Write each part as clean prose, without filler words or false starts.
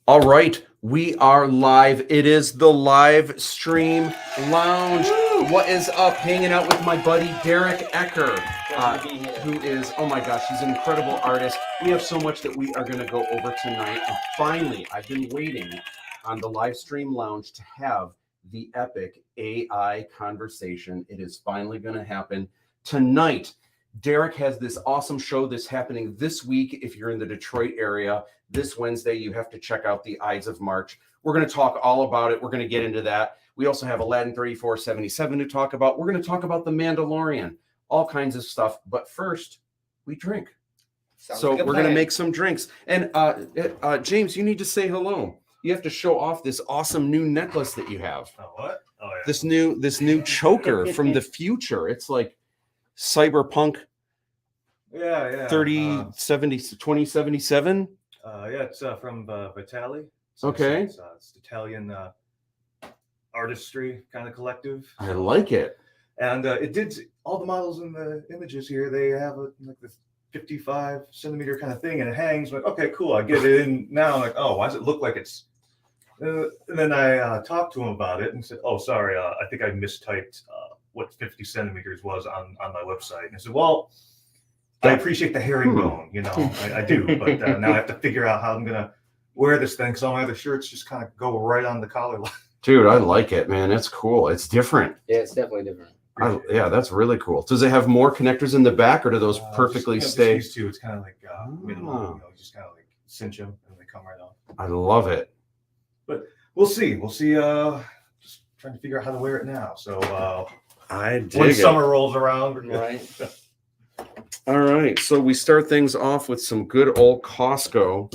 All right, we are live. It is the live stream lounge. What is up? Hanging out with my buddy Derek Ecker, who is, oh my gosh, he's an incredible artist. We have so much that we are going to go over tonight. And finally, I've been waiting on the live stream lounge to have the epic AI conversation. It is finally going to happen tonight. Derek has this awesome show that's happening this week. If you're in the Detroit area, this Wednesday, you have to check out the Ides of March. We're going to talk all about it. We're going to get into that. We also have Aladdin 3477 to talk about. We're going to talk about the Mandalorian, all kinds of stuff. But first, we drink. So we're going to make some drinks. And James, you need to say hello. You have to show off this awesome new necklace that you have. Oh, what? Oh, yeah. This new choker from the future. It's like cyberpunk 2077. It's from Vitali. So okay. It's Italian artistry kind of collective. I like it. And it did all the models in the images here. They have like this 55 centimeter kind of thing, and it hangs. Like, okay, cool. I get it in now. I'm like, oh, why does it look like it's? And then I talked to him about it and said, oh, sorry, I think I mistyped what 50 centimeters was on my website. And I said, well, I appreciate the herringbone, you know, I do, but now I have to figure out how I'm gonna wear this thing because all my other shirts just kind of go right on the collar line. Dude, I like it, man. It's cool. It's different. Yeah, it's definitely different. Yeah, that's really cool. Does it have more connectors in the back, or do those perfectly stay? These two, it's kind of like minimal, you know, just kind of like cinch them and they come right off. I love it. But we'll see. Just trying to figure out how to wear it now. So when summer rolls around, right? All right, so we start things off with some good old Costco.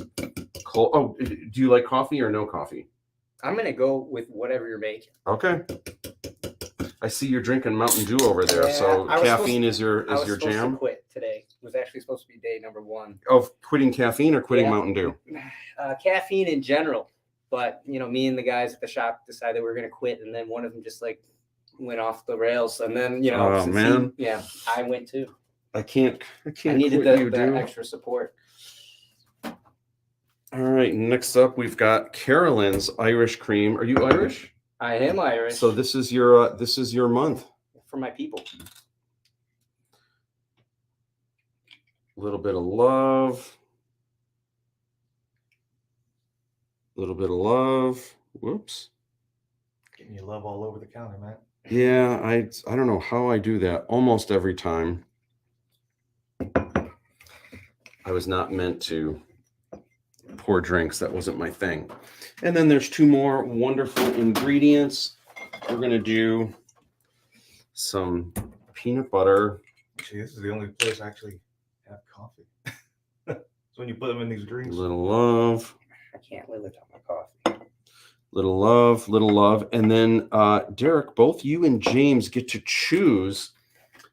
Oh, do you like coffee or no coffee? I'm gonna go with whatever you're making. Okay. I see you're drinking Mountain Dew over there, Yeah, so caffeine is your jam. I was supposed to quit today. It was actually supposed to be day number 1 of quitting caffeine or quitting Mountain Dew. Caffeine in general, but you know, me and the guys at the shop decided we were gonna quit, and then one of them just like went off the rails, and then you know, I went too. I can't. I needed the extra support. All right. Next up, we've got Carolyn's Irish Cream. Are you Irish? I am Irish. So this is your month for my people. A little bit of love. A little bit of love. Whoops. Getting you love all over the counter, man. Yeah, I don't know how I do that almost every time. I was not meant to pour drinks. That wasn't my thing. And then there's 2 more wonderful ingredients. We're going to do some peanut butter. Actually, this is the only place I actually have coffee. So when you put them in these drinks. Little love. I can't live without my coffee. Little love. And then, Derek, both you and James get to choose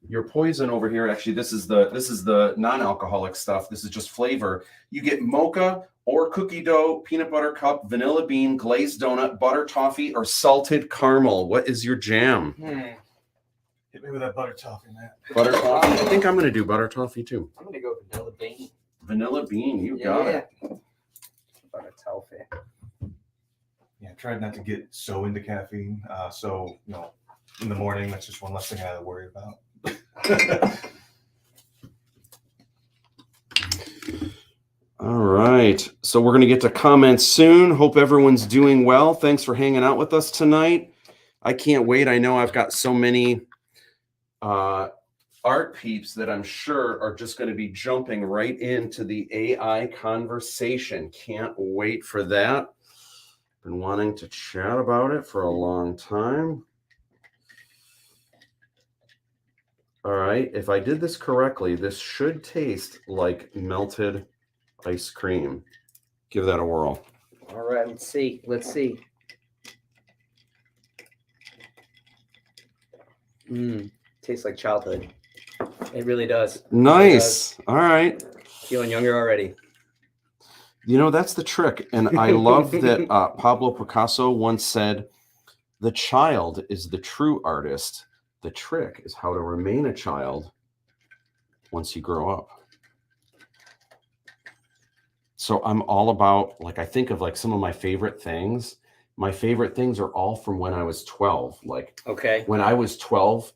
your poison over here. Actually, this is the non-alcoholic stuff. This is just flavor. You get mocha or cookie dough, peanut butter cup, vanilla bean, glazed donut, butter toffee, or salted caramel. What is your jam? Hit me with that butter toffee, man. Butter toffee. I think I'm going to do butter toffee too. I'm going to go vanilla bean. Vanilla bean. You got it. Butter toffee. Yeah, I tried not to get so into caffeine. So, you know, in the morning, that's just one less thing I have to worry about. All right, so we're going to get to comments soon. Hope everyone's doing well. Thanks for hanging out with us tonight. I can't wait. I know I've got so many art peeps that I'm sure are just going to be jumping right into the AI conversation. Can't wait for that. Been wanting to chat about it for a long time. All right, if I did this correctly, this should taste like melted ice cream. Give that a whirl. All right, let's see. Tastes like childhood. It really does. Nice. All right. Feeling younger already. You know, that's the trick. And I love that Pablo Picasso once said, the child is the true artist. The trick is how to remain a child once you grow up. So I'm all about, like, I think of like some of my favorite things. My favorite things are all from when I was 12. Like, Okay. when I was 12,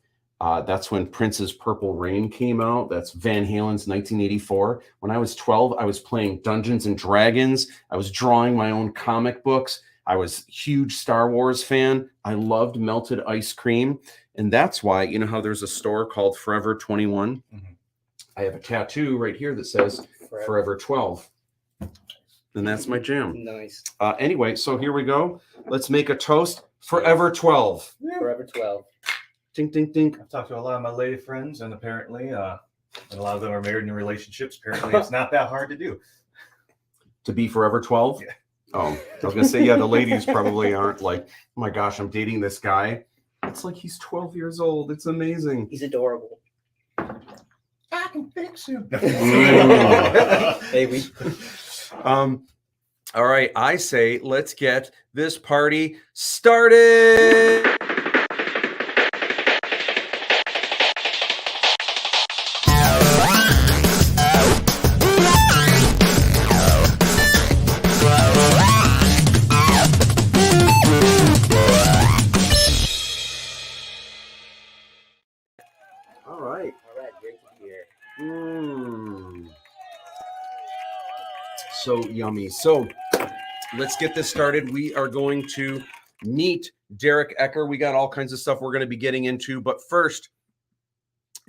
that's when Prince's Purple Rain came out. That's Van Halen's 1984. When I was 12, I was playing Dungeons and Dragons. I was drawing my own comic books. I was a huge Star Wars fan. I loved melted ice cream. And that's why, you know how there's a store called Forever 21? Mhm. I have a tattoo right here that says Forever 12. And that's my jam. Nice. Anyway, so here we go. Let's make a toast. Forever 12. Forever 12. Ding, ding, ding. I've talked to a lot of my lady friends, and apparently, and a lot of them are married in relationships. Apparently, it's not that hard to do. To be forever 12? Yeah. Oh, I was going to say, yeah, the ladies probably aren't like, oh my gosh, I'm dating this guy. It's like he's 12 years old. It's amazing. He's adorable. I can fix him. Baby. All right, I say let's get this party started. All right. Great to hear. So yummy. So let's get this started. We are going to meet Derek Ecker. We got all kinds of stuff we're going to be getting into. But first,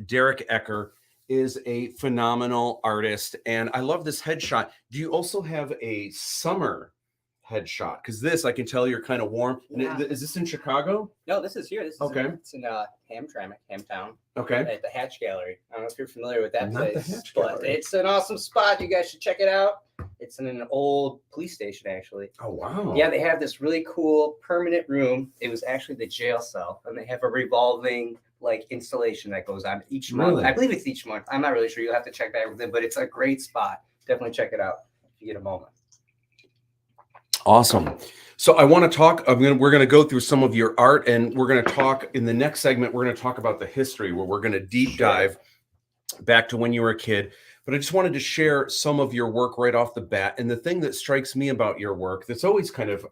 Derek Ecker is a phenomenal artist. And I love this headshot. Do you also have a summer headshot? Because this, I can tell you're kind of warm. Yeah. Is this in Chicago? No, this is here. This is Okay. It's in Hamtown. Okay. At the Hatch Gallery. I don't know if you're familiar with that Not the place, Hatch but Gallery. it's an awesome spot. You guys should check it out. It's in an old police station, actually. Oh, wow. Yeah, they have this really cool permanent room. It was actually the jail cell, and they have a revolving like installation that goes on each month. Really? I believe it's each month. I'm not really sure. You'll have to check back with them, but it's a great spot. Definitely check it out if you get a moment. Awesome. So I want to talk, we're going to go through some of your art, and we're going to talk in the next segment, we're going to talk about the history, where we're going to deep dive back to when you were a kid. But I just wanted to share some of your work right off the bat. And the thing that strikes me about your work that's always kind of,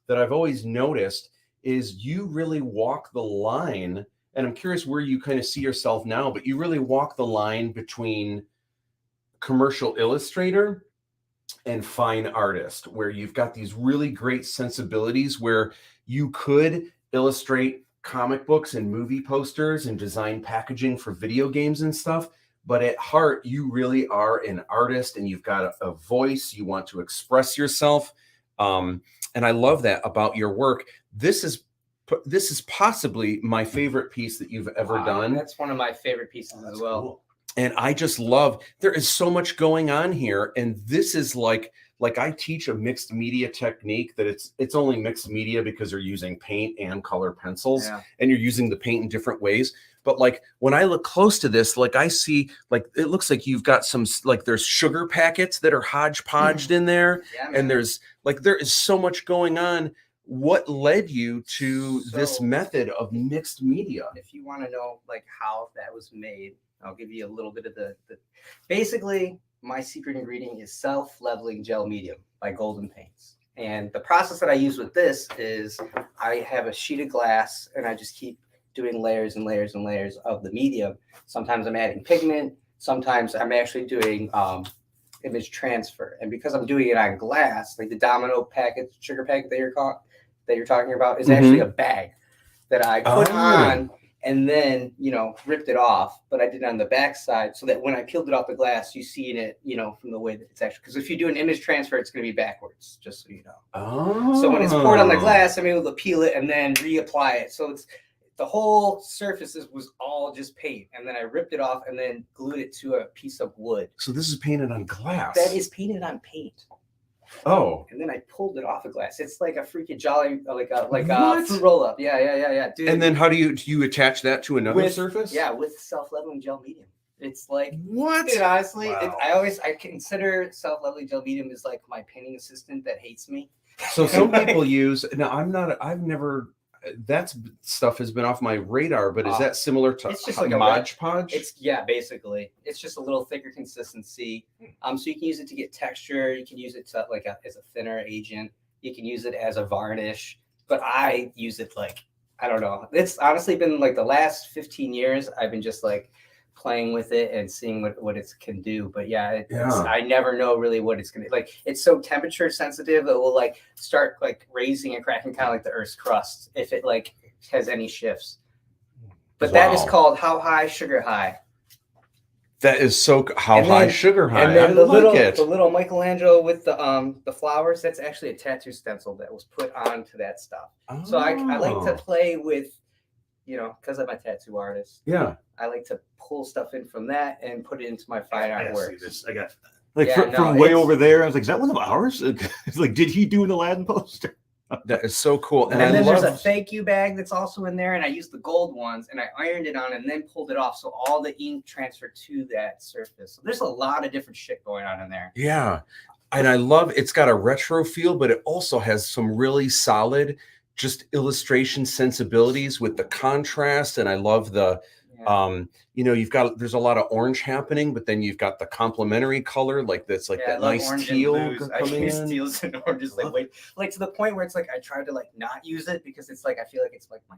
that I've always noticed, is you really walk the line. And I'm curious where you kind of see yourself now, but you really walk the line between commercial illustrator and fine artist, where you've got these really great sensibilities where you could illustrate comic books and movie posters and design packaging for video games and stuff. But at heart, you really are an artist, and you've got a voice. You want to express yourself. And I love that about your work. This is possibly my favorite piece that you've ever done. That's one of my favorite pieces as well. Cool. And I just love, there is so much going on here. And this is like I teach a mixed media technique that it's only mixed media because you're using paint and color pencils, and you're using the paint in different ways. But like when I look close to this, like I see, like it looks like you've got some, like there's sugar packets that are hodgepodged in there. Yeah, And there's like, there is so much going on. What led you to this method of mixed media? If you want to know like how that was made, I'll give you a little bit of the basically my secret ingredient is self-leveling gel medium by Golden Paints. And the process that I use with this is I have a sheet of glass and I just keep doing layers and layers and layers of the medium. Sometimes I'm adding pigment. Sometimes I'm actually doing image transfer. And because I'm doing it on glass, like the domino packet, sugar packet that you're talking about is actually a bag that I put on and then, ripped it off. But I did it on the back side so that when I peeled it off the glass, you see it, from the way that it's actually, because if you do an image transfer, it's going to be backwards, just so you know. Oh. So when it's poured on the glass, I'm able to peel it and then reapply it. So it's, the whole surfaces was all just paint. And then I ripped it off and then glued it to a piece of wood. So this is painted on glass. That is painted on paint. Oh. And then I pulled it off of glass. It's like a freaking jolly, like a fruit roll up. Yeah. Dude. And then how do you attach that to another surface? Yeah, with self-leveling gel medium. It's like what? Dude, honestly, Wow. I consider self-leveling gel medium is like my painting assistant that hates me. So some people use. Now I've never. that's stuff has been off my radar, but is that similar to it's just like a Mod Podge? It's basically it's just a little thicker consistency. So you can use it to get texture. You can use it to like as a thinner agent. You can use it as a varnish. But I use it like I don't know. It's honestly been like the last 15 years. I've been just like playing with it and seeing what it can do. But yeah, I never know really what it's gonna like. It's so temperature sensitive. It will like start like raising and cracking kind of like the Earth's crust if it like has any shifts. But that is called How High Sugar High. That is so high sugar high. And then the little Michelangelo with the flowers. That's actually a tattoo stencil that was put onto that stuff. Oh. So I like to play with, you know, because I'm a tattoo artist. Yeah. I like to pull stuff in from that and put it into my fine art work. I got like from way over there. I was like, is that one of ours? It's like, did he do an Aladdin poster? That is so cool. And then there's a thank you bag that's also in there, and I used the gold ones and I ironed it on and then pulled it off, so all the ink transferred to that surface. So there's a lot of different shit going on in there. Yeah, and I love it's got a retro feel, but it also has some really solid just illustration sensibilities with the contrast, and I love the you know, there's a lot of orange happening, but then you've got the complementary color, like that's like that nice teal. I use teals and oranges like to the point where it's like I tried to like not use it because it's like I feel like it's like my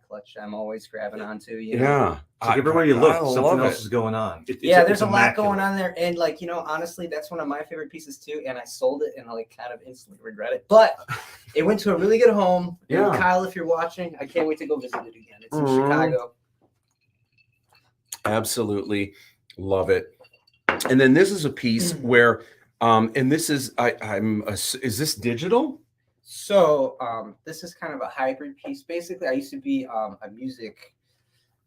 clutch. I'm always grabbing onto. You know? Yeah, so everywhere you look, something else is going on. There's a lot going on there, and like you know, honestly, that's one of my favorite pieces too. And I sold it, and I like kind of instantly regret it, but it went to a really good home. Yeah, and Kyle, if you're watching, I can't wait to go visit it again. It's in Chicago. Absolutely love it. And then this is a piece where and this is is this digital? So this is kind of a hybrid piece. Basically, I used to be a music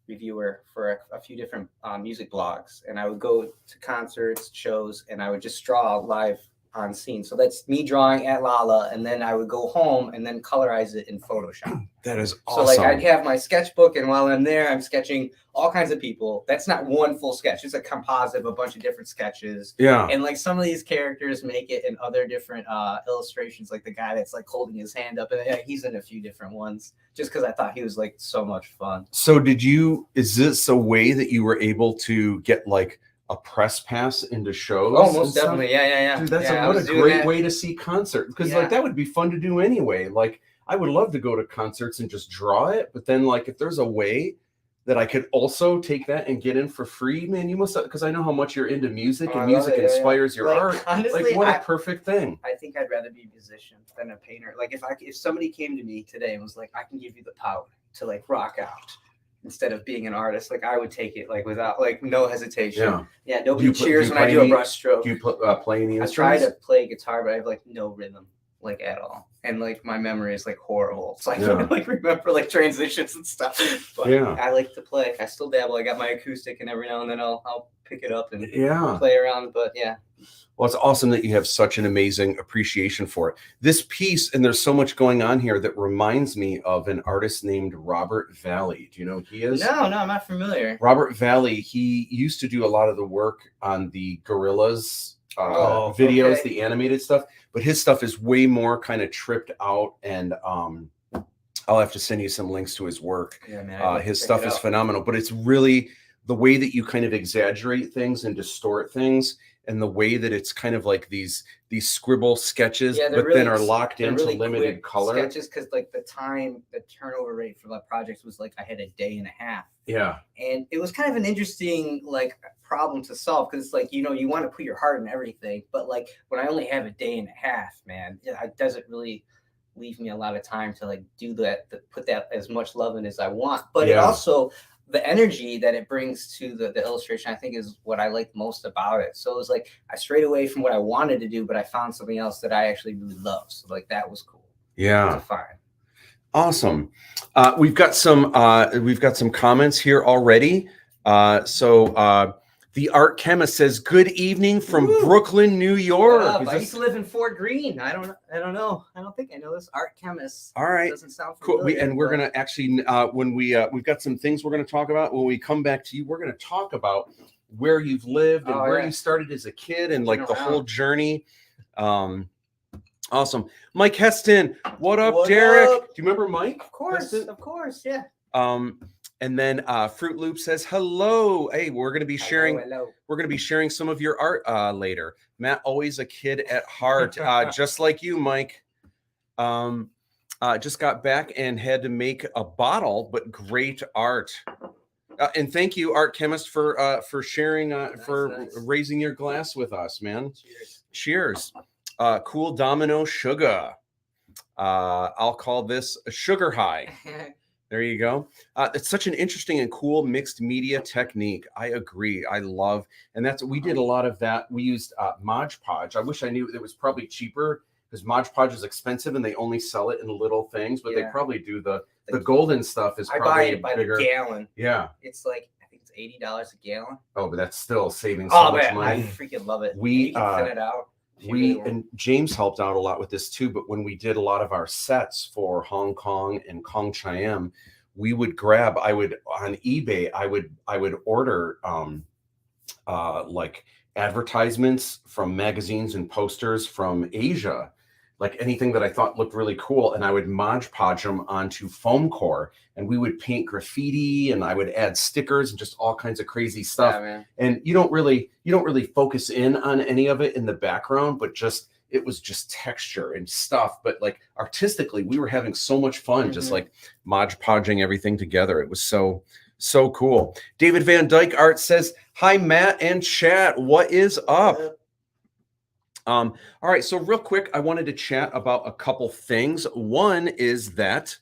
reviewer for a few different music blogs, and I would go to concerts, shows, and I would just draw live on scene. So that's me drawing at Lala, and then I would go home and then colorize it in Photoshop. That is awesome. So like I'd have my sketchbook, and while I'm there, I'm sketching all kinds of people. That's not one full sketch. It's a composite of a bunch of different sketches. Yeah. And like some of these characters make it in other different illustrations, like the guy that's like holding his hand up, and he's in a few different ones just because I thought he was like so much fun. So is this a way that you were able to get like a press pass into shows? Oh, most definitely. Yeah. Dude, that's what a great way to see concerts, because like that would be fun to do anyway. Like I would love to go to concerts and just draw it, but then like if there's a way that I could also take that and get in for free, man, you must, because I know how much you're into music and music inspires your art. Honestly, like what a perfect thing. I think I'd rather be a musician than a painter. Like if somebody came to me today and was like, I can give you the power to like rock out instead of being an artist, like I would take it like without like no hesitation. Yeah, nobody cheers when I do a brush stroke. Do you play any instruments? I try to play guitar, but I have like no rhythm like at all, and like my memory is like horrible, so I can't like remember like transitions and stuff. But I like to play. I still dabble. I got my acoustic, and every now and then I'll pick it up and play around. But well, it's awesome that you have such an amazing appreciation for it. This piece, and there's so much going on here that reminds me of an artist named Robert Valley. Do you know who he is? No, I'm not familiar. Robert Valley, he used to do a lot of the work on the Gorillaz videos, the animated stuff, but his stuff is way more kind of tripped out, and I'll have to send you some links to his work. Yeah, man, his stuff is phenomenal, but it's really the way that you kind of exaggerate things and distort things, and the way that it's kind of like these scribble sketches, but really, then are locked into really limited color sketches, because like the turnover rate for that project was like I had a day and a half. Yeah, and it was kind of an interesting like problem to solve, because it's like, you know, you want to put your heart in everything, but like when I only have a day and a half, man, it doesn't really leave me a lot of time to like do that, to put that as much love in as I want. But it also, the energy that it brings to the illustration, I think, is what I like most about it. So it was like I strayed away from what I wanted to do, but I found something else that I actually really love. So like that was cool. Yeah, fine. Awesome. We've got some comments here already. The Art Chemist says, "Good evening from Brooklyn, New York." I used to live in Fort Greene. I don't know. I don't think I know this. Art Chemist. All right. Doesn't sound familiar. Cool. We're gonna actually when we've got some things we're gonna talk about. When we come back to you, we're gonna talk about where you've lived and where you started as a kid, and like the whole journey. Awesome. Mike Heston, what up, What Derek? up? Do you remember Mike? Of course, yeah. And then Fruit Loop says hello. Hey, we're gonna be sharing. Hello. We're gonna be sharing some of your art later. Matt, always a kid at heart, just like you, Mike. Just got back and had to make a bottle, but great art. And thank you, Art Chemist, for sharing, for raising your glass with us, man. Cheers. Cool Domino Sugar. I'll call this a sugar high. There you go. It's such an interesting and cool mixed media technique. I agree. I love, and we did a lot of that. We used Mod Podge. I wish I knew it was probably cheaper because Mod Podge is expensive and they only sell it in little things, but they probably do the golden stuff is probably I buy it by bigger. the gallon. Yeah. It's like, I think it's $80 a gallon. Oh, but that's still saving so much money. I freaking love it. We you can thin it out. And James helped out a lot with this too, but when we did a lot of our sets for Hong Kong and Kong Chiam, we would grab, on eBay, I would order like advertisements from magazines and posters from Asia, like anything that I thought looked really cool, and I would Mod Podge them onto foam core, and we would paint graffiti, and I would add stickers and just all kinds of crazy stuff. Yeah, man. And you don't really focus in on any of it in the background, but it was just texture and stuff. But like artistically, we were having so much fun, just like Mod Podging everything together. It was so cool. David Van Dyke Art says, "Hi, Matt and chat. What is up?" All right, so real quick, I wanted to chat about a couple things. One is that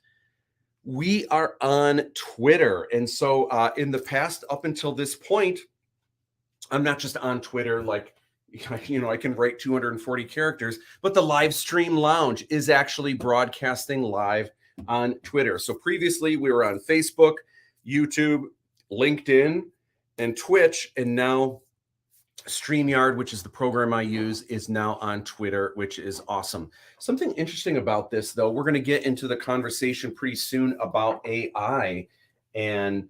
we are on Twitter. And so in the past, up until this point, I'm not just on Twitter, like, you know, I can write 240 characters, but the LiveStream Lounge is actually broadcasting live on Twitter. So previously we were on Facebook, YouTube, LinkedIn, and Twitch, and now StreamYard, which is the program I use, is now on Twitter, which is awesome. Something interesting about this, though, we're going to get into the conversation pretty soon about AI, and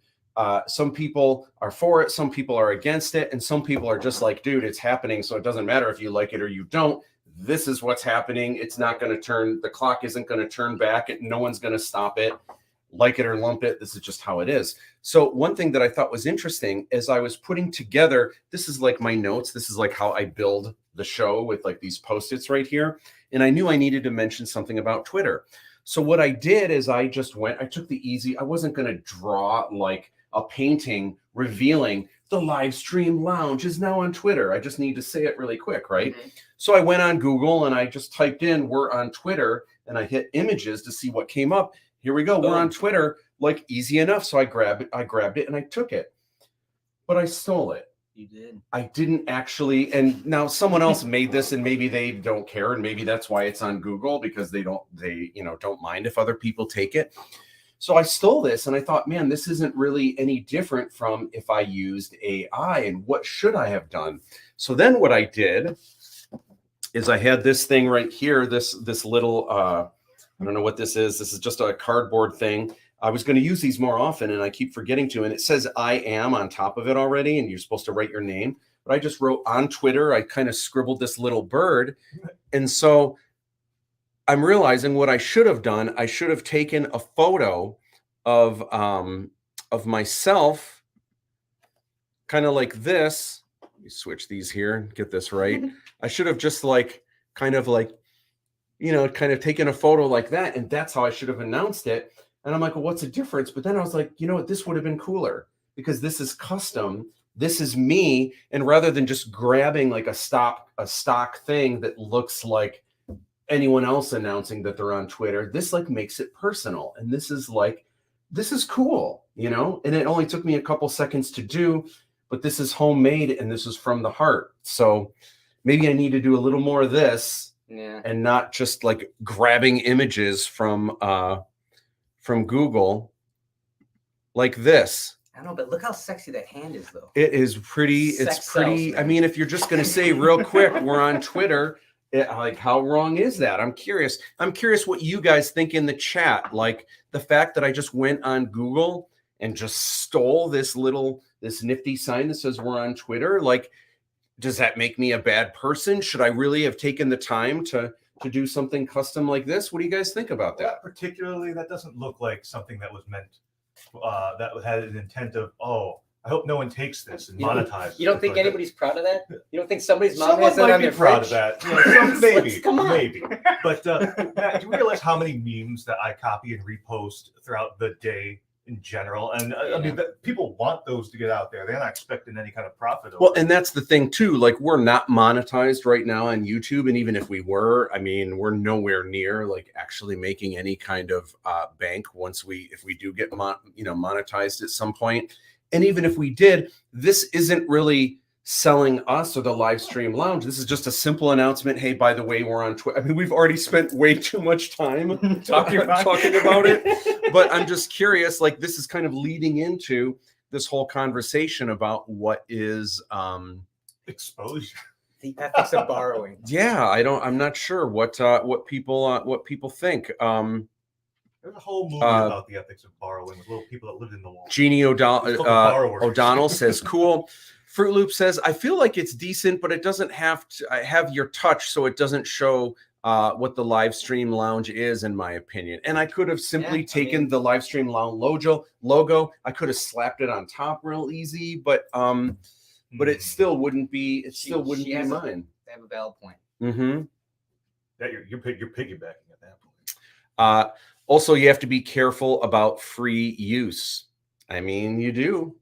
some people are for it, some people are against it, and some people are just like, dude, it's happening, so it doesn't matter if you like it or you don't. This is what's happening. It's not going to turn, the clock isn't going to turn back. No one's going to stop it. Like it or lump it, this is just how it is. So one thing that I thought was interesting as I was putting together, this is like my notes, this is like how I build the show with like these Post-its right here. And I knew I needed to mention something about Twitter. So what I did is I took the easy, I wasn't going to draw like a painting revealing the LiveStream Lounge is now on Twitter. I just need to say it really quick, right? So I went on Google and I just typed in, we're on Twitter, and I hit images to see what came up. Here we go. We're on Twitter, like easy enough. So I grabbed it and I took it, but I stole it. You did. I didn't actually. And now someone else made this and maybe they don't care. And maybe that's why it's on Google, because they don't mind if other people take it. So I stole this and I thought, man, this isn't really any different from if I used AI, and what should I have done? So then what I did is I had this thing right here, this little, I don't know what this is. This is just a cardboard thing. I was going to use these more often and I keep forgetting to. And it says I am on top of it already. And you're supposed to write your name. But I just wrote on Twitter. I kind of scribbled this little bird. And so I'm realizing what I should have done. I should have taken a photo of myself kind of like this. Let me switch these here and get this right. I should have just kind of taken a photo like that, and that's how I should have announced it. And I'm like, well, what's the difference? But then I was like, you know what, this would have been cooler because this is custom. This is me. And rather than just grabbing like a stock thing that looks like anyone else announcing that they're on Twitter, this like makes it personal. And this is cool, you know? And it only took me a couple seconds to do, but this is homemade and this is from the heart. So maybe I need to do a little more of this. Yeah. And not just like grabbing images from Google like this. I don't know, but look how sexy that hand is, though. It is pretty. It's pretty. Sells, I mean, if you're just going to say real quick, we're on Twitter, like how wrong is that? I'm curious. I'm curious what you guys think in the chat. Like the fact that I just went on Google and just stole this nifty sign that says we're on Twitter. Like, does that make me a bad person? Should I really have taken the time to to do something custom like this. What do you guys think about that? Particularly, that doesn't look like something that was meant, that had an intent of, oh, I hope no one takes this and monetizes. You don't think like anybody's proud of that? You don't think somebody's mom Someone has that might on be their proud fridge? of that. You know, maybe, Come on. maybe. But Matt, do you realize how many memes that I copy and repost throughout the day in general? And I mean, people want those to get out there. They're not expecting any kind of profit. Well, and that's the thing too. Like, we're not monetized right now on YouTube, and even if we were, I mean, we're nowhere near like actually making any kind of bank if we do get monetized at some point. And even if we did, this isn't really selling us or the live stream lounge. This is just a simple announcement. Hey, by the way, we're on Twitter. I mean, we've already spent way too much time talking about it, but I'm just curious, like, this is kind of leading into this whole conversation about what is exposure. The ethics of borrowing. Yeah, I'm not sure what people think. There's a whole movie about the ethics of borrowing with little people that lived in the wall. Jeannie O'Donnell says, cool. Fruit Loop says, I feel like it's decent, but it doesn't have to have your touch, so it doesn't show what the live stream lounge is, in my opinion. And I could have simply taken the live stream lounge logo. I could have slapped it on top real easy, but it still wouldn't be. It still wouldn't be mine. They have a valid point. Mm-hmm. That you're piggybacking at that point. Also, you have to be careful about free use. I mean, you do.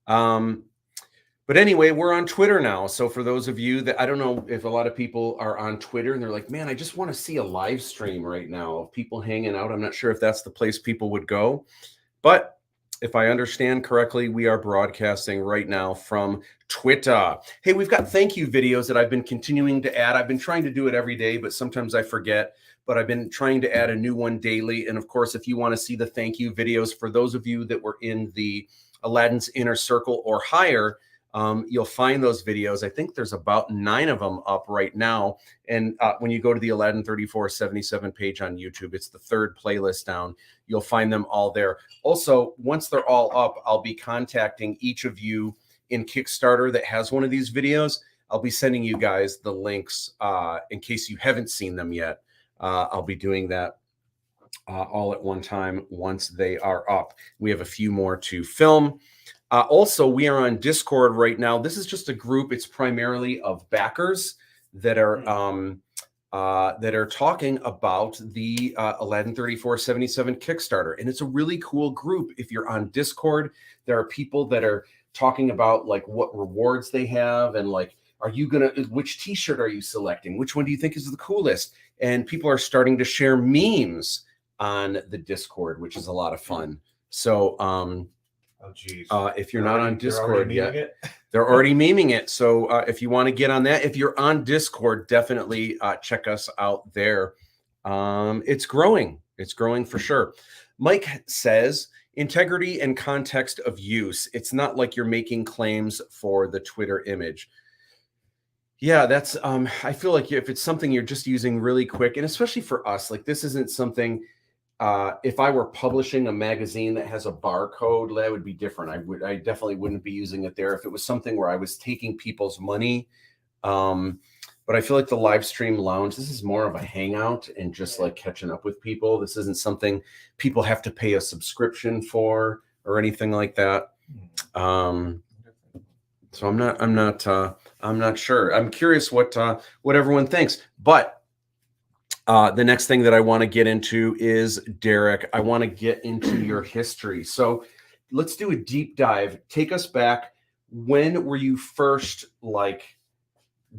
But anyway, we're on Twitter now. So for those of you that, I don't know if a lot of people are on Twitter and they're like, man, I just want to see a live stream right now of people hanging out. I'm not sure if that's the place people would go. But if I understand correctly, we are broadcasting right now from Twitter. Hey, we've got thank you videos that I've been continuing to add. I've been trying to do it every day, but sometimes I forget. But I've been trying to add a new one daily. And of course, if you want to see the thank you videos, for those of you that were in the Aladdin's Inner Circle or higher, you'll find those videos. I think there's about 9 of them up right now. And when you go to the Aladdin 3477 page on YouTube, it's the 3rd playlist down. You'll find them all there. Also, once they're all up, I'll be contacting each of you in Kickstarter that has one of these videos. I'll be sending you guys the links in case you haven't seen them yet. I'll be doing that all at one time once they are up. We have a few more to film. Also, we are on Discord right now. This is just a group. It's primarily of backers that are talking about the Aladdin 3477 Kickstarter. And it's a really cool group. If you're on Discord, there are people that are talking about like what rewards they have and like, which t-shirt are you selecting? Which one do you think is the coolest? And people are starting to share memes on the Discord, which is a lot of fun. So, if you're not on Discord yet, they're already memeing it. So if you want to get on that, if you're on Discord, definitely check us out there. It's growing. It's growing for sure. Mike says, integrity and context of use. It's not like you're making claims for the Twitter image. Yeah, that's, I feel like if it's something you're just using really quick, and especially for us, like this isn't something, if I were publishing a magazine that has a barcode, that would be different. I definitely wouldn't be using it there if it was something where I was taking people's money. But I feel like the live stream lounge, this is more of a hangout and just like catching up with people. This isn't something people have to pay a subscription for or anything like that. So I'm not sure. I'm curious what everyone thinks. But the next thing that I want to get into is Derek. I want to get into your history. So let's do a deep dive. Take us back. When were you first like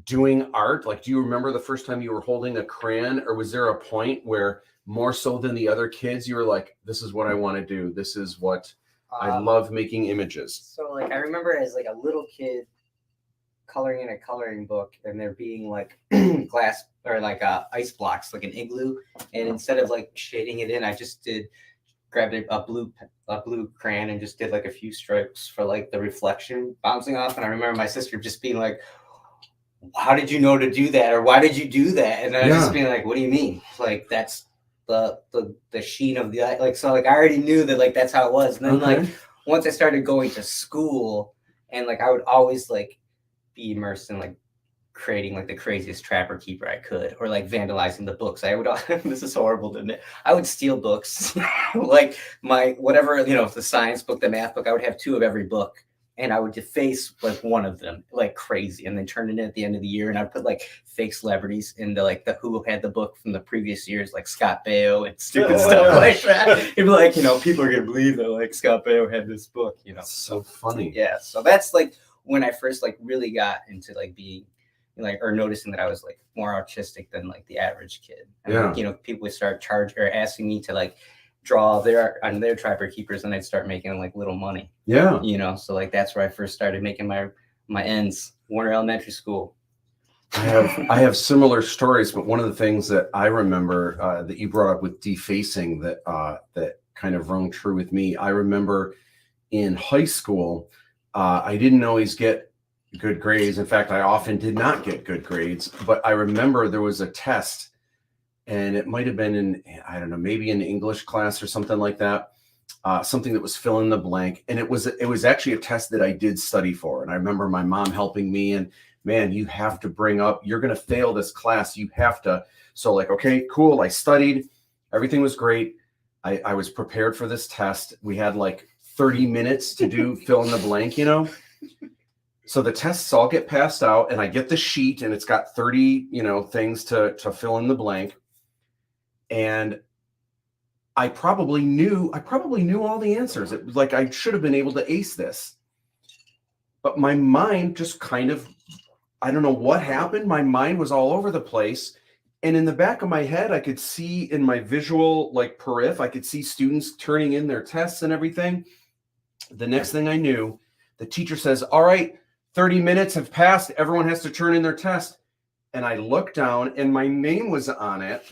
doing art? Like, do you remember the first time you were holding a crayon, or was there a point where more so than the other kids, you were like, this is what I want to do. This is what I love making images. So like, I remember as like a little kid coloring in a coloring book and there being like glass or like ice blocks, like an igloo. And instead of like shading it in, I just grabbed a blue crayon and just did like a few strokes for like the reflection bouncing off. And I remember my sister just being like, how did you know to do that? Or why did you do that? And I was just being like, what do you mean? Like, that's the sheen of the eye. Like, so like, I already knew that like, that's how it was. And then like, once I started going to school and like, I would always like be immersed in like creating like the craziest trapper keeper I could, or like vandalizing the books. I would this is horrible to admit. I would steal books, like my whatever, you know, the science book, the math book. I would have 2 of every book, and I would deface like one of them like crazy, and then turn it in at the end of the year. And I'd put like fake celebrities into like the who had the book from the previous years, like Scott Baio and stupid stuff like that. It'd be like, you know, people are gonna believe that like Scott Baio had this book, you know. That's so funny. Yeah, so that's like when I first like really got into like being like, or noticing that I was like more artistic than like the average kid. And, Yeah. like, you know, people would start charging or asking me to like draw on their trapper keepers, and I'd start making like little money. Yeah. You know, so like that's where I first started making my ends. Warner Elementary School. I have similar stories, but one of the things that I remember that you brought up with defacing that kind of rung true with me. I remember in high school, I didn't always get good grades. In fact, I often did not get good grades, but I remember there was a test, and it might have been in, I don't know, maybe an English class or something like that. Something that was fill in the blank. And it was actually a test that I did study for. And I remember my mom helping me, and man, you have to bring up, you're going to fail this class. You have to. So like, okay, cool. I studied, everything was great. I was prepared for this test. We had like 30 minutes to do fill in the blank, you know? So the tests all get passed out, and I get the sheet, and it's got 30, you know, things to fill in the blank. And I probably knew all the answers. It was like I should have been able to ace this. But my mind just kind of, I don't know what happened. My mind was all over the place. And in the back of my head, I could see in my visual like periph, I could see students turning in their tests and everything. The next thing I knew, the teacher says, all right, 30 minutes have passed. Everyone has to turn in their test. And I looked down, and my name was on it.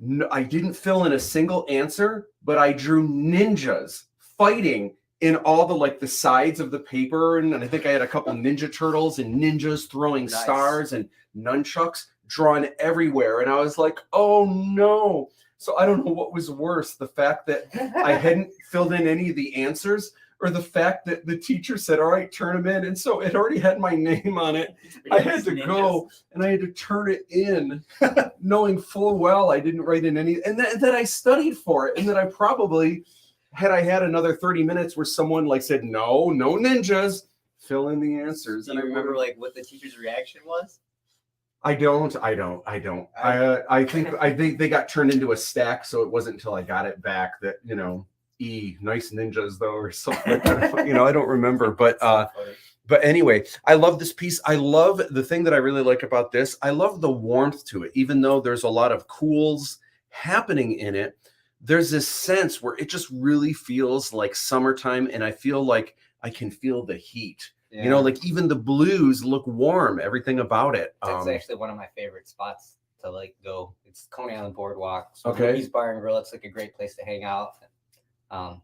No, I didn't fill in a single answer, but I drew ninjas fighting in all the like the sides of the paper. And I think I had a couple Ninja Turtles and ninjas throwing stars and nunchucks drawn everywhere. And I was like, oh no. So I don't know what was worse, the fact that I hadn't filled in any of the answers, or the fact that the teacher said, all right, turn them in. And so it already had my name on it. I had to go and I had to turn it in, knowing full well I didn't write in any, and that I studied for it. And that I probably, had I had another 30 minutes where someone like said, no ninjas, fill in the answers. Do you remember like what the teacher's reaction was? I think they got turned into a stack. So it wasn't until I got it back that, you know, nice ninjas though, or something like that. You know, I don't remember, but anyway, I love this piece. I love the thing that I really like about this. I love the warmth to it, even though there's a lot of cools happening in it. There's this sense where it just really feels like summertime, and I feel like I can feel the heat. Yeah. You know, like even the blues look warm, everything about it. That's actually one of my favorite spots to like go. It's Coney Island Boardwalk. So okay. Ruby's Bar and Grill. It's like a great place to hang out.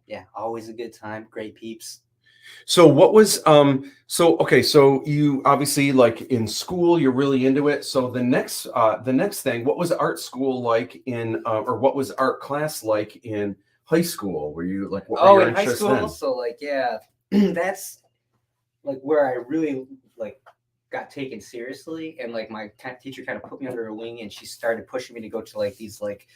Yeah, always a good time. Great peeps. So what was so you obviously like in school, you're really into it. So the next thing, what was art school like in or what was art class like in high school? Were you like what were your in high school? Then? So like yeah, that's like where I really like got taken seriously, and like my teacher kind of put me under her wing, and she started pushing me to go to like these like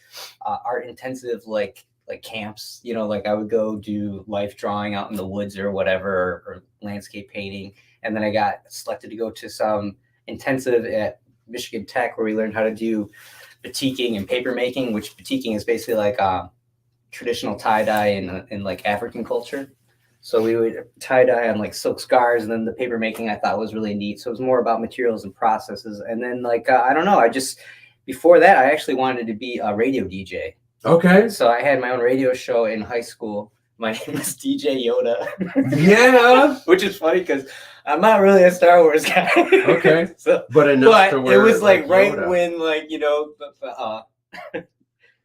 art intensive like camps, you know, like I would go do life drawing out in the woods or whatever, or landscape painting. And then I got selected to go to some intensive at Michigan Tech where we learned how to do batiking and paper making, which batiking is basically like traditional tie-dye in like African culture. So we would tie-dye on like silk scarves, and then the paper making I thought was really neat. So it was more about materials and processes. And then like, I don't know, before that, I actually wanted to be a radio DJ. Okay. So I had my own radio show in high school. My name was DJ Yoda. Yeah. Which is funny because I'm not really a Star Wars guy. Okay. But to where it was like right Yoda. when like, you know,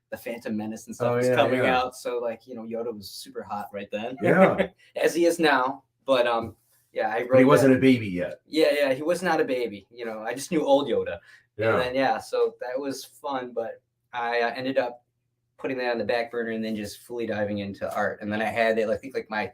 the Phantom Menace and stuff was coming out. So like, you know, Yoda was super hot right then. Yeah. As he is now. But yeah, But he wasn't a baby yet. Yeah, he was not a baby. You know, I just knew old Yoda. Yeah. And then so that was fun, but I ended up putting that on the back burner and then just fully diving into art. And then I had it, I think like my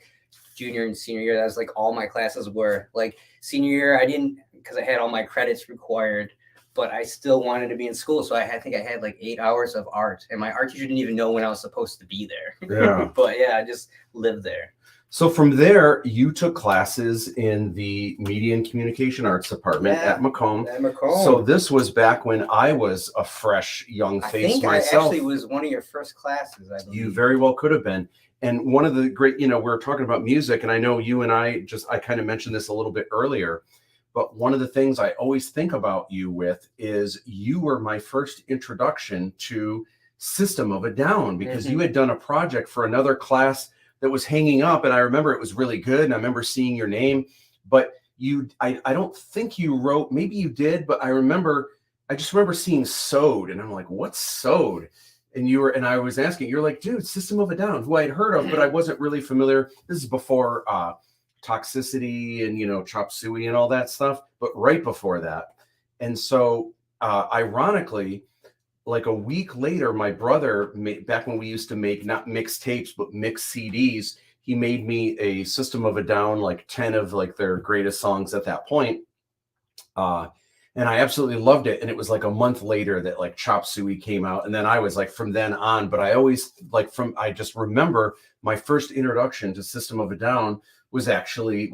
junior and senior year, that was like all my classes were like senior year, I didn't, because I had all my credits required, but I still wanted to be in school. So I think I had like 8 hours of art, and my art teacher didn't even know when I was supposed to be there. Yeah. But yeah, I just lived there. So from there, you took classes in the Media and Communication Arts Department at Macomb. At Macomb. So this was back when I was a fresh young face I think myself. I actually was one of your first classes, I believe. You very well could have been. And one of the great, we're talking about music, and I know you and I kind of mentioned this a little bit earlier, but one of the things I always think about you with is you were my first introduction to System of a Down, because you had done a project for another class that was hanging up, and I remember it was really good, and I remember seeing your name, but I don't think you wrote, maybe you did, but I just remember seeing Sewed, and I'm like, what's Sewed? And I was asking, you're like, dude, System of a Down, who I'd heard of, but I wasn't really familiar. This is before Toxicity and Chop Suey and all that stuff, but right before that. And so ironically, like a week later, my brother, back when we used to make not mixed tapes, but mixed CDs, he made me a System of a Down, like 10 of like their greatest songs at that point. And I absolutely loved it. And it was like a month later that like Chop Suey came out. And then I was like, from then on, but I always I just remember my first introduction to System of a Down was actually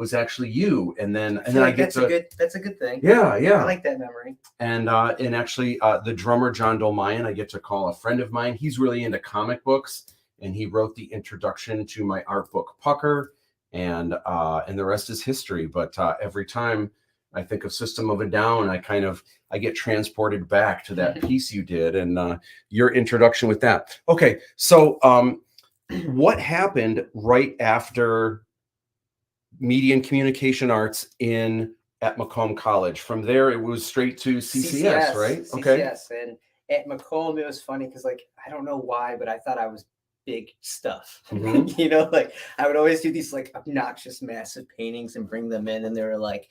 you, and then I get that's a good thing. Yeah, I like that memory. And actually the drummer John Dolmayan, I get to call a friend of mine. He's really into comic books, and he wrote the introduction to my art book Pucker, and the rest is history. But every time I think of System of a Down, I get transported back to that piece you did, and your introduction with that. Okay, so what happened right after Media and Communication Arts at Macomb College? From there, it was straight to CCS, right? CCS. Okay. And at Macomb, it was funny because, like, I don't know why, but I thought I was big stuff. Like I would always do these like obnoxious, massive paintings and bring them in, and they were like,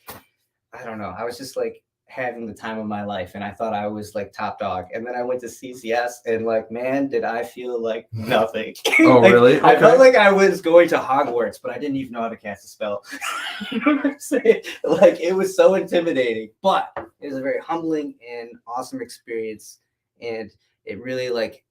I don't know. I was just like having the time of my life, and I thought I was like top dog. And then I went to CCS, and like, man, did I feel like nothing. Oh, like, really? Okay. I felt like I was going to Hogwarts, but I didn't even know how to cast a spell. You know what I'm saying? Like, it was so intimidating, but it was a very humbling and awesome experience. And it really like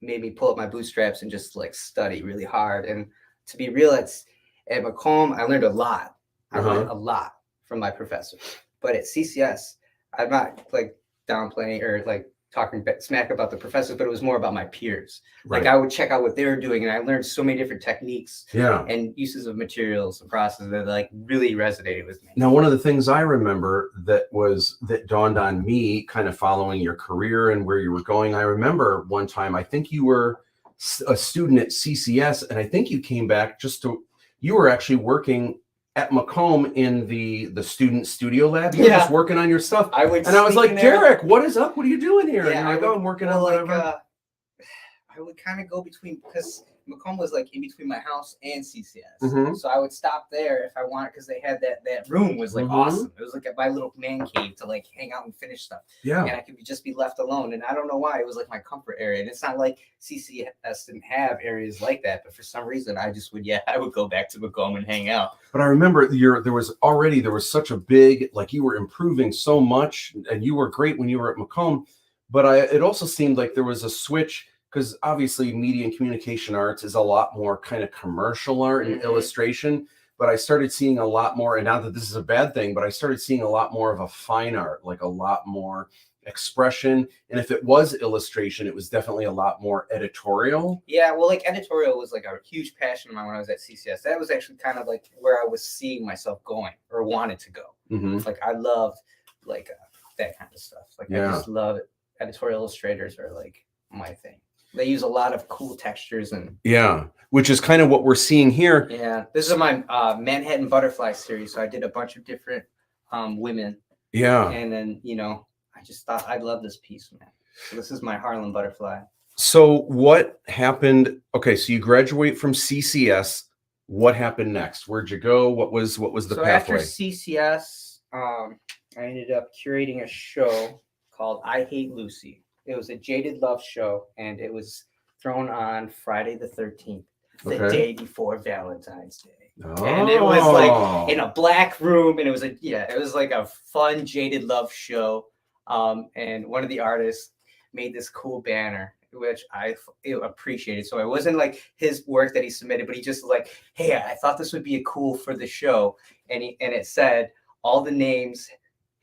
made me pull up my bootstraps and just like study really hard. And to be real, at Macomb, I learned a lot. I learned a lot from my professor. But at CCS, I'm not like downplaying or like talking smack about the professors, but it was more about my peers. Right. Like I would check out what they were doing, and I learned so many different techniques and uses of materials and processes that like really resonated with me. Now, one of the things I remember that dawned on me kind of following your career and where you were going, I remember one time, I think you were a student at CCS, and I think you came back you were actually working at Macomb in the student studio lab. You were just working on your stuff. I was like, Derek, what is up? What are you doing here? Yeah, and you're like, I'm working on whatever. I would kind of go between, because Macomb was like in between my house and CCS. So I would stop there if I wanted, because they had that room was like awesome. It was like my little man cave to like hang out and finish stuff. Yeah. And I could just be left alone. And I don't know why, it was like my comfort area. And it's not like CCS didn't have areas like that, but for some reason I would go back to Macomb and hang out. But I remember there was such a big, like you were improving so much, and you were great when you were at Macomb, but it also seemed like there was a switch, because obviously Media and Communication Arts is a lot more kind of commercial art and illustration, but I started seeing a lot more, and not that this is a bad thing, but I started seeing a lot more of a fine art, like a lot more expression. And if it was illustration, it was definitely a lot more editorial. Yeah, well, like editorial was like a huge passion of mine when I was at CCS. That was actually kind of like where I was seeing myself going or wanted to go. Like I loved like that kind of stuff. Like I just love it. Editorial illustrators are like my thing. They use a lot of cool textures and which is kind of what we're seeing here. Yeah, this is my Manhattan Butterfly series. So I did a bunch of different women. Yeah, and then I just thought I love this piece, man. So this is my Harlem Butterfly. So what happened? Okay, so you graduate from CCS. What happened next? Where'd you go? What was the pathway? After CCS, I ended up curating a show called I Hate Lucy. It was a Jaded Love show, and it was thrown on Friday the 13th, the day before Valentine's Day. And it was like Oh. in a black room, and it was it was like a fun jaded love show. And one of the artists made this cool banner, which I appreciated. So it wasn't like his work that he submitted, but he just was like, hey, I thought this would be cool for the show. And it said all the names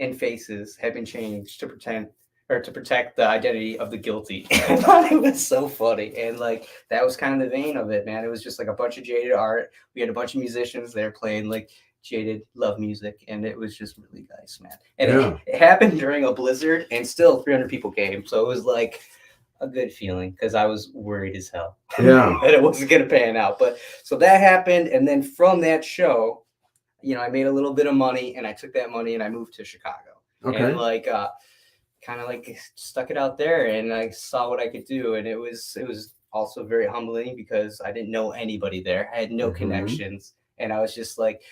and faces had been changed to protect the identity of the guilty. I thought it was so funny. And like that was kind of the vein of it, man. It was just like a bunch of jaded art. We had a bunch of musicians there playing like jaded love music, and it was just really nice, man. And it happened during a blizzard, and still 300 people came. So it was like a good feeling, because I was worried as hell that it wasn't gonna pan out. But so that happened, and then from that show, you know, I made a little bit of money, and I took that money and I moved to Chicago. And like kind of like stuck it out there, and I saw what I could do. And it was also very humbling, because I didn't know anybody there. I had no connections, and I was just like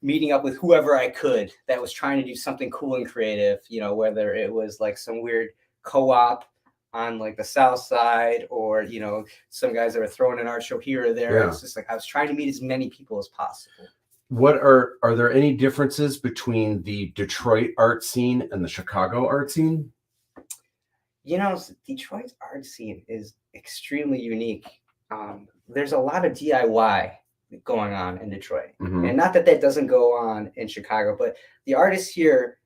meeting up with whoever I could that was trying to do something cool and creative, you know, whether it was like some weird co-op on like the South Side, or, you know, some guys that were throwing an art show here or there. It's just like I was trying to meet as many people as possible. What are there any differences between the Detroit art scene and the Chicago art scene? You know, Detroit's art scene is extremely unique. There's a lot of DIY going on in Detroit. And not that doesn't go on in Chicago, but the artists here,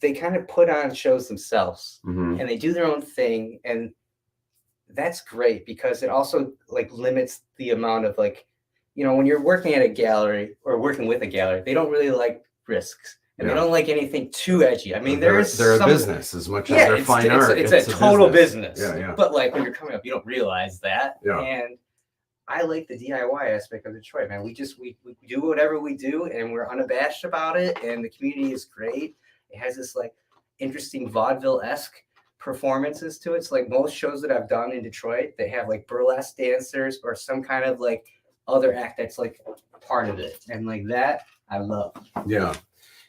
they kind of put on shows themselves, and they do their own thing. And that's great, because it also like limits the amount of like, you know, when you're working at a gallery or working with a gallery, they don't really like risks, and they don't like anything too edgy. I mean, they're a business as much as they're fine art. It's a total business. But like when you're coming up, you don't realize that. And I like the DIY aspect of Detroit, man. We do whatever we do, and we're unabashed about it. And the community is great. It has this like interesting vaudeville-esque performances to it. It's like most shows that I've done in Detroit, they have like burlesque dancers or some kind of like other act that's like part of it. And like that, I love. Yeah.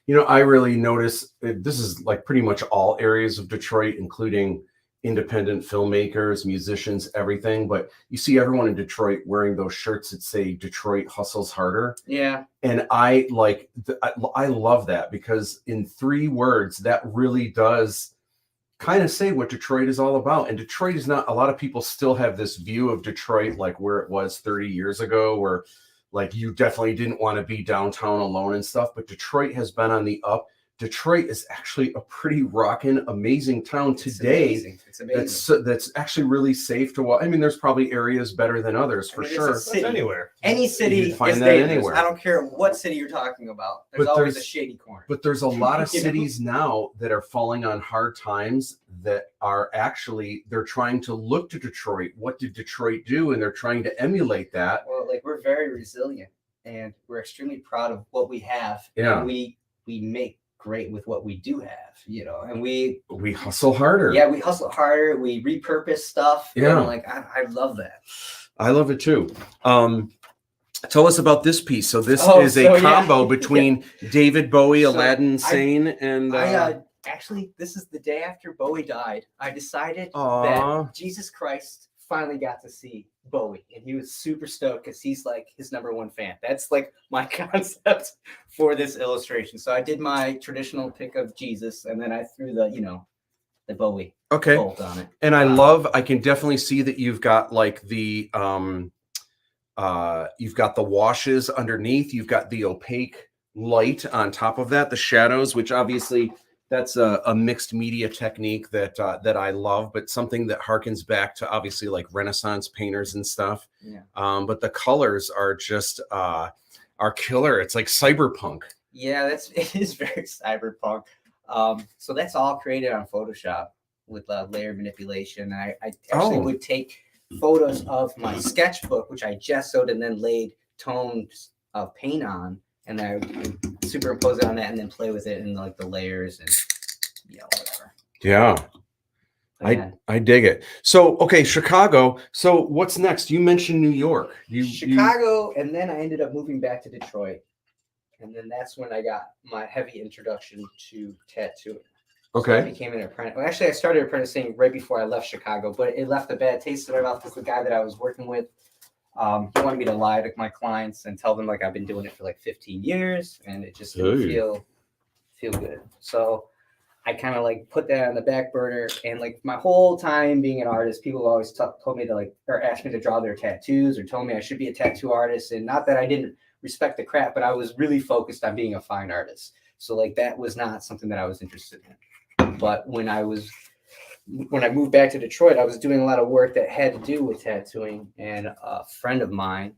You know, I really notice this is like pretty much all areas of Detroit, including independent filmmakers, musicians, everything. But you see everyone in Detroit wearing those shirts that say Detroit hustles harder. Yeah. And I love that, because in 3 words, that really does kind of say what Detroit is all about. And Detroit is not, a lot of people still have this view of Detroit like where it was 30 years ago, where like you definitely didn't want to be downtown alone and stuff. But Detroit has been on the up. Detroit is actually a pretty rockin', amazing town today. It's amazing. That's actually really safe to walk. I mean, there's probably areas better than others, for sure. That's anywhere. Any city is dangerous. Anywhere. I don't care what city you're talking about. There's always a shady corner. But there's a lot of cities now that are falling on hard times, that are actually, they're trying to look to Detroit. What did Detroit do? And they're trying to emulate that. Well, like, we're very resilient, and we're extremely proud of what we have. Yeah. And we make great with what we do have, you know, and we hustle harder. Yeah, we hustle harder. We repurpose stuff. Yeah, and like I love that. I love it too. Tell us about this piece. So this is a combo between David Bowie, Aladdin Sane, and actually, this is the day after Bowie died. I decided that Jesus Christ finally got to see Bowie, and he was super stoked because he's like his #1 fan. That's like my concept for this illustration. So I did my traditional pick of Jesus, and then I threw the Bowie bolt on it. And I can definitely see that you've got like the you've got the washes underneath, you've got the opaque light on top of that, the shadows, which obviously that's a mixed media technique that I love, but something that harkens back to obviously like Renaissance painters and stuff. Yeah. But the colors are just are killer. It's like cyberpunk. Yeah, it is very cyberpunk. So that's all created on Photoshop with layer manipulation. I actually would take photos of my sketchbook, which I gessoed and then laid tones of paint on, and I would superimpose it on that and then play with it in like the layers and whatever. Yeah. I dig it. So, okay, Chicago. So what's next? You mentioned New York. Chicago, and then I ended up moving back to Detroit. And then that's when I got my heavy introduction to tattooing. Okay. So I became an apprentice. Well, actually, I started apprenticing right before I left Chicago, but it left a bad taste in my mouth because the guy that I was working with, He wanted me to lie to my clients and tell them like I've been doing it for like 15 years, and it just didn't feel good. So I kind of like put that on the back burner, and like my whole time being an artist, people always told me to like, or asked me to draw their tattoos, or told me I should be a tattoo artist. And not that I didn't respect the craft, but I was really focused on being a fine artist. So like that was not something that I was interested in. But when I moved back to Detroit, I was doing a lot of work that had to do with tattooing, and a friend of mine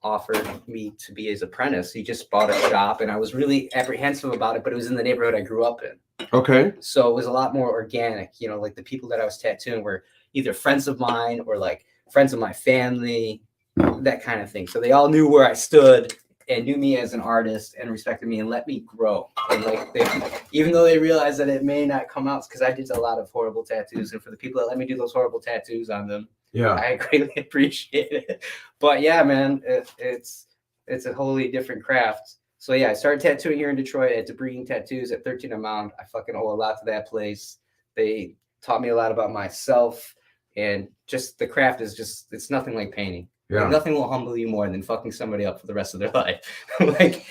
offered me to be his apprentice. He just bought a shop, and I was really apprehensive about it, but it was in the neighborhood I grew up in. Okay. So it was a lot more organic, you know, like the people that I was tattooing were either friends of mine or like friends of my family, that kind of thing. So they all knew where I stood and knew me as an artist and respected me and let me grow. And like even though they realized that it may not come out, because I did a lot of horrible tattoos, and for the people that let me do those horrible tattoos on them, yeah, I greatly appreciate it. But yeah, man, it's a wholly different craft. So yeah, I started tattooing here in Detroit at Debris Tattoos at 13 a Mound. I fucking owe a lot to that place. They taught me a lot about myself, and just the craft is just, it's nothing like painting. Yeah. Like, nothing will humble you more than fucking somebody up for the rest of their life. Like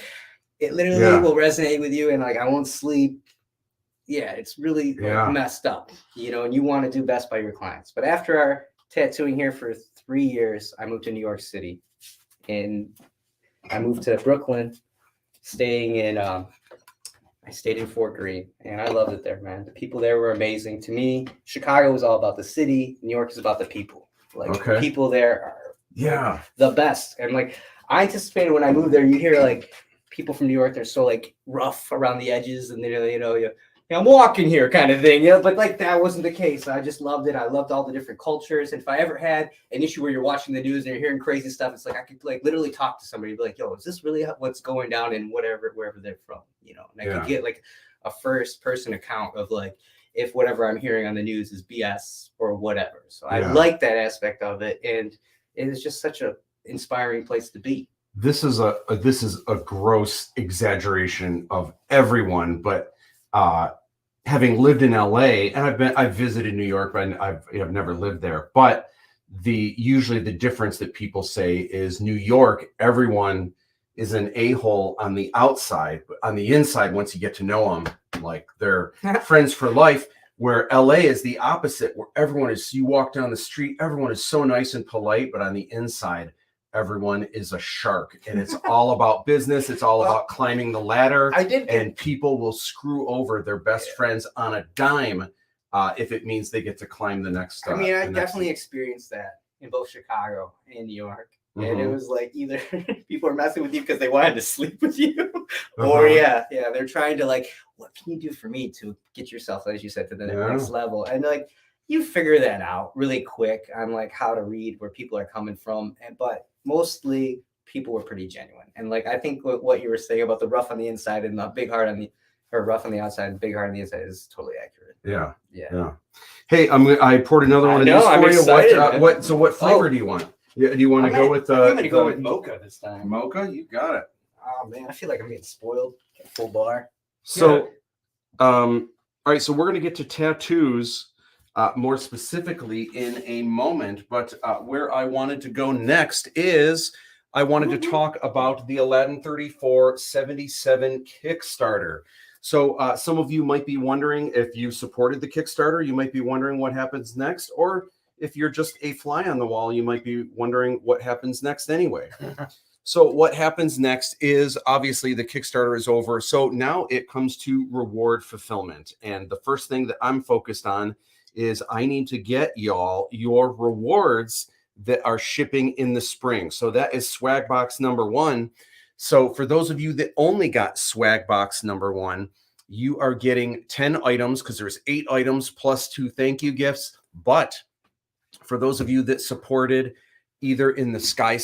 it literally will resonate with you, and like I won't sleep. Yeah, it's really like, messed up, you know, and you want to do best by your clients. But after our tattooing here for 3 years, I moved to New York City, and I moved to Brooklyn, staying in I stayed in Fort Greene, and I loved it there, man. The people there were amazing to me. Chicago was all about the city. New York is about the people. Like the people there are the best. And like I anticipated when I moved there, you hear like people from New York, they're so like rough around the edges, and they're, you know, I'm walking here kind of thing, you know, but like that wasn't the case. I just loved it. I loved all the different cultures. And if I ever had an issue where you're watching the news and you're hearing crazy stuff, it's like I could like literally talk to somebody and be like, yo, is this really what's going down in wherever they're from, you know? And I could get like a first person account of like if whatever I'm hearing on the news is BS or whatever. So I like that aspect of it, and it is just such a inspiring place to be. This is a gross exaggeration of everyone, but having lived in LA, and I've visited New York, but I've never lived there. But usually the difference that people say is New York, everyone is an a-hole on the outside, but on the inside, once you get to know them, like they're friends for life. Where LA is the opposite, where everyone is, you walk down the street, everyone is so nice and polite, but on the inside, everyone is a shark, and it's all about business. It's all about climbing the ladder. And people will screw over their best friends on a dime if it means they get to climb the next. I mean, I definitely experienced that in both Chicago and New York. And it was like either people are messing with you because they wanted to sleep with you, or they're trying to like, what can you do for me to get yourself, as you said, to the next level? And like you figure that out really quick on like how to read where people are coming from. But mostly people were pretty genuine. And like I think what you were saying about the rough on the inside and the big heart on the, or rough on the outside and big heart on the inside is totally accurate. Yeah. Hey, I poured another one of these for you. Excited, so what flavor do you want? Do you want to go with? I'm going to go with mocha this time. Mocha, you got it. Oh man, I feel like I'm getting spoiled. Full bar. So, all right. So we're going to get to tattoos more specifically in a moment. But where I wanted to go next is I wanted to talk about the Aladdin 3477 Kickstarter. So some of you might be wondering if you supported the Kickstarter. You might be wondering what happens next, or if you're just a fly on the wall, you might be wondering what happens next anyway. So what happens next is obviously the Kickstarter is over. So now it comes to reward fulfillment. And the first thing that I'm focused on is I need to get y'all your rewards that are shipping in the spring. So that is swag box number 1. So for those of you that only got swag box number 1, you are getting 10 items because there's 8 items plus 2 thank you gifts. But for those of you that supported either in the Sky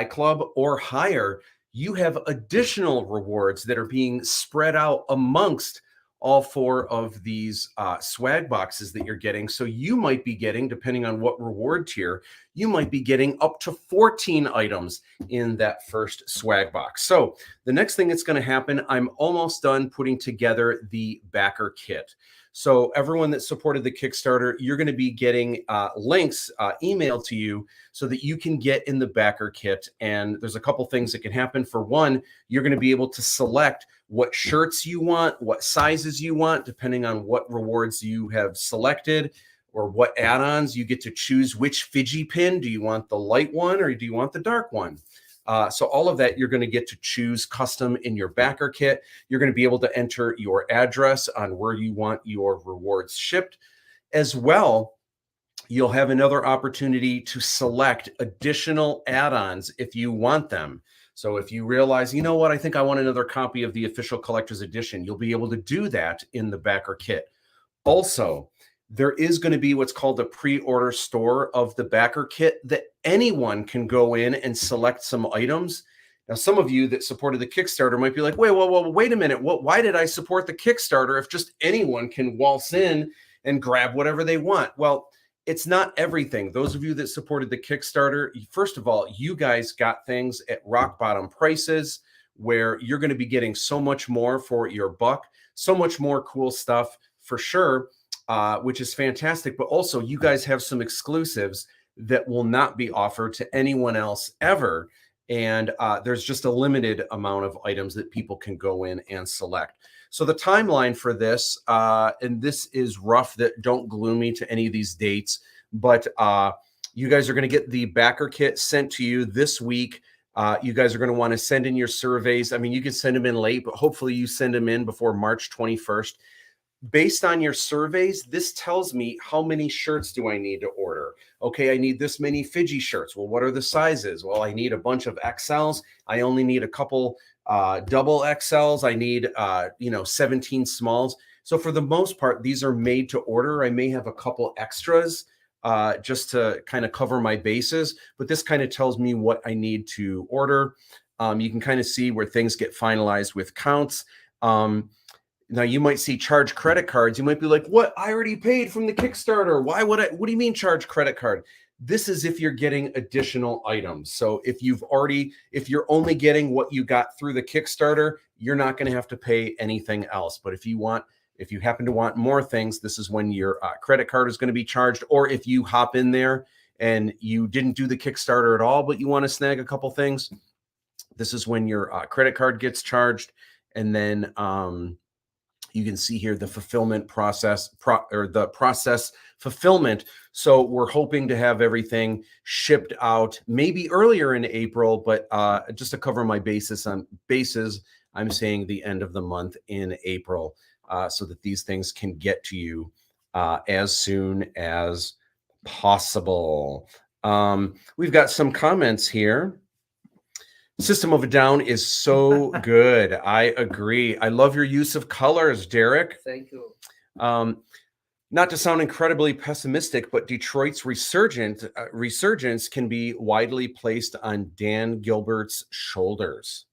Club or higher, you have additional rewards that are being spread out amongst all 4 of these swag boxes that you're getting. So you might be getting, depending on what reward tier, you might be getting up to 14 items in that first swag box. So the next thing that's going to happen, I'm almost done putting together the backer kit. So everyone that supported the Kickstarter, you're going to be getting links emailed to you so that you can get in the backer kit. And there's a couple things that can happen. For one, you're going to be able to select what shirts you want, what sizes you want, depending on what rewards you have selected or what add-ons. You get to choose which Fidgy pin. Do you want the light one or do you want the dark one? So all of that, you're going to get to choose custom in your backer kit. You're going to be able to enter your address on where you want your rewards shipped. As well, you'll have another opportunity to select additional add-ons if you want them. So if you realize, you know what, I think I want another copy of the official collector's edition, you'll be able to do that in the backer kit. Also, there is going to be what's called a pre-order store of the backer kit that anyone can go in and select some items. Now, some of you that supported the Kickstarter might be like, wait a minute. Why did I support the Kickstarter if just anyone can waltz in and grab whatever they want? Well, it's not everything. Those of you that supported the Kickstarter, first of all, you guys got things at rock bottom prices where you're going to be getting so much more for your buck, so much more cool stuff for sure. Which is fantastic, but also you guys have some exclusives that will not be offered to anyone else ever. And there's just a limited amount of items that people can go in and select. So the timeline for this, and this is rough, that don't glue me to any of these dates, but you guys are going to get the backer kit sent to you this week. You guys are going to want to send in your surveys. I mean, you can send them in late, but hopefully you send them in before March 21st. Based on your surveys, this tells me how many shirts do I need to order. Okay, I need this many Fidgy shirts. Well, what are the sizes? Well, I need a bunch of XLs. I only need a couple double XLs. I need 17 smalls. So for the most part, these are made to order. I may have a couple extras just to kind of cover my bases, but this kind of tells me what I need to order. You can kind of see where things get finalized with counts. Now you might see charge credit cards. You might be like, what? I already paid from the Kickstarter. Why would I? What do you mean charge credit card? This is if you're getting additional items. So if you're only getting what you got through the Kickstarter, you're not going to have to pay anything else. But if you happen to want more things, this is when your credit card is going to be charged. Or if you hop in there and you didn't do the Kickstarter at all, but you want to snag a couple things, this is when your credit card gets charged. And then you can see here the fulfillment process, the process fulfillment. So we're hoping to have everything shipped out maybe earlier in April, but just to cover my bases, I'm saying the end of the month in April, so that these things can get to you as soon as possible. We've got some comments here. System of a Down is so good. I agree. I love your use of colors, Derek. Thank you. Not to sound incredibly pessimistic, but Detroit's resurgence can be widely placed on Dan Gilbert's shoulders.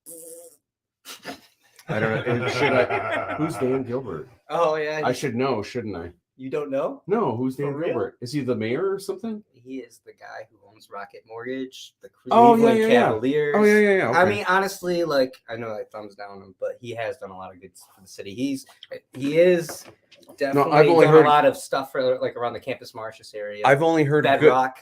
I don't know. Who's Dan Gilbert? Oh, yeah. I should know, shouldn't I? You don't know? No, who's Dan For real? Gilbert? Is he the mayor or something? He is the guy who owns Rocket Mortgage, the Oh, Cleveland yeah, yeah, yeah. Cavaliers. Oh, yeah. Okay. I mean, honestly, like, I know I thumbs down him, but he has done a lot of good for the city. He is definitely I've only done heard- a lot of stuff for like around the Campus Martius area. I've only heard Bedrock.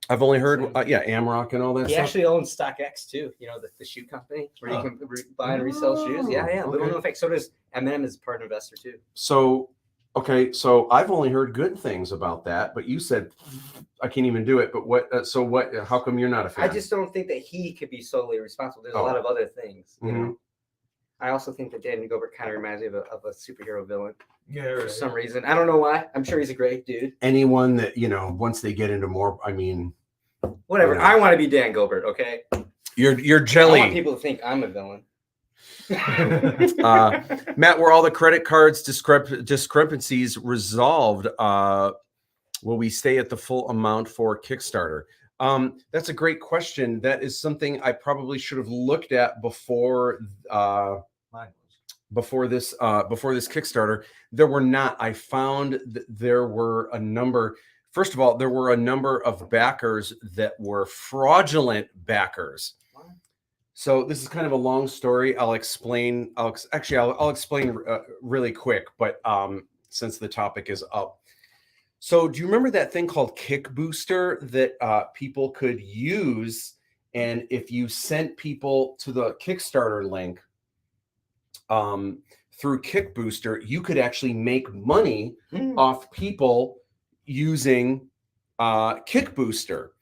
I've only heard, Amrock and all that He stuff. actually owns StockX too. You know, the shoe company where you can buy and resell shoes. Yeah. Little known fact. So does M&M is part investor too. So, okay, so I've only heard good things about that, but you said I can't even do it. But what? So what? How come you're not a fan? I just don't think that he could be solely responsible. There's a lot of other things. You know? I also think that Dan Gilbert kind of reminds me of a superhero villain. Yeah, For some reason. I don't know why. I'm sure he's a great dude. Anyone that, once they get into more, I mean, Whatever. I want to be Dan Gilbert, okay? you're I jelly. want people to think I'm a villain. Matt, were all the credit cards discrepancies resolved? Will we stay at the full amount for Kickstarter? That's a great question. That is something I probably should have looked at before this Kickstarter. There were not. I found that there were a number. first of all, there were a number of backers that were fraudulent backers. So this is kind of a long story. I'll explain. I'll explain really quick, but since the topic is up. So do you remember that thing called Kick Booster that people could use? And if you sent people to the Kickstarter link through Kick Booster, you could actually make money off people using Kick Booster.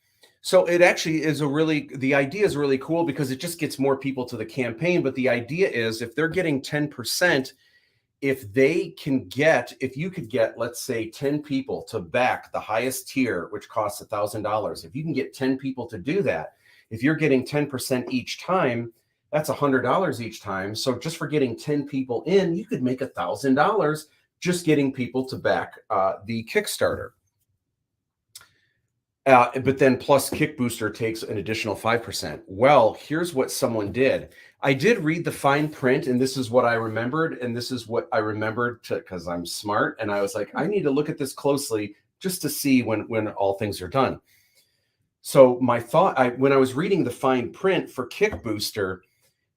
So it actually is the idea is really cool because it just gets more people to the campaign. But the idea is if they're getting 10%, if you could get, let's say 10 people to back the highest tier, which costs $1,000, if you can get 10 people to do that, if you're getting 10% each time, that's $100 each time. So just for getting 10 people in, you could make $1,000 just getting people to back the Kickstarter. But then plus Kick Booster takes an additional 5%. Well, here's what someone did. I did read the fine print, and this is what I remembered. And this is what I remembered because I'm smart. And I was like, I need to look at this closely just to see when all things are done. So my thought, when I was reading the fine print for Kick Booster,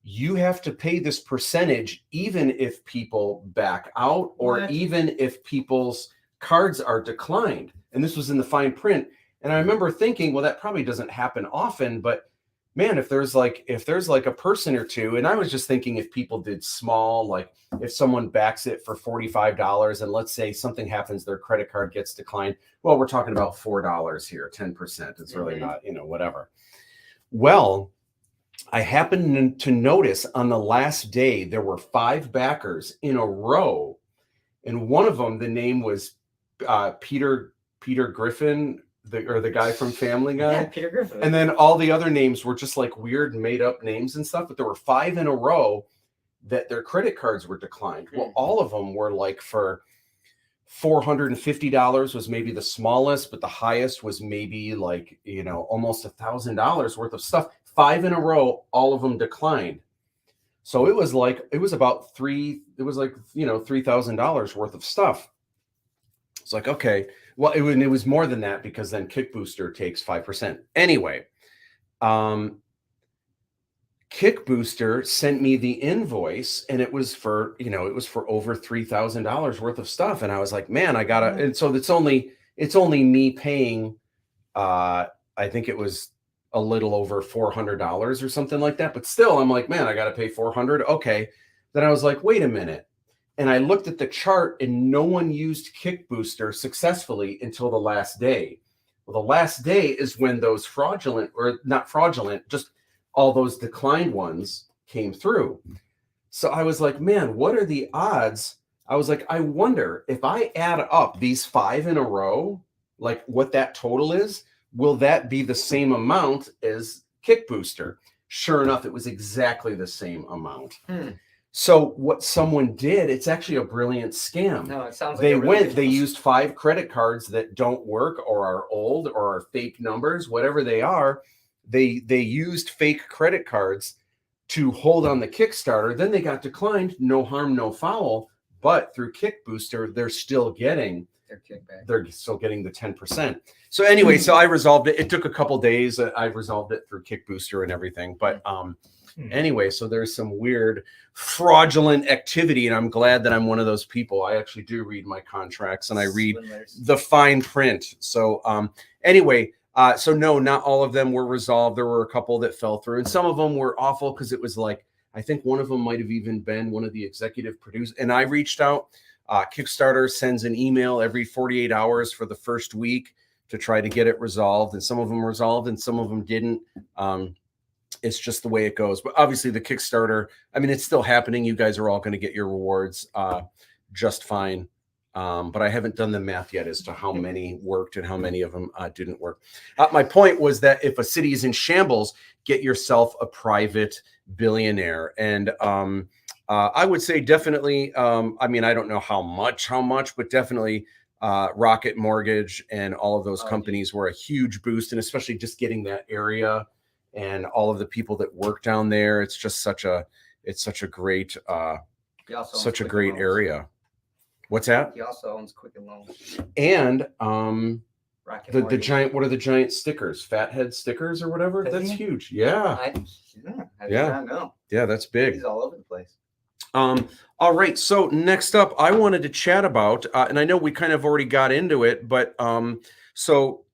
you have to pay this percentage even if people back out or even if people's cards are declined. And this was in the fine print. And I remember thinking, well, that probably doesn't happen often, but man, if there's like a person or two, and I was just thinking if people did small, like if someone backs it for $45 and let's say something happens, their credit card gets declined. Well, we're talking about $4 here, 10%. It's really not, whatever. Well, I happened to notice on the last day, there were 5 backers in a row. And one of them, the name was Peter Griffin, the guy from Family Guy. Yeah, Peter Griffin. And then all the other names were just like weird made up names and stuff. But there were 5 in a row that their credit cards were declined. Well, all of them were like for $450 was maybe the smallest, but the highest was maybe like, almost $1,000 worth of stuff. 5 in a row, all of them declined. So it was about $3,000 worth of stuff. It's like, okay, well, it was more than that because then Kick Booster takes 5%. Anyway, Kick Booster sent me the invoice and it was for over $3,000 worth of stuff. And I was like, man, I gotta, and so it's only me paying, I think it was a little over $400 or something like that. But still, I'm like, man, I got to pay $400. Okay. Then I was like, wait a minute. And I looked at the chart and no one used Kick Booster successfully until the last day. Well, the last day is when those fraudulent, or not fraudulent, just all those declined ones came through. So I was like, man, what are the odds? I was like, I wonder if I add up these 5 in a row, like what that total is, will that be the same amount as Kick Booster? Sure enough, it was exactly the same amount. So what someone did, it's actually a brilliant scam. No, it sounds like they used 5 credit cards that don't work or are old or are fake numbers, whatever they are. They used fake credit cards to hold on the Kickstarter. Then they got declined, no harm, no foul. But through Kick Booster, they're still getting their kickback. They're still getting the 10%. So anyway, so I resolved it. It took a couple days. I resolved it through Kick Booster and everything. But anyway, so there's some weird fraudulent activity, and I'm glad that I'm one of those people. I actually do read my contracts and I read the fine print. So anyway, so no, not all of them were resolved. There were a couple that fell through, and some of them were awful because it was like, I think one of them might have even been one of the executive producers. And I reached out. Kickstarter sends an email every 48 hours for the first week to try to get it resolved. And some of them resolved and some of them didn't. It's just the way it goes. But obviously the Kickstarter, I mean, it's still happening. You guys are all going to get your rewards just fine. But I haven't done the math yet as to how many worked and how many of them didn't work. My point was that if a city is in shambles, get yourself a private billionaire. And I would say definitely, I mean, I don't know how much, but definitely Rocket Mortgage and all of those companies were a huge boost. And especially just getting that area and all of the people that work down there. It's just such a great, such a great area. What's that? He also owns Quicken Loans. And Rocket The Morgan. giant, what are the giant stickers? Fathead stickers or whatever? That's Yeah. huge. Yeah. I did Yeah. not know. Yeah, that's big. He's all over the place. All right. So next up, I wanted to chat about, and I know we kind of already got into it, but so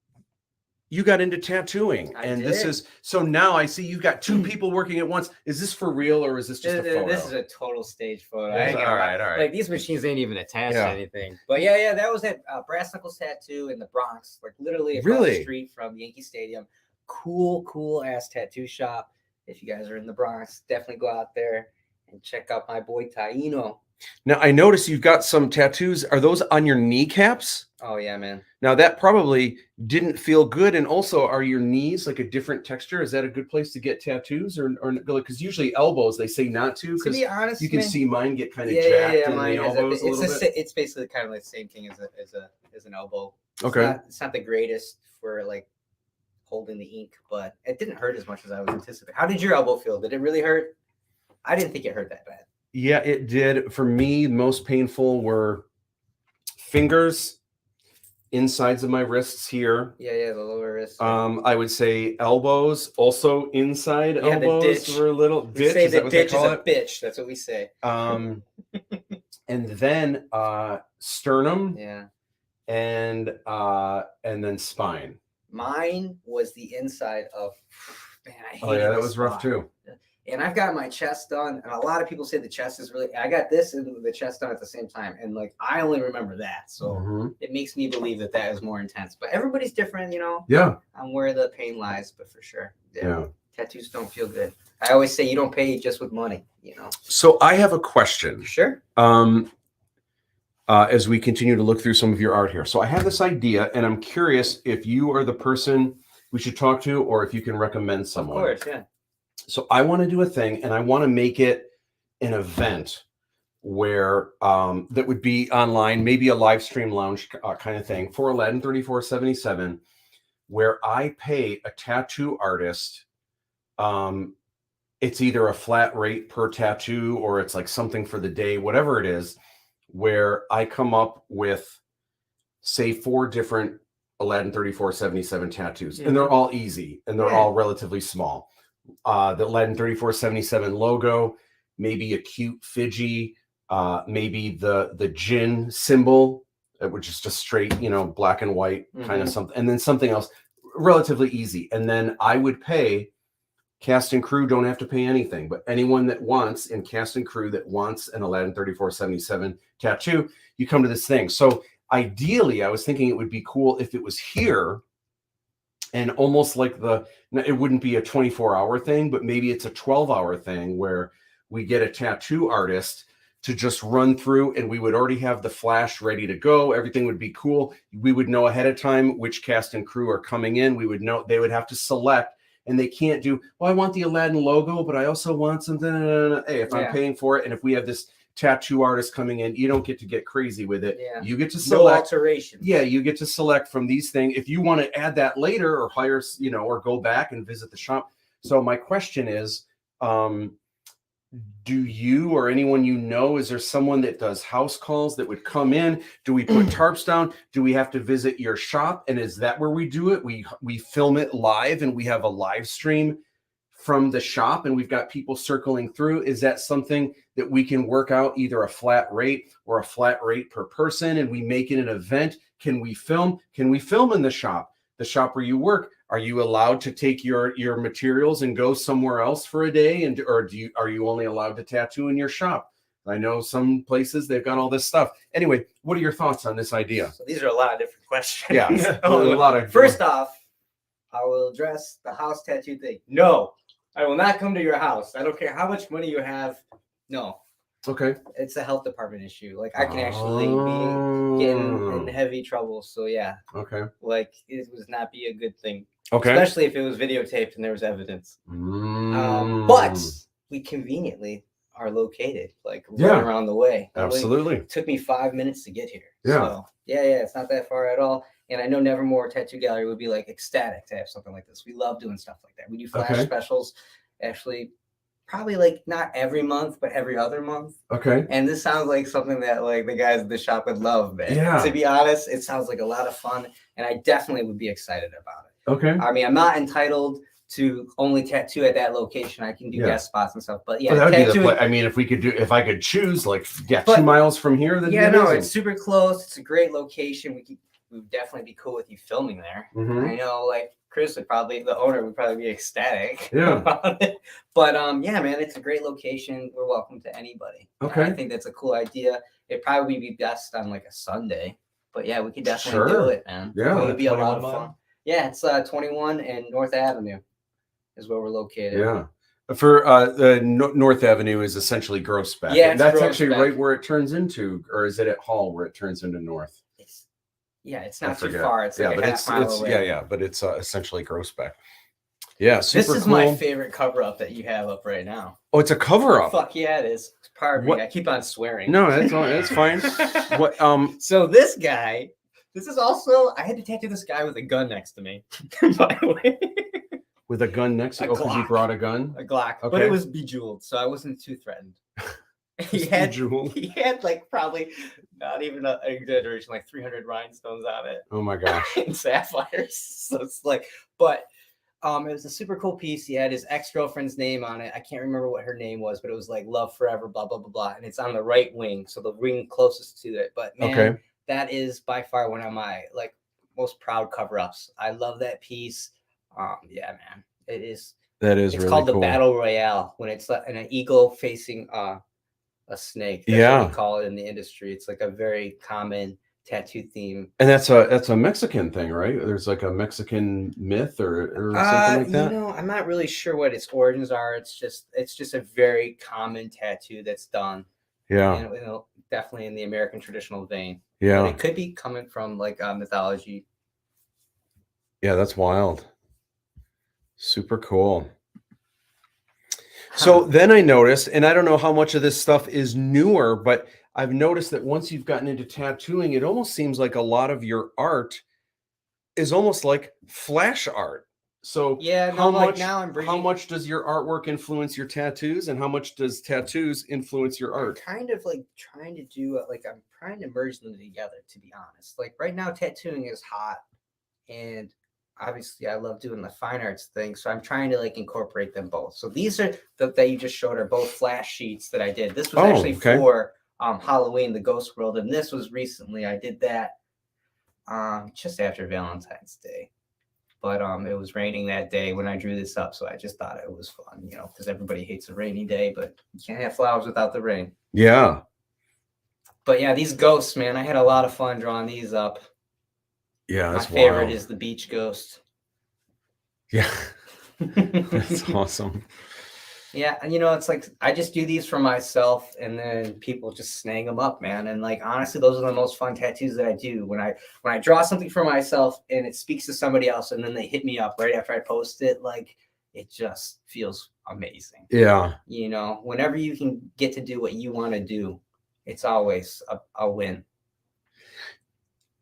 you got into tattooing, and this did. is so now I see you've got two people working at once. Is this for real or is this just a photo? This is a total stage photo. Yes, all right. Like these machines ain't even attached Yeah. to anything. But yeah, that was at Brass Knuckles Tattoo in the Bronx, like literally across the street from Yankee Stadium. Cool ass tattoo shop. If you guys are in the Bronx, definitely go out there and check out my boy Taino. Now I notice you've got some tattoos. Are those on your kneecaps? Oh yeah, man. Now that probably didn't feel good. And also, are your knees like a different texture? Is that a good place to get tattoos, or because usually elbows they say not to? To be honest, you can man, see mine get kind of jacked in the elbows a little bit. It's basically kind of like the same thing as an elbow. Okay. It's not the greatest for like holding the ink, but it didn't hurt as much as I was anticipating. How did your elbow feel? Did it really hurt? I didn't think it hurt that bad. Yeah, it did. For me, most painful were fingers, insides of my wrists here. Yeah, the lower wrist. I would say elbows, also inside elbows were a little ditch. Say Is the that what they ditch is call a it? bitch. That's what we say. And then sternum. Yeah. And then spine. Mine was the inside of. Man, I hated that was rough too. And I've got my chest done, and a lot of people say the chest is really. I got this and the chest done at the same time, and like I only remember that, so it makes me believe that is more intense. But everybody's different, you know. Yeah. On where the pain lies, but for sure, yeah. Tattoos don't feel good. I always say you don't pay just with money, you know. So I have a question. Sure. As we continue to look through some of your art here, so I have this idea, and I'm curious if you are the person we should talk to, or if you can recommend someone. Of course, yeah. So I want to do a thing, and I want to make it an event where that would be online, maybe a live stream lounge kind of thing for Aladdin 3477, where I pay a tattoo artist. It's either a flat rate per tattoo, or it's like something for the day, whatever it is, where I come up with, say, 4 different Aladdin 3477 tattoos, and they're all easy, and they're all relatively small. The Aladdin 3477 logo, maybe a cute Fiji, maybe the Jinn symbol, which is just straight, black and white kind of something, and then something else relatively easy. And then I would pay, cast and crew don't have to pay anything, but anyone that wants in cast and crew that wants an Aladdin 3477 tattoo, you come to this thing. So ideally, I was thinking it would be cool if it was here. And almost like it wouldn't be a 24-hour thing, but maybe it's a 12-hour thing where we get a tattoo artist to just run through, and we would already have the flash ready to go. Everything would be cool. We would know ahead of time which cast and crew are coming in. We would know they would have to select, and they can't do, well, I want the Aladdin logo, but I also want something. Hey, if I'm paying for it, and if we have this tattoo artist coming in, you don't get to get crazy with it. Yeah. You get to select. No alterations. Yeah, you get to select from these things. If you want to add that later, or hire, or go back and visit the shop. So my question is, do you or anyone is there someone that does house calls that would come in? Do we put tarps down? Do we have to visit your shop? And is that where we do it? We film it live, and we have a live stream from the shop, and we've got people circling through. Is that something that we can work out, either a flat rate or a flat rate per person, and we make it an event? Can we film? Can we film in the shop where you work? Are you allowed to take your materials and go somewhere else for a day? Or are you only allowed to tattoo in your shop? I know some places they've got all this stuff. Anyway, what are your thoughts on this idea? So these are a lot of different questions. Yeah, a lot of. First off, I will address the house tattoo thing. No, I will not come to your house. I don't care how much money you have. No. Okay. It's a health department issue. Like I can actually be getting in heavy trouble. So yeah. Okay. Like it would not be a good thing. Okay. Especially if it was videotaped and there was evidence. But we conveniently are located right around the way. Absolutely. It took me 5 minutes to get here. Yeah. So yeah, it's not that far at all. And I know Nevermore Tattoo Gallery would be like ecstatic to have something like this. We love doing stuff like that. We do flash specials. Actually, probably like not every month, but every other month. Okay. And this sounds like something that like the guys at the shop would love, man. Yeah. To be honest, it sounds like a lot of fun, and I definitely would be excited about it. Okay. I mean, I'm not entitled to only tattoo at that location. I can do guest spots and stuff, but yeah, that would be the I mean, if I could choose, like, 2 miles from here, that'd be no, amazing. it's super close. It's a great location. We would definitely be cool with you filming there. I know, like Chris would probably, the owner would probably be ecstatic about it. But yeah, man, it's a great location. We're welcome to anybody. Okay. I think that's a cool idea. It'd probably be best on like a Sunday, but yeah, we could definitely do it, man. Yeah, it would be a lot of 21 fun. Yeah, it's 21 and North Avenue is where we're located. Yeah. For the North Avenue is essentially Grossbeck. Yeah, and that's Grossbeck. actually right where it turns into, or is it at Hall where it turns into North? It's not too far. It's like but a half mile away. but it's essentially Grossbeck. Yeah, super This is cool. my favorite cover up that you have up right now. Oh, it's a cover up. Fuck yeah, it is. Pardon me. I keep on swearing. No, that's fine. What? So this guy, this is also, I had to tattoo this guy with a gun next to me. By the way, with a gun next to you? Because you brought a gun. A Glock, okay. But it was bejeweled, so I wasn't too threatened. He had like probably not even an exaggeration, like 300 rhinestones on it. Oh my gosh. And sapphires. So it's like, but it was a super cool piece. He had his ex-girlfriend's name on it. I can't remember what her name was, but it was like love forever, blah, blah, blah, blah. And it's on the right wing. So the ring closest to it. But man, that is by far one of my like most proud cover-ups. I love that piece. Yeah, man, it is. That is it's really called cool. The Battle Royale, when it's like an eagle facing a snake. That's what we call it in the industry. It's like a very common tattoo theme. And that's a Mexican thing, right? There's like a Mexican myth or something like that. You know, I'm not really sure what its origins are. It's just a very common tattoo that's done. Yeah. And, you know, definitely in the American traditional vein. Yeah. But it could be coming from like mythology. Yeah, that's wild. Super cool. So then I noticed, and I don't know how much of this stuff is newer, but I've noticed that once you've gotten into tattooing, it almost seems like a lot of your art is almost like flash art. So yeah, how much does your artwork influence your tattoos, and how much does tattoos influence your art? I'm kind of like trying to do I'm trying to merge them together, to be honest. Like right now, tattooing is hot, and obviously I love doing the fine arts thing, so I'm trying to like incorporate them both. So these are that you just showed are both flash sheets that I did. This was actually for Halloween, the Ghost World, and this was recently. I did that just after Valentine's Day, but it was raining that day when I drew this up, so I just thought it was fun, you know, because everybody hates a rainy day, but you can't have flowers without the rain. Yeah. But yeah, these ghosts, man, I had a lot of fun drawing these up. Yeah, my favorite is the beach ghost. Yeah, that's awesome. Yeah, and you know, it's like I just do these for myself, and then people just snag them up, man. And like honestly, those are the most fun tattoos that I do. When I draw something for myself and it speaks to somebody else, and then they hit me up right after I post it, like it just feels amazing. Yeah, you know, whenever you can get to do what you want to do, it's always a win.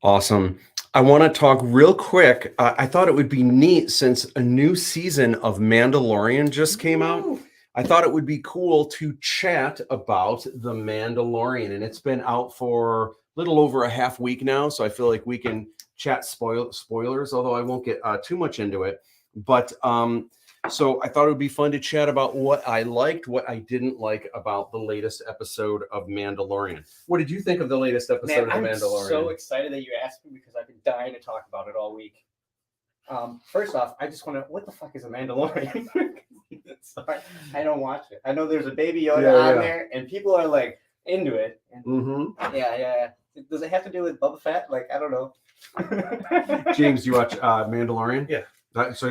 Awesome. I want to talk real quick. I thought it would be neat, since a new season of Mandalorian just came out. I thought it would be cool to chat about the Mandalorian, and it's been out for a little over a half week now, so I feel like we can chat spoilers, although I won't get too much into it. But so I thought it would be fun to chat about what I liked, what I didn't like about the latest episode of Mandalorian. What did you think of the latest episode of Mandalorian? I'm so excited that you asked me, because I've been dying to talk about it all week. First off, I just want to, what the fuck is a Mandalorian? Sorry, I don't watch it. I know there's a Baby Yoda on there, and people are like into it. And yeah. Does it have to do with Boba Fett? Like, I don't know. James, you watch Mandalorian? Yeah. So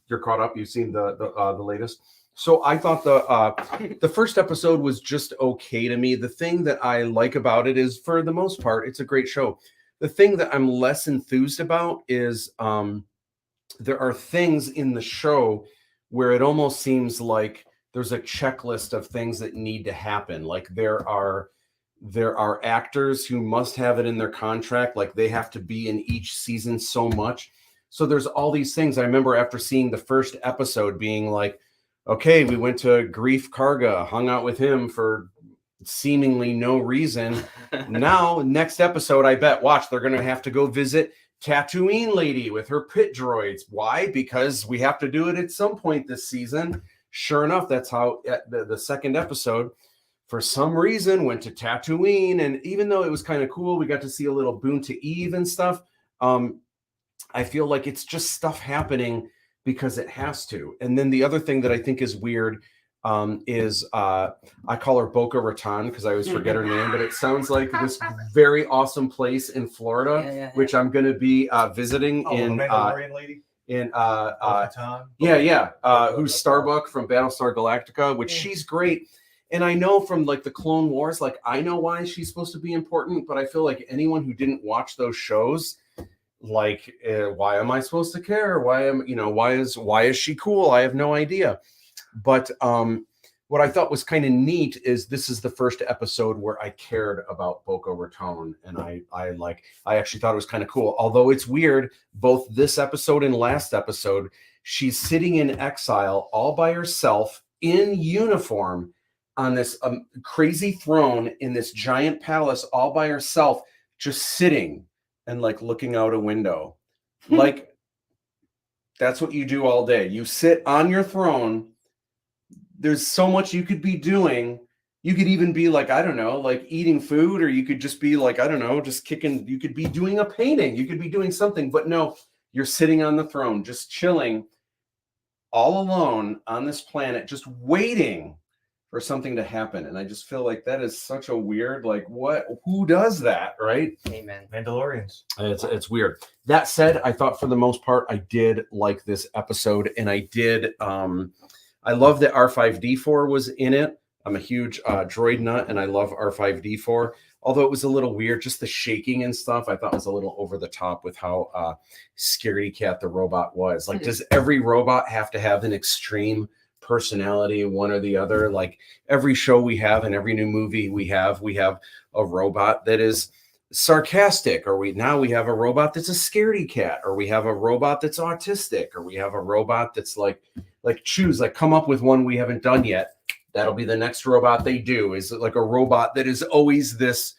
you're caught up. You've seen the latest. So I thought the first episode was just okay to me. The thing that I like about it is, for the most part, it's a great show. The thing that I'm less enthused about is there are things in the show where it almost seems like there's a checklist of things that need to happen. Like there are actors who must have it in their contract, like they have to be in each season so much. So there's all these things. I remember after seeing the first episode being like, Okay, we went to Grief Karga, hung out with him for seemingly no reason. Now, next episode, I bet, watch, they're going to have to go visit Tatooine Lady with her pit droids. Why? Because we have to do it at some point this season. Sure enough, that's how the second episode, for some reason, went to Tatooine. And even though it was kind of cool, we got to see a little Boon to Eve and stuff. I feel like it's just stuff happening because it has to. And then the other thing that I think is weird is I call her Boca Raton because I always forget her name, but it sounds like this very awesome place in Florida, which I'm going to be visiting in the Mandalorian lady. Who's Starbuck from Battlestar Galactica, which she's great. And I know from like the Clone Wars, like I know why she's supposed to be important, but I feel like anyone who didn't watch those shows, like why am I supposed to care? Why is she cool? I have no idea. But what I thought was kind of neat is this is the first episode where I cared about Boca Raton, and I actually thought it was kind of cool. Although it's weird, both this episode and last episode, she's sitting in exile all by herself in uniform on this crazy throne in this giant palace all by herself, just sitting and like looking out a window. Like that's what you do all day. You sit on your throne. There's so much you could be doing. You could even be like, I don't know, like eating food, or you could just be like, I don't know, just kicking. You could be doing a painting. You could be doing something, but no, you're sitting on the throne, just chilling all alone on this planet, just waiting for something to happen. And I just feel like that is such a weird, like, who does that, right? Amen. Mandalorians. It's weird. That said, I thought for the most part, I did like this episode, and I did, I love that R5D4 was in it. I'm a huge droid nut, and I love R5D4. Although it was a little weird, just the shaking and stuff, I thought was a little over the top with how scaredy cat the robot was. Like, does every robot have to have an extreme personality, one or the other? Like every show we have and every new movie we have a robot that is sarcastic, or we have a robot that's a scaredy cat, or we have a robot that's autistic, or we have a robot that's like come up with one we haven't done yet. That'll be the next robot they do, is like a robot that is always this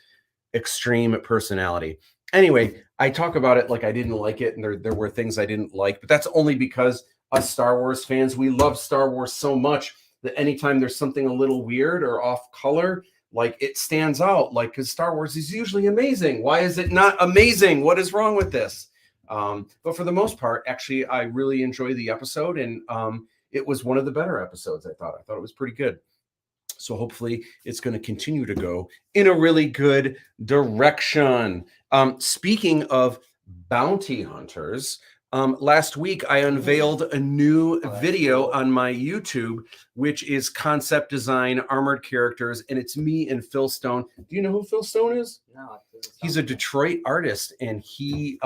extreme personality. Anyway, I talk about it like I didn't like it, and there were things I didn't like, but that's only because us Star Wars fans, we love Star Wars so much that anytime there's something a little weird or off color, like it stands out, like, because Star Wars is usually amazing. Why is it not amazing? What is wrong with this? But for the most part, actually, I really enjoyed the episode, and it was one of the better episodes. I thought it was pretty good. So hopefully it's going to continue to go in a really good direction. Speaking of bounty hunters, last week I unveiled a new video on my YouTube, which is concept design, armored characters, and it's me and Phil Stone. Do you know who Phil Stone is? No. He's a Detroit artist, and he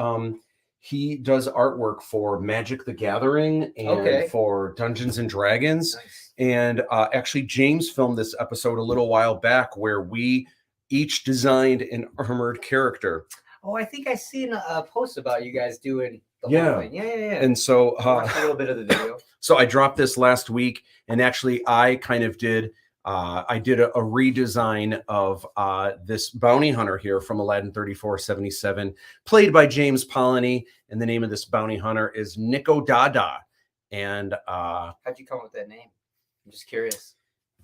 does artwork for Magic the Gathering and for Dungeons and Dragons. Nice. And actually, James filmed this episode a little while back where we each designed an armored character. Oh, I think I seen a post about you guys doing the whole thing. Yeah. And so I watched a little bit of the video. So I dropped this last week, and actually I kind of did a redesign of this bounty hunter here from Aladdin 3477, played by James Polony, and the name of this bounty hunter is Nico Dada. And how'd you come up with that name? I'm just curious.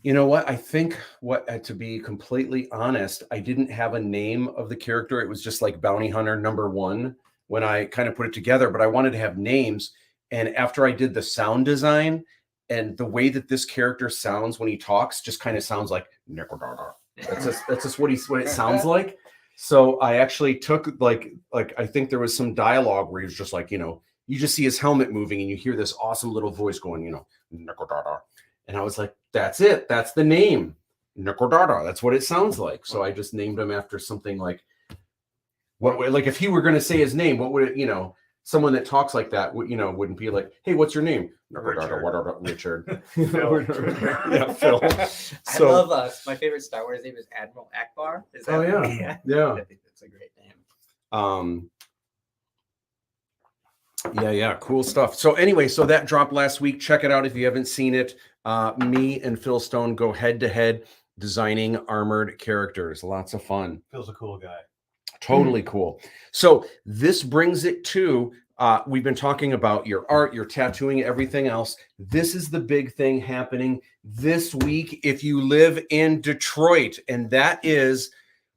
You know what? I think to be completely honest, I didn't have a name of the character. It was just like Bounty Hunter #1 when I kind of put it together, but I wanted to have names. And after I did the sound design and the way that this character sounds when he talks, just kind of sounds like Nico Dada. That's just what it sounds like. So I actually took like I think there was some dialogue where he's just like, you just see his helmet moving and you hear this awesome little voice going, Nico Dada. And I was like, that's it. That's the name. Nico Dada. That's what it sounds like. So I just named him after something like, like if he were going to say his name, what would it, someone that talks like that, wouldn't be like, hey, what's your name? Nico Dada, Richard. Phil. Yeah, Phil. So, I love my favorite Star Wars name is Admiral Akbar. Is that yeah. I think that's a great name. Yeah, cool stuff. So anyway, so that dropped last week. Check it out if you haven't seen it. Me and Phil Stone go head to head designing armored characters. Lots of fun. Phil's a cool guy. Totally cool. So this brings it to, we've been talking about your art, your tattooing, everything else. This is the big thing happening this week if you live in Detroit. And that is,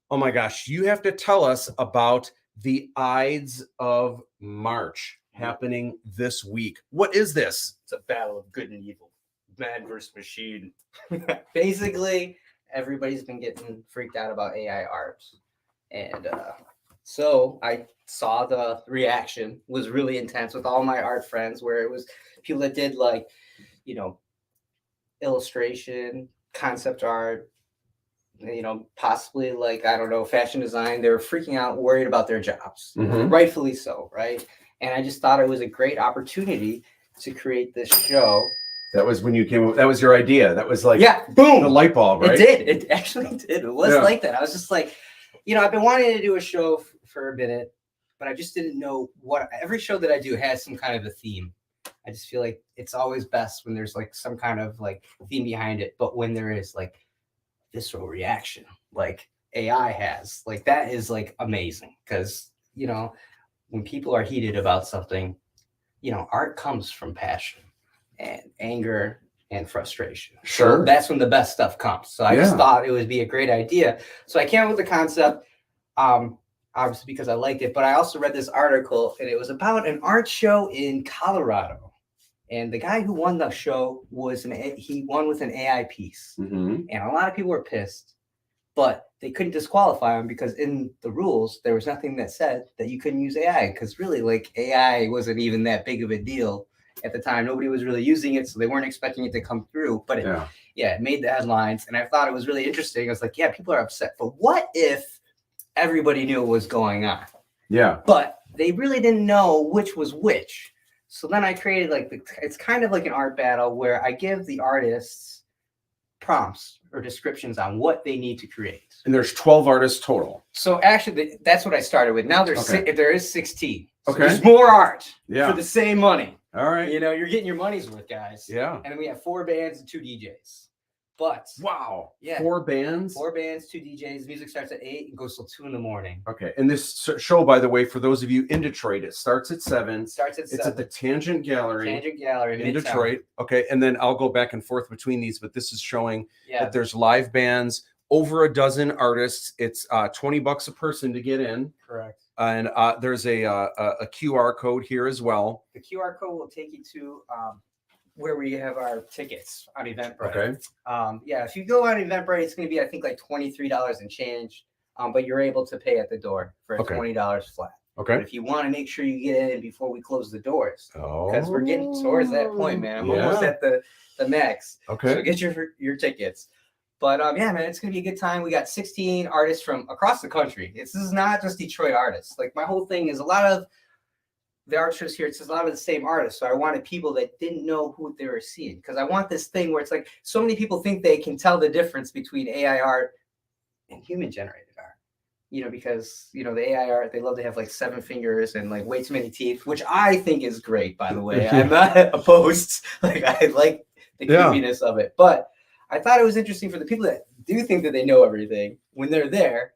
oh my gosh, you have to tell us about the Ides of March happening this week. What is this? It's a battle of good and evil, man versus machine. Basically, everybody's been getting freaked out about AI art. And so I saw the reaction was really intense with all my art friends, where it was people that did like, you know, illustration, concept art, you know, possibly like, I don't know, fashion design. They were freaking out, worried about their jobs, rightfully so, right? And I just thought it was a great opportunity to create this show. That was when you came up, that was your idea. That was like, yeah, boom, the light bulb, right? It did. It actually did. It was like that. I was just like, you know, I've been wanting to do a show for a minute, but I just didn't know what. Every show that I do has some kind of a theme. I just feel like it's always best when there's like some kind of like theme behind it. But when there is like visceral reaction, like AI has, like that is like amazing, because, you know, when people are heated about something, you know, art comes from passion and anger and frustration. Sure. So that's when the best stuff comes. So I just thought it would be a great idea. So I came up with the concept, obviously because I liked it, but I also read this article, and it was about an art show in Colorado. And the guy who won the show he won with an AI piece. And a lot of people were pissed, but they couldn't disqualify him because in the rules, there was nothing that said that you couldn't use AI, because really, like, AI wasn't even that big of a deal at the time. Nobody was really using it, so they weren't expecting it to come through. But it made the headlines, and I thought it was really interesting. I was like, yeah, people are upset, but what if everybody knew what was going on? Yeah. But they really didn't know which was which. So then I created like it's kind of like an art battle where I give the artists prompts or descriptions on what they need to create. And there's 12 artists total. So actually, that's what I started with. Now there is 16. So Okay. there's more art for the same money. All right. You know, you're getting your money's worth, guys. Yeah. And then we have 4 bands and 2 DJs. But wow. Yeah. 4 bands. 4 bands, 2 DJs. Music starts at 8 and goes till 2 in the morning. Okay. And this show, by the way, for those of you in Detroit, it starts at 7. It starts at 7. It's at the Tangent Gallery. Tangent Gallery in Detroit. Okay. And then I'll go back and forth between these, but this is showing that there's live bands, over a dozen artists. It's $20 a person to get in. Correct. And there's a QR code here as well. The QR code will take you to where we have our tickets on Eventbrite. Okay. If you go on Eventbrite, it's going to be, I think, like $23 and change. But you're able to pay at the door for $20 flat. Okay. But if you want to make sure you get in before we close the doors, because we're getting towards that point, man. I'm almost at the max. Okay. So get your tickets. But yeah, man, it's gonna be a good time. We got 16 artists from across the country. This is not just Detroit artists. Like, my whole thing is a lot of the art shows here, it's a lot of the same artists. So I wanted people that didn't know who they were seeing, because I want this thing where it's like so many people think they can tell the difference between AI art and human generated art. You know, because, you know, the AI art, they love to have like 7 fingers and like way too many teeth, which I think is great, by the way. I'm not opposed. Like, I like the creepiness of it. But I thought it was interesting for the people that do think that they know everything. When they're there,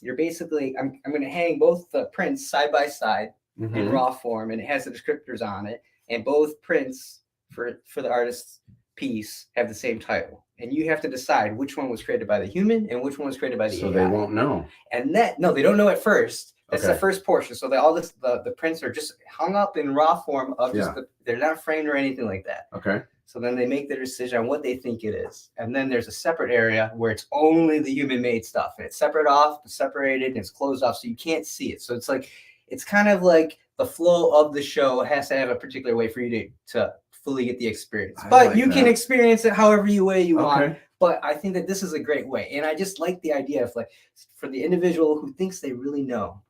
you're basically, I'm going to hang both the prints side by side in raw form, and it has the descriptors on it. And both prints for the artist's piece have the same title. And you have to decide which one was created by the human and which one was created by the AI. So they won't know. And no, they don't know at first. That's the first portion. So the prints are just hung up in raw form of just they're not framed or anything like that. Okay. So then they make their decision on what they think it is. And then there's a separate area where it's only the human made stuff. And it's separated, and it's closed off, so you can't see it. So it's like, it's kind of like the flow of the show has to have a particular way for you to fully get the experience. But you can experience it however way you want. But I think that this is a great way. And I just like the idea of, like, for the individual who thinks they really know,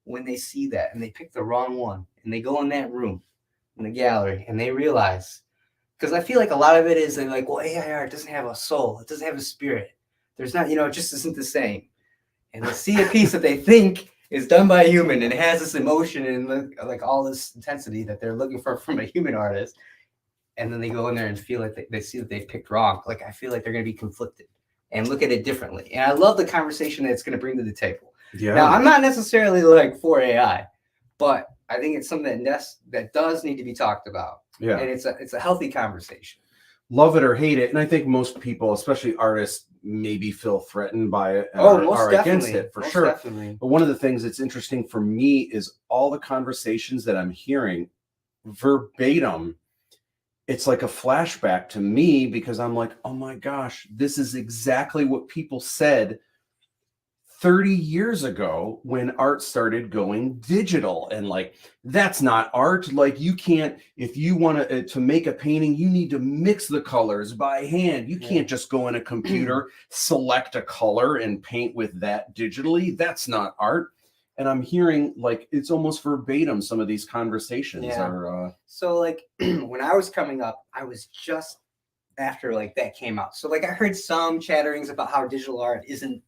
when they see that and they pick the wrong one and they go in that room in the gallery and they realize, because I feel like a lot of it is they're like, well, AI art doesn't have a soul. It doesn't have a spirit. There's not, it just isn't the same. And they see a piece that they think is done by a human and it has this emotion and like all this intensity that they're looking for from a human artist. and then they go in there and feel like they see that they've picked wrong. Like, I feel like they're going to be conflicted and look at it differently. And I love the conversation that it's going to bring to the table. Yeah. Now, I'm not necessarily like for AI, but I think it's something that does need to be talked about. Yeah. And it's a healthy conversation. Love it or hate it. And I think most people, especially artists, maybe feel threatened by it and Most are definitely. against it for Most sure. Definitely. But one of the things that's interesting for me is all the conversations that I'm hearing verbatim. It's like a flashback to me because I'm like, oh my gosh, this is exactly what people said 30 years ago when art started going digital. And like, that's not art. Like, you can't, if you want to make a painting, you need to mix the colors by hand. You can't just go in a computer, select a color and paint with that digitally. That's not art. And I'm hearing like it's almost verbatim. Some of these conversations are. So like when I was coming up, I was just after like that came out. So like I heard some chatterings about how digital art isn't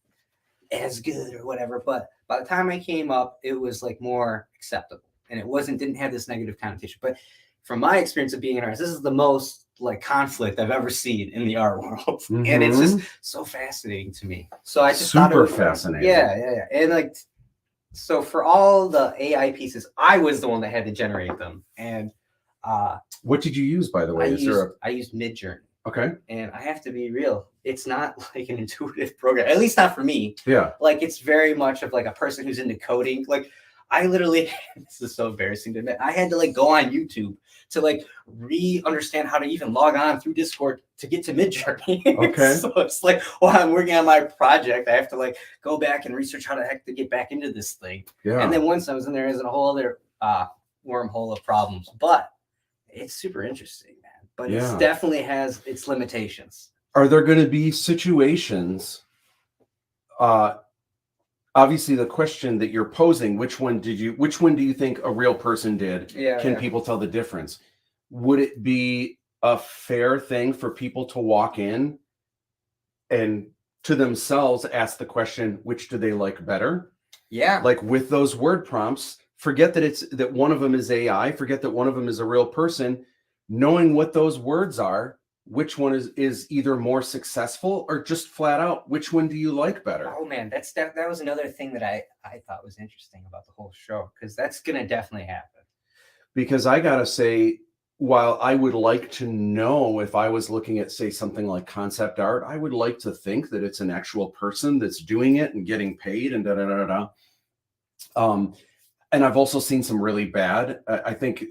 as good or whatever. But by the time I came up, it was like more acceptable and it didn't have this negative connotation. But from my experience of being an artist, this is the most like conflict I've ever seen in the art world. And it's just so fascinating to me. So I just thought it was fascinating. Yeah. And like, so for all the AI pieces, I was the one that had to generate them. And what did you use, by the way? I used Midjourney. Okay. And I have to be real. It's not like an intuitive program, at least not for me. Yeah. Like it's very much of like a person who's into coding. Like I literally, this is so embarrassing to admit, I had to like go on YouTube to like understand how to even log on through Discord to get to Midjourney. Okay. So it's like while I'm working on my project, I have to like go back and research how the heck to get back into this thing. Yeah. And then once I was in there, there's a whole other wormhole of problems. But it's super interesting, man. But it definitely has its limitations. Are there going to be situations? Obviously, the question that you're posing, which one do you think a real person did? Can people tell the difference? Would it be a fair thing for people to walk in and to themselves ask the question, which do they like better? Yeah. Like with those word prompts, forget that one of them is AI, forget that one of them is a real person. Knowing what those words are, which one is either more successful or just flat out, which one do you like better? Oh man, that was another thing that I thought was interesting about the whole show, because that's gonna definitely happen. Because I gotta say, while I would like to know if I was looking at, say, something like concept art, I would like to think that it's an actual person that's doing it and getting paid and and I've also seen some really bad. I think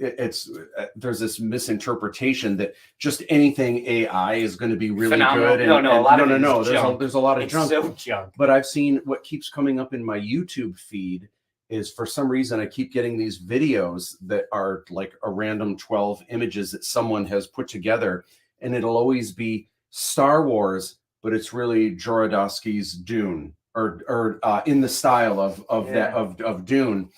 there's this misinterpretation that just anything AI is going to be really phenomenal. good. No. There's a lot of junk. So junk. But I've seen what keeps coming up in my YouTube feed is, for some reason, I keep getting these videos that are like a random 12 images that someone has put together, and it'll always be Star Wars, but it's really Jodorowsky's Dune, or in the style of Dune.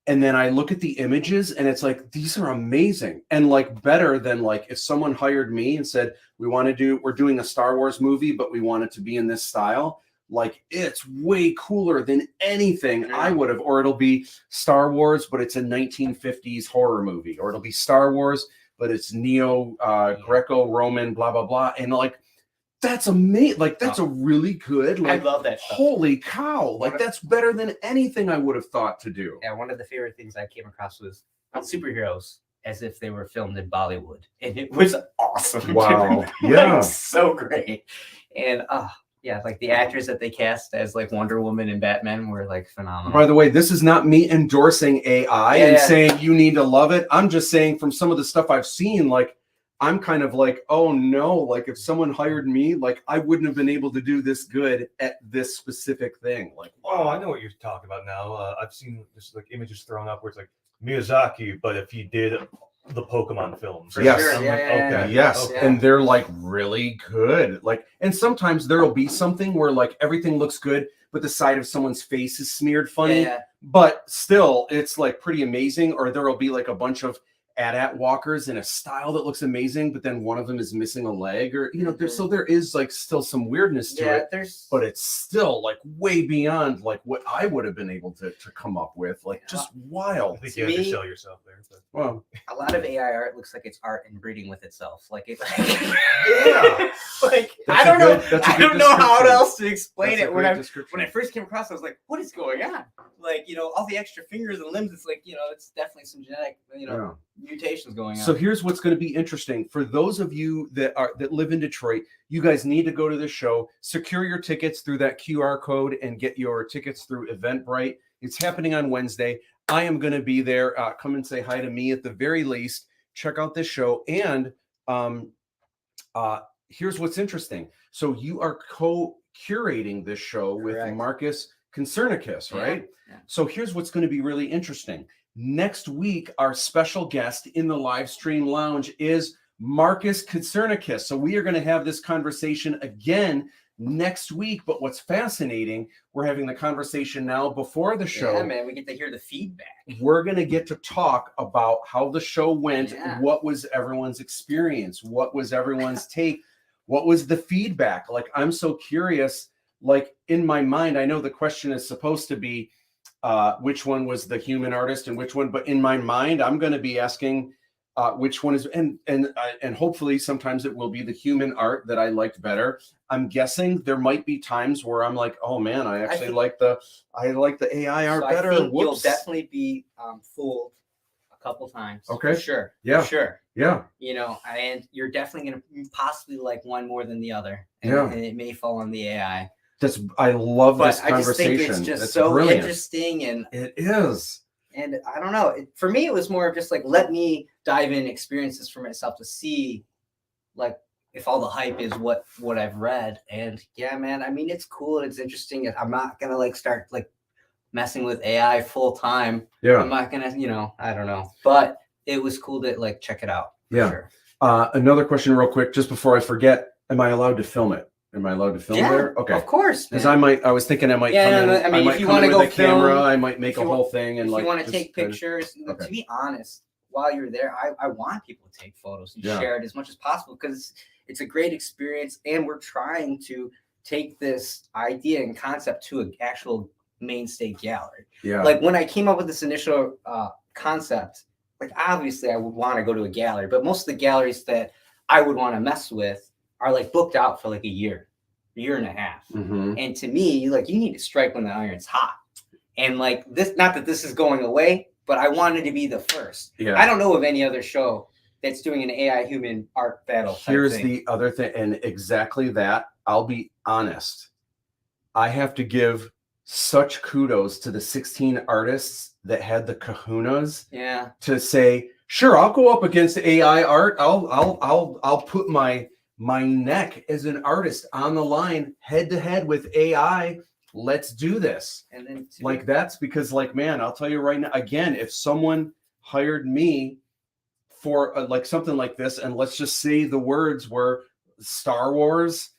And then I look at the images and it's like, these are amazing. And like better than like if someone hired me and said, we're doing a Star Wars movie, but we want it to be in this style. Like it's way cooler than anything I would have, or it'll be Star Wars, but it's a 1950s horror movie, or it'll be Star Wars, but it's Greco-Roman, blah, blah, blah. And like, that's amazing. Like that's a really good. Like, I love that stuff. Holy cow! Like that's better than anything I would have thought to do. Yeah, one of the favorite things I came across was superheroes as if they were filmed in Bollywood, and it was awesome. Wow! Like, so great. And like the actors that they cast as like Wonder Woman and Batman were like phenomenal. By the way, this is not me endorsing AI and saying you need to love it. I'm just saying from some of the stuff I've seen, like. I'm kind of like, oh no, like if someone hired me, like I wouldn't have been able to do this good at this specific thing. Like, oh, I know what you're talking about now. I've seen just like images thrown up where it's like Miyazaki, but if he did the Pokemon films. Yes. Sure. Yes. Okay. And they're like really good. Like, and sometimes there'll be something where like everything looks good, but the side of someone's face is smeared funny. Yeah. But still, it's like pretty amazing. Or there'll be like a bunch of AT walkers in a style that looks amazing, but then one of them is missing a leg, or there's so there is like still some weirdness to it. But it's still like way beyond like what I would have been able to come up with. Like just wild. I think you have to sell yourself there. But. Well, a lot of AI art looks like it's art inbreeding with itself. Like it's yeah. Like That's I don't know. that's a I good don't know how description. else to explain That's a it. When great I first came across, I was like, "What is going on?" Like all the extra fingers and limbs. It's like it's definitely some genetic mutations going on. So here's what's going to be interesting for those of you that live in Detroit. You guys need to go to the show. Secure your tickets through that QR code and get your tickets through Eventbrite. It's happening on Wednesday. I am going to be there. Come and say hi to me at the very least. Check out this show. And here's what's interesting. So you are co-curating this show with Correct. Marcus Concernicus, right? Yeah. So here's what's going to be really interesting. Next week, our special guest in the live stream lounge is Marcus Concernicus. So we are going to have this conversation again next week. But what's fascinating, we're having the conversation now before the show. Yeah, man, we get to hear the feedback. We're going to get to talk about how the show went. Yeah. What was everyone's experience? What was everyone's take? What was the feedback? Like, I'm so curious. Like, in my mind, I know the question is supposed to be which one was the human artist and which one, but in my mind, I'm going to be asking which one is, and hopefully sometimes it will be the human art that I liked better. I'm guessing there might be times where I'm like, oh man, I actually like the AI art better. I think you'll definitely be fooled a couple times. Okay. For sure. Yeah. For sure. Yeah. And you're definitely going to possibly like one more than the other. Yeah. And it may fall on the AI. I love this But I just think conversation. it's just That's so brilliant. interesting. And It is. And I don't know. For me, it was more of just like, let me dive in, experience this for myself to see, like, if all the hype is what I've read. And yeah, man, I mean, it's cool and it's interesting. I'm not gonna like start like messing with AI full time. Yeah. I'm not gonna, I don't know. But it was cool to like check it out. Yeah. Sure. Another question, real quick, just before I forget. Am I allowed to film it? Am I allowed to film there? Okay. Of course. Because I was thinking I might come in. I mean, might if you come want to in go with a camera, film, I might make a whole thing and if like you want to just take pictures. Okay. To be honest, while you're there, I want people to take photos and share it as much as possible because it's a great experience, and we're trying to take this idea and concept to an actual mainstay gallery. Yeah. Like when I came up with this initial concept, like obviously I would want to go to a gallery, but most of the galleries that I would want to mess with are like booked out for like a year and a half. Mm-hmm. And to me, like you need to strike when the iron's hot. And like this, not that this is going away, but I wanted to be the first. Yeah. I don't know of any other show that's doing an AI human art battle. Here's the other thing, and exactly that. I'll be honest. I have to give such kudos to the 16 artists that had the kahunas to say, sure, I'll go up against AI art. I'll put my neck as an artist on the line, head to head with AI. Let's do this. And then like that's because, like, man, I'll tell you right now. Again, if someone hired me for like something like this, and let's just say the words were Star Wars,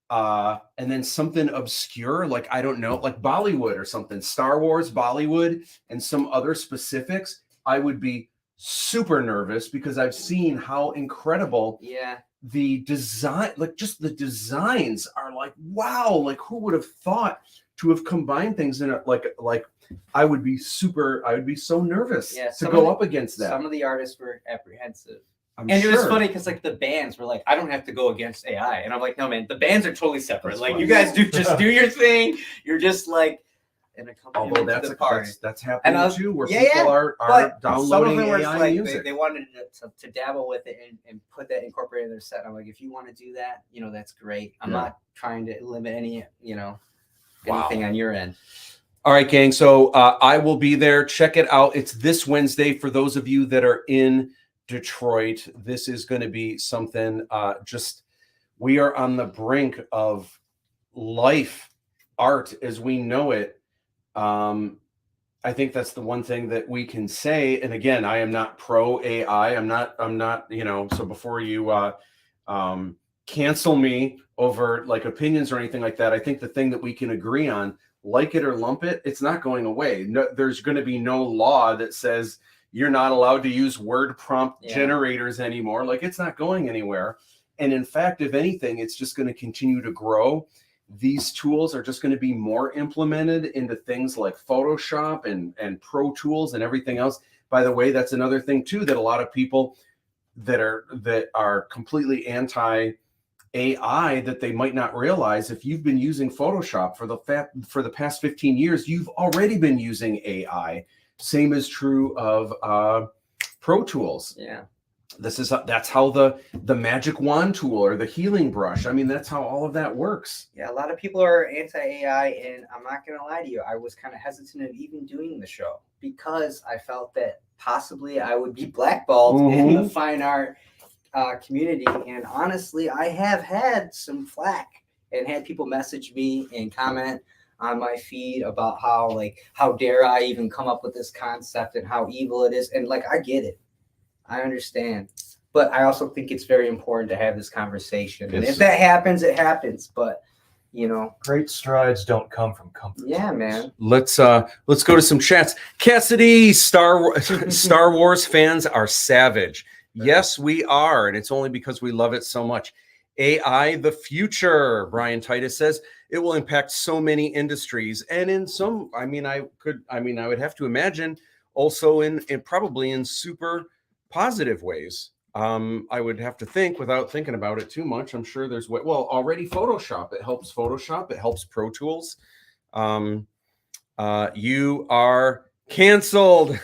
and then something obscure, like I don't know, like Bollywood or something, Star Wars, Bollywood, and some other specifics, I would be super nervous because I've seen how incredible the design, like just the designs are like, wow, like who would have thought to have combined things in it? Like I would be so nervous to go up against that. Some of the artists were apprehensive. It was funny because like the bands were like, I don't have to go against AI. And I'm like, no, man, the bands are totally separate. That's like funny. you guys just do your thing. You're just like although that's happening too, where people are downloading some of them were AI like, music. They wanted to dabble with it and put that incorporate in their set. I'm like, if you want to do that, that's great. I'm not trying to limit any, anything on your end. All right, gang. So I will be there. Check it out. It's this Wednesday for those of you that are in Detroit. This is going to be something we are on the brink of life art as we know it. I think that's the one thing that we can say. And again, I am not pro AI. I'm not, so before you cancel me over like opinions or anything like that, I think the thing that we can agree on, like it or lump it, it's not going away. No, there's going to be no law that says you're not allowed to use word prompt Yeah. generators anymore. Like, it's not going anywhere. And in fact, if anything, it's just going to continue to grow. These tools are just going to be more implemented into things like Photoshop and Pro Tools and everything else. By the way, that's another thing too, that a lot of people that are completely anti AI, that they might not realize. If you've been using Photoshop for the past 15 years, you've already been using AI. Same is true of Pro Tools. Yeah. That's how the magic wand tool or the healing brush. I mean, that's how all of that works. Yeah, a lot of people are anti-AI, and I'm not going to lie to you. I was kind of hesitant of even doing the show because I felt that possibly I would be blackballed in the fine art community. And honestly, I have had some flack and had people message me and comment on my feed about how dare I even come up with this concept and how evil it is. And like, I get it. I understand. But I also think it's very important to have this conversation. And if that happens, it happens. But, you know, Great strides don't come from comfort. yeah, zones. man. Let's go to some chats. Cassidy, Star Wars fans are savage. Yes, we are, and it's only because we love it so much. AI, the future, Brian Titus says, it will impact so many industries, and in some, I would have to imagine also in probably in super positive ways. I would have to think without thinking about it too much. I'm sure there's already Photoshop. It helps Photoshop. It helps Pro Tools. You are canceled.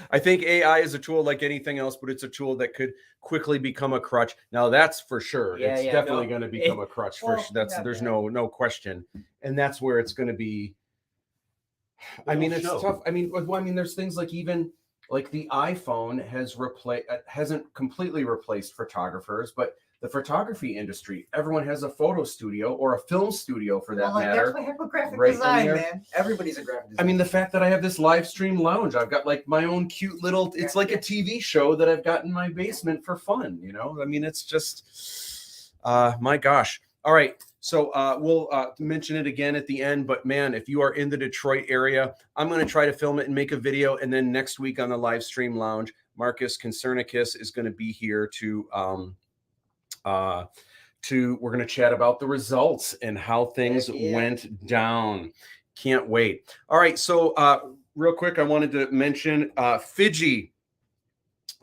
I think AI is a tool like anything else, but it's a tool that could quickly become a crutch. Now that's for sure. Yeah, it's yeah, definitely no, going to become a crutch. There's no question. And that's where it's going to be. I mean, it's tough. I mean, there's things like even like the iPhone hasn't completely replaced photographers, but the photography industry, everyone has a photo studio or a film studio for that matter. That's what happened with graphic right design, in there. man. Everybody's a graphic designer. I mean, the fact that I have this live stream lounge, I've got like my own cute little, it's like a TV show that I've got in my basement for fun, you know? I mean, it's just, my gosh. All right. So we'll mention it again at the end, but man, if you are in the Detroit area, I'm going to try to film it and make a video. And then next week on the live stream lounge, Marcus Concernicus is going to be here we're going to chat about the results and how things went down. Can't wait. All right. So real quick, I wanted to mention Fiji.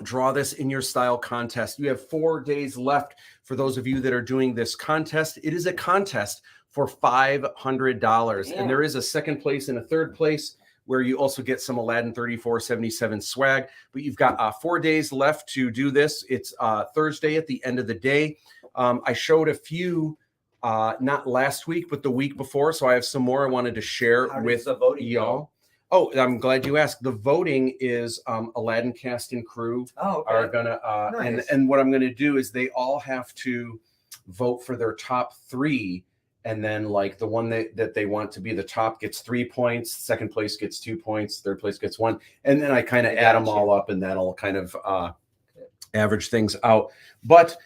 Draw this in your style contest. You have 4 days left for those of you that are doing this contest. It is a contest for $500. And there is a second place and a third place where you also get some Aladdin 3477 swag. But you've got 4 days left to do this. It's Thursday at the end of the day. I showed a few, not last week, but the week before. So I have some more I wanted to share with y'all. Oh, I'm glad you asked. The voting is Aladdin cast and crew are gonna nice. and what I'm gonna do is they all have to vote for their top 3, and then like the one that they want to be the top gets 3 points, second place gets 2 points, third place gets 1, and then I kind of add them all up, and that'll kind of average things out. But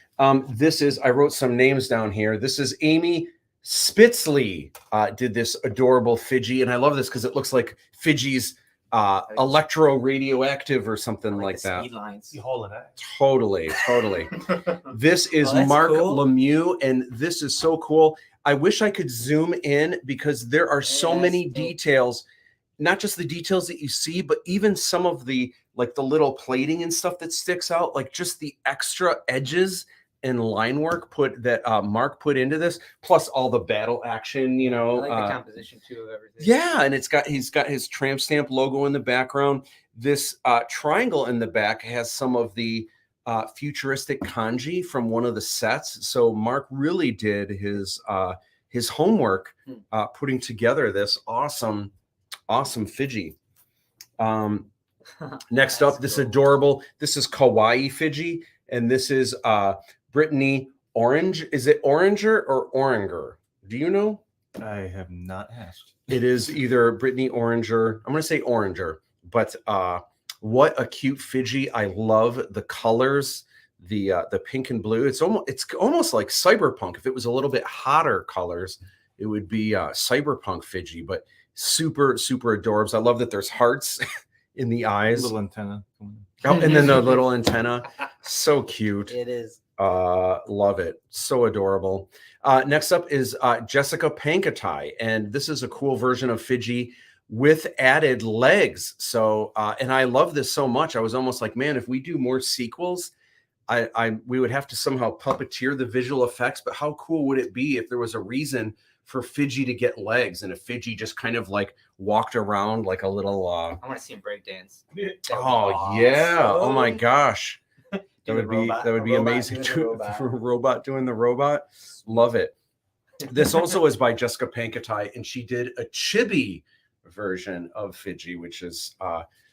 this is, I wrote some names down here. This is Amy Spitzley did this adorable Fiji, and I love this because it looks like Fiji's electro radioactive or something like that. Speed lines. You hauling that? Totally. This is Mark Lemieux, and this is so cool. I wish I could zoom in because there are so many details, not just the details that you see, but even some of the like the little plating and stuff that sticks out, like just the extra edges and line work that Mark put into this, plus all the battle action, you know. I like the composition too of everything. Yeah, and he's got his tramp stamp logo in the background. This triangle in the back has some of the futuristic kanji from one of the sets. So Mark really did his homework putting together this awesome Fiji. Next up, this adorable. This is Kawaii Fiji, and this is Brittany Orange. Is it Oranger or Oranger? Do you know? I have not asked. It is either Brittany Oranger. I'm going to say Oranger, but what a cute Fiji. I love the colors, the pink and blue. It's almost like cyberpunk. If it was a little bit hotter colors, it would be cyberpunk Fiji, but super, super adorbs. I love that there's hearts in the eyes. Little antenna. Oh, and then the little antenna. So cute. It is. Love it. So adorable. Next up is Jessica Pankatai, and this is a cool version of Fiji with added legs. So, and I love this so much. I was almost like, man, if we do more sequels, we would have to somehow puppeteer the visual effects. But how cool would it be if there was a reason for Fiji to get legs, and if Fiji just kind of like walked around like a little? I want to see him break dance. Oh yeah! Oh my gosh! That would be amazing. Robot doing the robot. Love it. This also is by Jessica Pankatai, and she did a chibi version of Fiji, which is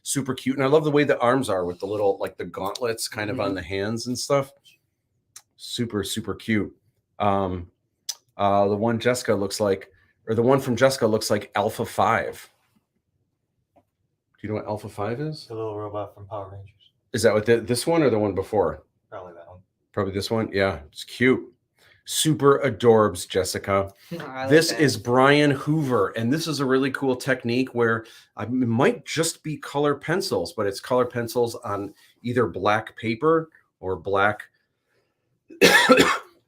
super cute. And I love the way the arms are with the little, like the gauntlets kind of on the hands and stuff. Super, super cute. The one Jessica looks like, or the one from Jessica looks like Alpha 5. Do you know what Alpha 5 is? The little robot from Power Rangers. Is that what this one or the one before? Probably that one. Probably this one. Yeah, it's cute. Super adorbs, Jessica. This is Brian Hoover, and this is a really cool technique where it might just be color pencils, but it's color pencils on either black paper or black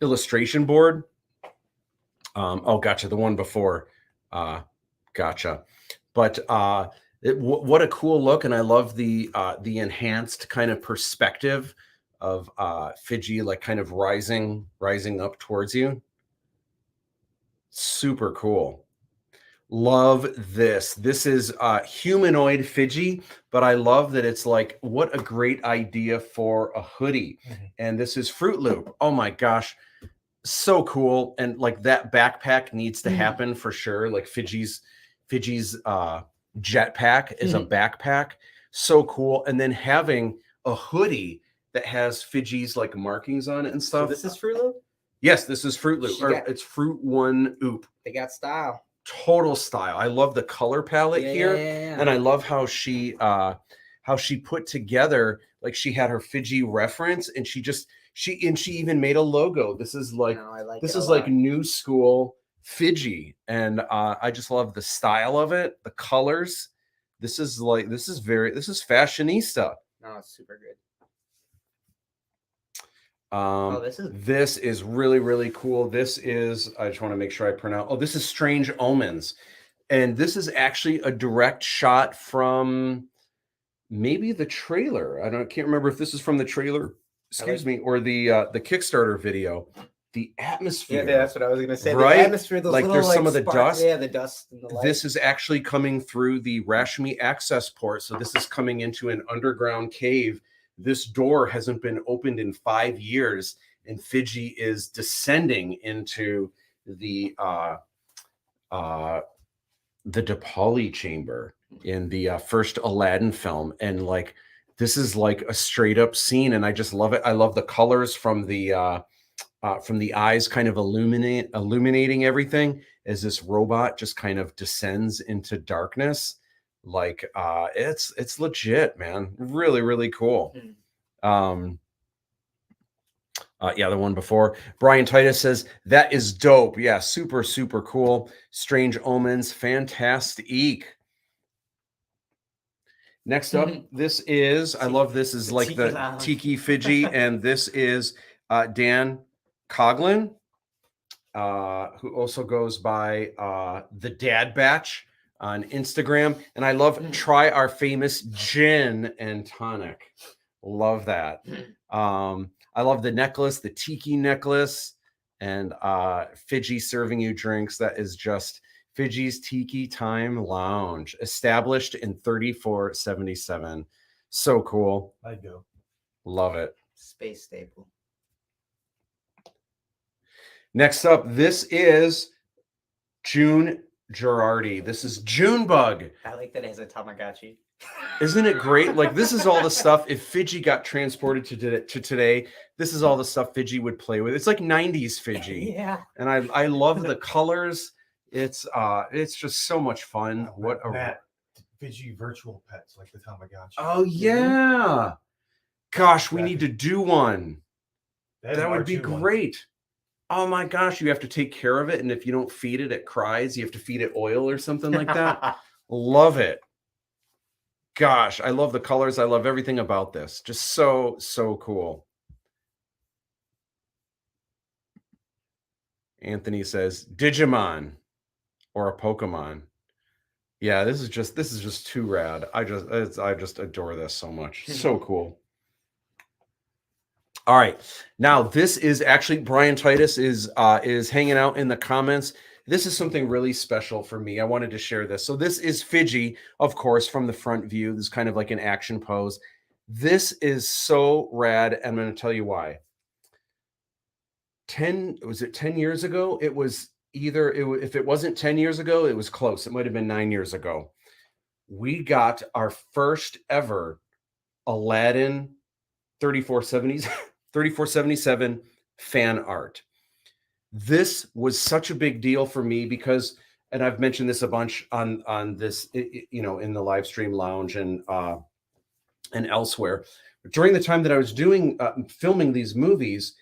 illustration board. Oh, gotcha. The one before. Gotcha. But what a cool look, and I love the enhanced kind of perspective of Fiji, like kind of rising up towards you. Super cool. Love this. This is humanoid Fiji, but I love that it's like, what a great idea for a hoodie. And this is Fruit Loop. Oh my gosh. So cool. And like that backpack needs to happen for sure. Like Fiji's jetpack is a backpack. So cool. And then having a hoodie that has Fiji's like markings on it and stuff. So this is Fruit Loop? Yes, this is Fruit Loop. It's Fruit One Oop. They got style. Total style. I love the color palette here. And I love how she put together, like she had her Fiji reference, and she even made a logo. This is like like new school Fiji, and I just love the style of it, the colors. This is fashionista. No, it's super good. This is really, really cool. This is, I just want to make sure I pronounce. Oh, this is Strange Omens, and this is actually a direct shot from maybe the trailer. Can't remember if this is from the trailer. Excuse me, or the Kickstarter video. The atmosphere. Yeah, that's what I was gonna say. Right? The atmosphere, those like little, there's some of the sparks. dust. Yeah, the dust and the light. This is actually coming through the Rashmi access port. So this is coming into an underground cave. This door hasn't been opened in 5 years, and Fiji is descending into the Dipali chamber in the first Aladdin film. And like, this is like a straight up scene, and I just love it. I love the colors from the eyes kind of illuminating everything as this robot just kind of descends into darkness. Like it's legit, man. Really, really cool. Yeah, the one before. Brian Titus says that is dope. Yeah, super, super cool. Strange Omens, fantastic. Next up, this is, I love this, is like the Tiki Fiji, and this is Dan Coughlin, who also goes by the Dad Batch on Instagram. And I love Try Our Famous Gin and Tonic. Love that. I love the necklace, the Tiki necklace, and Fiji serving you drinks. That is just Fiji's Tiki Time Lounge, established in 3477. So cool. I'd go. Love it. Space staple. Next up, this is June Girardi. This is Junebug. I like that it has a Tamagotchi. Isn't it great? Like, this is all the stuff, if Fiji got transported to today, this is all the stuff Fiji would play with. It's like 90s Fiji. Yeah. And I love the colors. It's just so much fun. What a Fiji virtual pets like the Tamagotchi. Oh yeah. Gosh, we need to do one. That would be great. Oh my gosh, you have to take care of it, and if you don't feed it, it cries. You have to feed it oil or something like that. Love it. gosh, I love the colors. I love everything about this. Just so, so cool. Anthony says Digimon or a Pokemon. Yeah, this is just too rad. I just adore this so much. So cool. All right. Now this is actually Brian Titus is hanging out in the comments. This is something really special for me. I wanted to share this. So this is Fidgy, of course, from the front view. This is kind of like an action pose. This is so rad, and I'm going to tell you why. 10 years ago? It was either if it wasn't 10 years ago, it was close. It might have been 9 years ago. We got our first ever Aladdin 3477 fan art. This was such a big deal for me because, and I've mentioned this a bunch on this, you know, in the live stream lounge and elsewhere. During the time that I was doing filming these movies,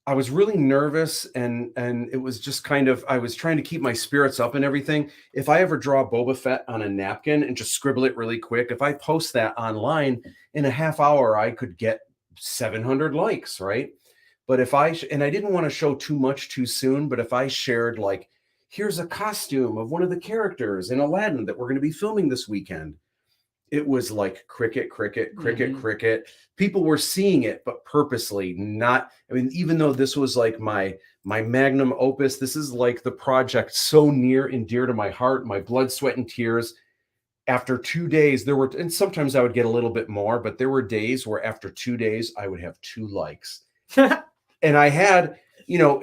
I was really nervous, and it was just kind of, I was trying to keep my spirits up and everything. If I ever draw Boba Fett on a napkin and just scribble it really quick, if I post that online in a half hour, I could get 700 likes, right? But if and I didn't want to show too much too soon, but if I shared like, here's a costume of one of the characters in Aladdin that we're going to be filming this weekend, it was like cricket. People were seeing it, but purposely not. I mean, even though this was like my magnum opus, this is like the project so near and dear to my heart, my blood, sweat, and tears. After 2 days, there were, and sometimes I would get a little bit more, but there were days where after 2 days, I would have 2 likes. And I had, you know,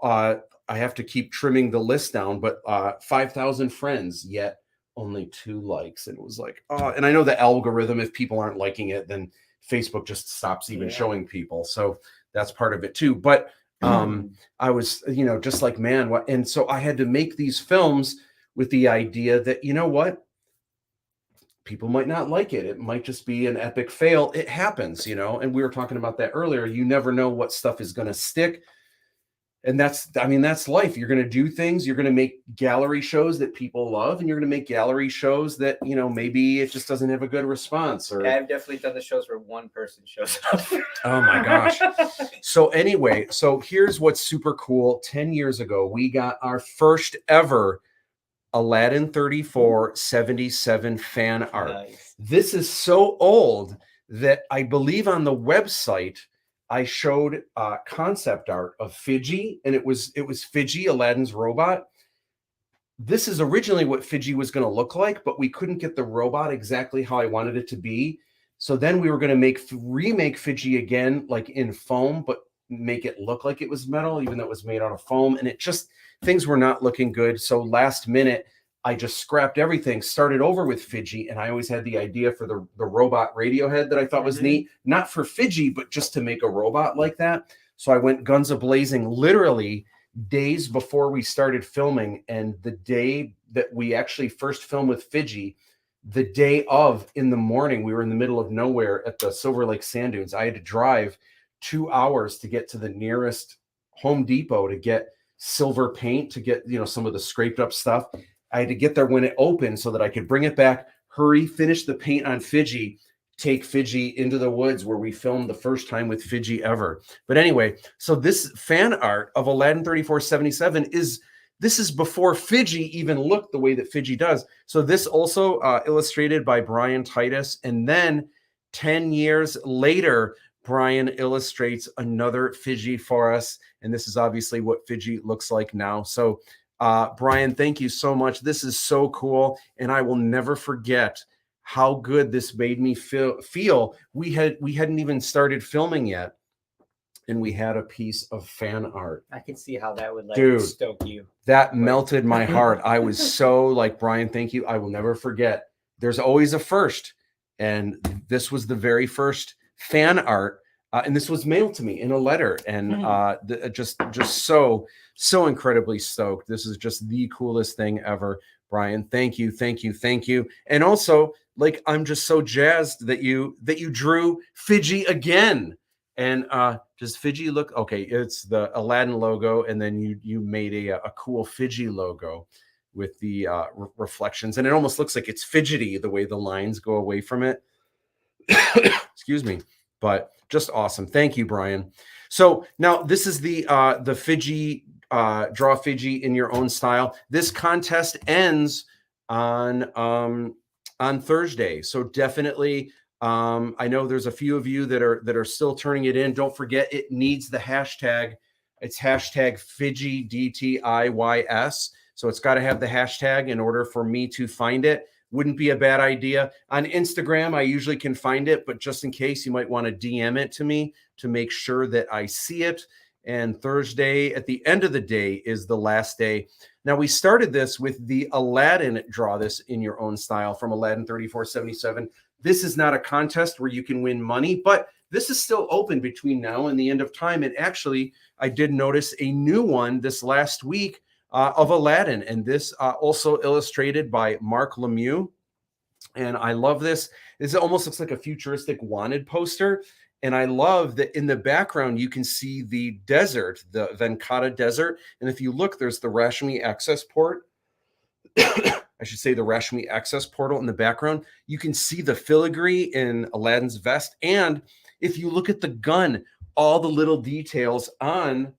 I have to keep trimming the list down, but 5,000 friends, yet only 2 likes. And it was like, oh, and I know the algorithm, if people aren't liking it, then Facebook just stops even showing people. So that's part of it too. But I was, you know, just like, man, what? And so I had to make these films with the idea that, you know what? People might not like it. It might just be an epic fail. It happens, you know, and we were talking about that earlier. You never know what stuff is going to stick. And that's, I mean, that's life. You're going to do things. You're going to make gallery shows that people love, and you're going to make gallery shows that, you know, maybe it just doesn't have a good response. Or I've definitely done the shows where one person shows up. Oh my gosh. So anyway, so here's what's super cool. 10 years ago, we got our first ever Aladdin 3477 fan art. Nice. This is so old that I believe on the website I showed concept art of Fidgy, and it was Fidgy, Aladdin's robot. This is originally what Fidgy was going to look like, but we couldn't get the robot exactly how I wanted it to be. So then we were going to remake Fidgy again, like in foam, but make it look like it was metal, even though it was made out of foam. And it just, things were not looking good. So last minute, I just scrapped everything, started over with Fidgy, and I always had the idea for the robot radio head that I thought was neat, not for Fidgy, but just to make a robot like that. So I went guns a-blazing literally days before we started filming, and the day that we actually first filmed with Fidgy, the day of, in the morning, we were in the middle of nowhere at the Silver Lake Sand Dunes. I had to drive 2 hours to get to the nearest Home Depot to get silver paint, to get, you know, some of the scraped up stuff. I had to get there when it opened so that I could bring it back, hurry, finish the paint on Fidgy, take Fidgy into the woods where we filmed the first time with Fidgy ever. But anyway, so this fan art of Aladdin 3477 this is before Fidgy even looked the way that Fidgy does. So this also illustrated by Brian Titus. And then 10 years later, Brian illustrates another Fidgy for us. And this is obviously what Fidgy looks like now. So Brian, thank you so much. This is so cool. And I will never forget how good this made me feel. We hadn't even started filming yet, and we had a piece of fan art. I can see how that would stoke you. That melted my heart. I was so like, Brian, thank you. I will never forget. There's always a first. And this was the very first fan art. And this was mailed to me in a letter, and just so incredibly stoked. This is just the coolest thing ever, Brian. Thank you. And also, like, I'm just so jazzed that you drew Fidgy again. And does Fidgy look okay? It's the Aladdin logo, and then you made a cool Fidgy logo. reflections, and it almost looks like it's fidgety the way the lines go away from it. Excuse me, but just awesome. Thank you, Brian. So now this is the Fidgy draw Fidgy in your own style. This contest ends on Thursday, so definitely. I know there's a few of you that are still turning it in. Don't forget, it needs the hashtag. It's hashtag FidgyDTIYS. So it's got to have the hashtag in order for me to find it. Wouldn't be a bad idea. On Instagram, I usually can find it, but just in case, you might want to DM it to me to make sure that I see it. And Thursday at the end of the day is the last day. Now, we started this with the Aladdin draw this in your own style from Aladdin 3477. This is not a contest where you can win money, but this is still open between now and the end of time. And actually, I did notice a new one this last week of Aladdin, and this also illustrated by Mark Lemieux. And I love this. This almost looks like a futuristic wanted poster. And I love that in the background, you can see the desert, the Venkata desert. And if you look, there's the Rashmi access port. I should say the Rashmi access portal in the background. You can see the filigree in Aladdin's vest. And if you look at the gun, all the little details on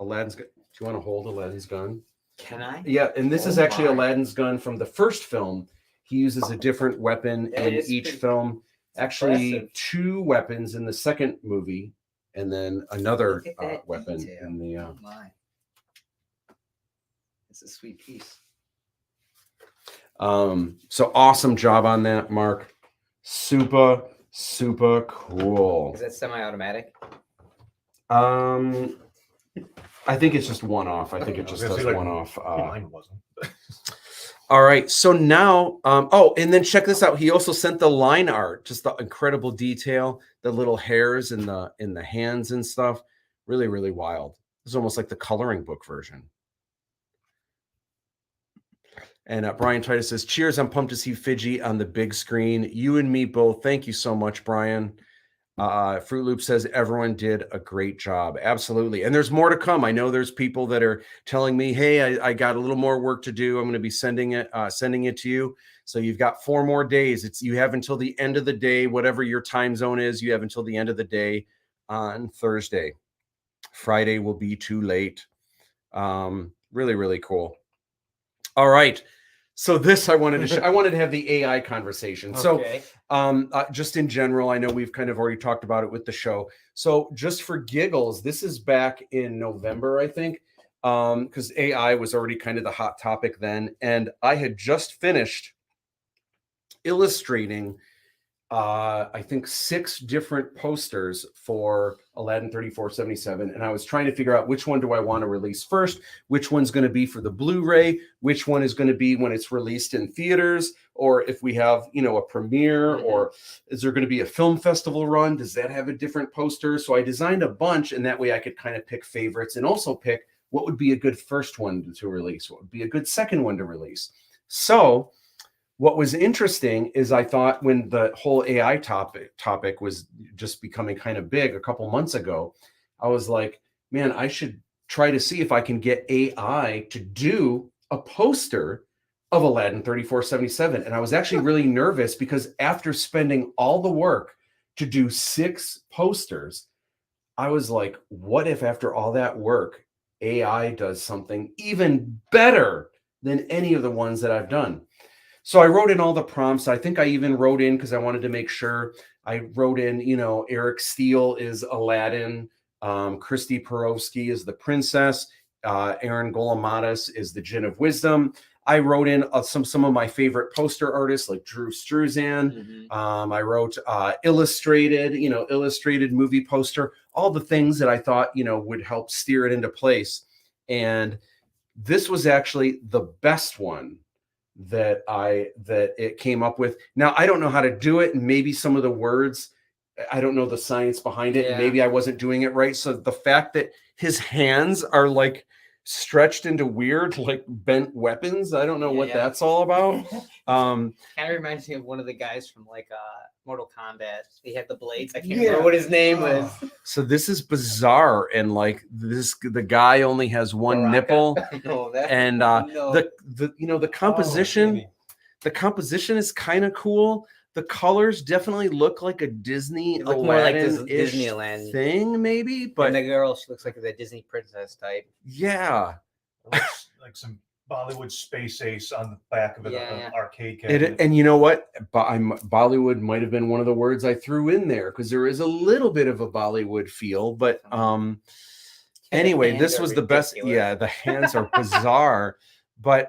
Aladdin's gun. Do you want to hold Aladdin's gun? Can I? Yeah, and this is actually Aladdin's gun from the first film. He uses a different weapon in each film. Actually, 2 weapons in the second movie, and then another weapon in the. Oh my. It's a sweet piece. So awesome job on that, Mark. Super cool. Is that semi-automatic? I think it's just one off. I think it just does one off. Mine wasn't. All right. So now, oh, and then check this out. He also sent the line art, just the incredible detail, the little hairs in the hands and stuff. Really, really wild. It's almost like the coloring book version. And Brian Titus says, cheers. I'm pumped to see Fidgy on the big screen. You and me both. Thank you so much, Brian. Fruit Loop says everyone did a great job. Absolutely. And there's more to come. I know there's people that are telling me, hey, I got a little more work to do. I'm going to be sending it to you. So you've got 4 more days. You have until the end of the day, whatever your time zone is, you have until the end of the day on Thursday. Friday will be too late. Really, really cool. All right. So this I wanted to have the AI conversation. Okay. So just in general, I know we've kind of already talked about it with the show. So just for giggles, this is back in November, I think, because AI was already kind of the hot topic then. And I had just finished illustrating, I think 6 different posters for Aladdin 3477. And I was trying to figure out which one do I want to release first, which one's going to be for the Blu-ray, which one is going to be when it's released in theaters, or if we have, a premiere, or is there going to be a film festival run? Does that have a different poster? So I designed a bunch, and that way I could kind of pick favorites and also pick what would be a good first one to release, what would be a good second one to release. So what was interesting is I thought when the whole AI topic was just becoming kind of big a couple months ago, I was like, man, I should try to see if I can get AI to do a poster of Aladdin 3477. And I was actually really nervous because after spending all the work to do 6 posters, I was like, what if after all that work, AI does something even better than any of the ones that I've done? So I wrote in all the prompts. I think I even wrote in, because I wanted to make sure, I wrote in, Eric Steele is Aladdin. Christy Perovsky is the princess. Aaron Golamatis is the Djinn of Wisdom. I wrote in some of my favorite poster artists like Drew Struzan. I wrote illustrated movie poster, all the things that I thought, would help steer it into place. And this was actually the best one that it came up with. Now, I don't know how to do it, and maybe some of the words, I don't know the science behind it. Yeah. Maybe I wasn't doing it right. So the fact that his hands are like stretched into weird, like bent weapons. I don't know what that's all about. Kind of reminds me of one of the guys from like Mortal Kombat. He had the blades. I can't remember what his name was. So this is bizarre, and like the guy only has one nipple, and the composition, the composition is kind of cool. The colors definitely look like a Disney Aladdin-ish thing, maybe. But and the girl, she looks like a Disney princess type. Yeah, like some Bollywood space ace on the back of an arcade cabinet. And you know what? Bollywood might have been one of the words I threw in there because there is a little bit of a Bollywood feel. But anyway, this was the best. Yeah, the hands are bizarre, but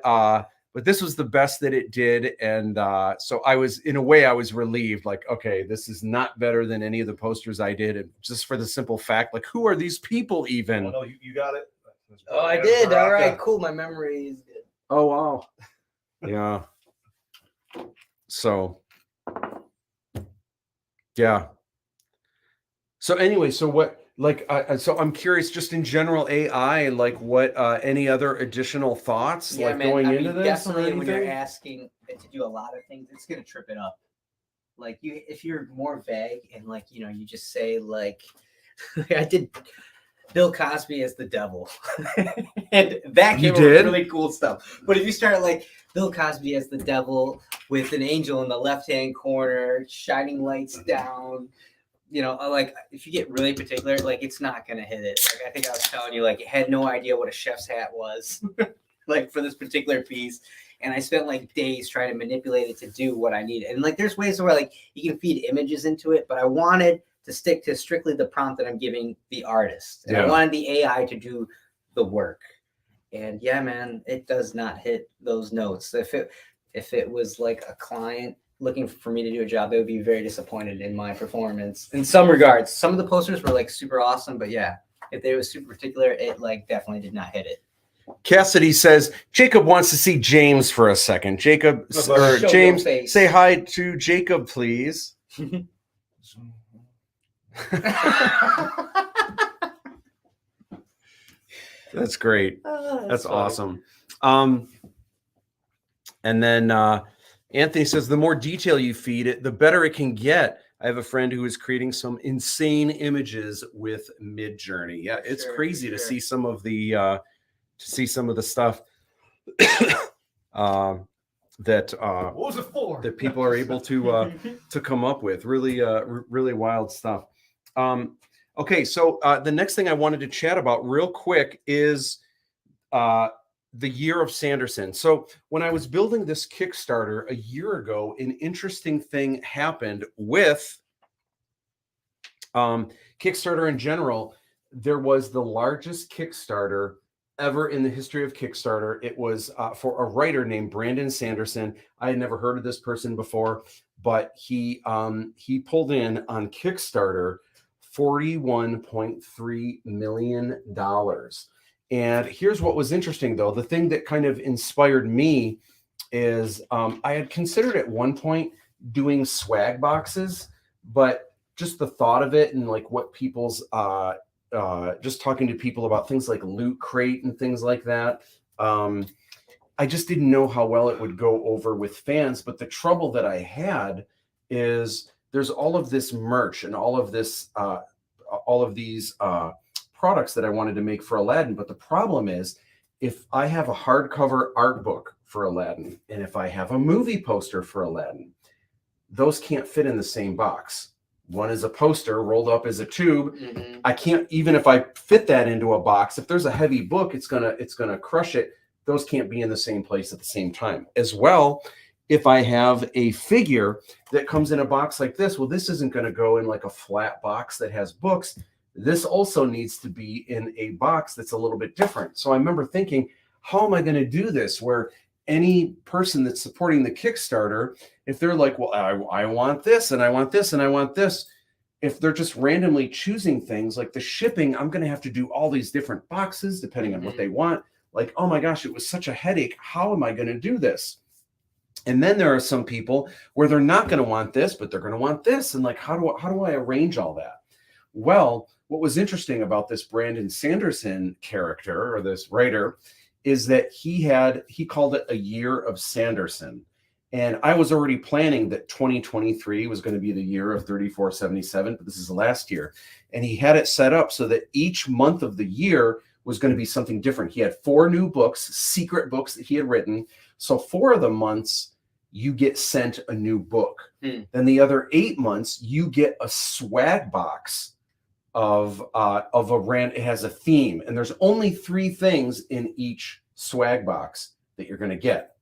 this was the best that it did. And so I was, in a way, I was relieved. Like, okay, this is not better than any of the posters I did. And just for the simple fact, like, who are these people even? Oh, no, you got it. Oh, I did. All right, cool. My memory is good. Oh, wow. Yeah. So, yeah. So anyway, so what, like, so I'm curious, just in general, AI, like what, any other additional thoughts, like man, going into this? Definitely when you're asking it to do a lot of things, it's going to trip it up. Like if you're more vague and like, you know, you just say like, I did Bill Cosby as the devil. And that came up with really cool stuff. But if you start like Bill Cosby as the devil with an angel in the left-hand corner, shining lights down, you know, like if you get really particular, like it's not going to hit it. Like I think I was telling you, like, I had no idea what a chef's hat was, like for this particular piece. And I spent like days trying to manipulate it to do what I needed. And like, there's ways where like you can feed images into it, but I wanted to stick to strictly the prompt that I'm giving the artist. And I wanted the AI to do the work. And yeah, man, it does not hit those notes. If it was like a client looking for me to do a job, they would be very disappointed in my performance in some regards. Some of the posters were like super awesome, but yeah, if they were super particular, it like definitely did not hit it. Cassidy says Jacob wants to see James for a second. Jacob or James, say hi to Jacob, please. That's great. That's awesome. And then Anthony says the more detail you feed it, the better it can get. I have a friend who is creating some insane images with Midjourney. Yeah, it's crazy to see some of the stuff that what was it for? that people are able to come up with. Really really wild stuff. Okay, so the next thing I wanted to chat about real quick is the year of Sanderson. So when I was building this Kickstarter a year ago, an interesting thing happened with Kickstarter in general. There was the largest Kickstarter ever in the history of Kickstarter. It was for a writer named Brandon Sanderson. I had never heard of this person before, but he pulled in on Kickstarter $41.3 million. And here's what was interesting, though. The thing that kind of inspired me is I had considered at one point doing swag boxes, but just the thought of it and like what people's just talking to people about things like Loot Crate and things like that. I just didn't know how well it would go over with fans. But the trouble that I had is there's all of this merch and all of this, all of these products that I wanted to make for Aladdin. But the problem is, if I have a hardcover art book for Aladdin, and if I have a movie poster for Aladdin, those can't fit in the same box. One is a poster rolled up as a tube. Mm-hmm. I can't, even if I fit that into a box, if there's a heavy book, it's gonna crush it. Those can't be in the same place at the same time. As well, if I have a figure that comes in a box like this, well, this isn't gonna go in like a flat box that has books. This also needs to be in a box that's a little bit different. So I remember thinking, how am I gonna do this? Where any person that's supporting the Kickstarter, if they're like, well, I want this and I want this and I want this, if they're just randomly choosing things like the shipping, I'm going to have to do all these different boxes depending on what they want. Like, oh my gosh, it was such a headache. How am I going to do this? And then there are some people where they're not going to want this, but they're going to want this. And like, how do I arrange all that? Well, what was interesting about this Brandon Sanderson character, or this writer, is that he called it a year of Sanderson. And I was already planning that 2023 was going to be the year of 3477, but this is the last year. And he had it set up so that each month of the year was going to be something different. He had 4 new books, secret books that he had written. So 4 of the months, you get sent a new book. Then the other 8 months, you get a swag box of a rant. It has a theme, and there's only 3 things in each swag box that you're going to get.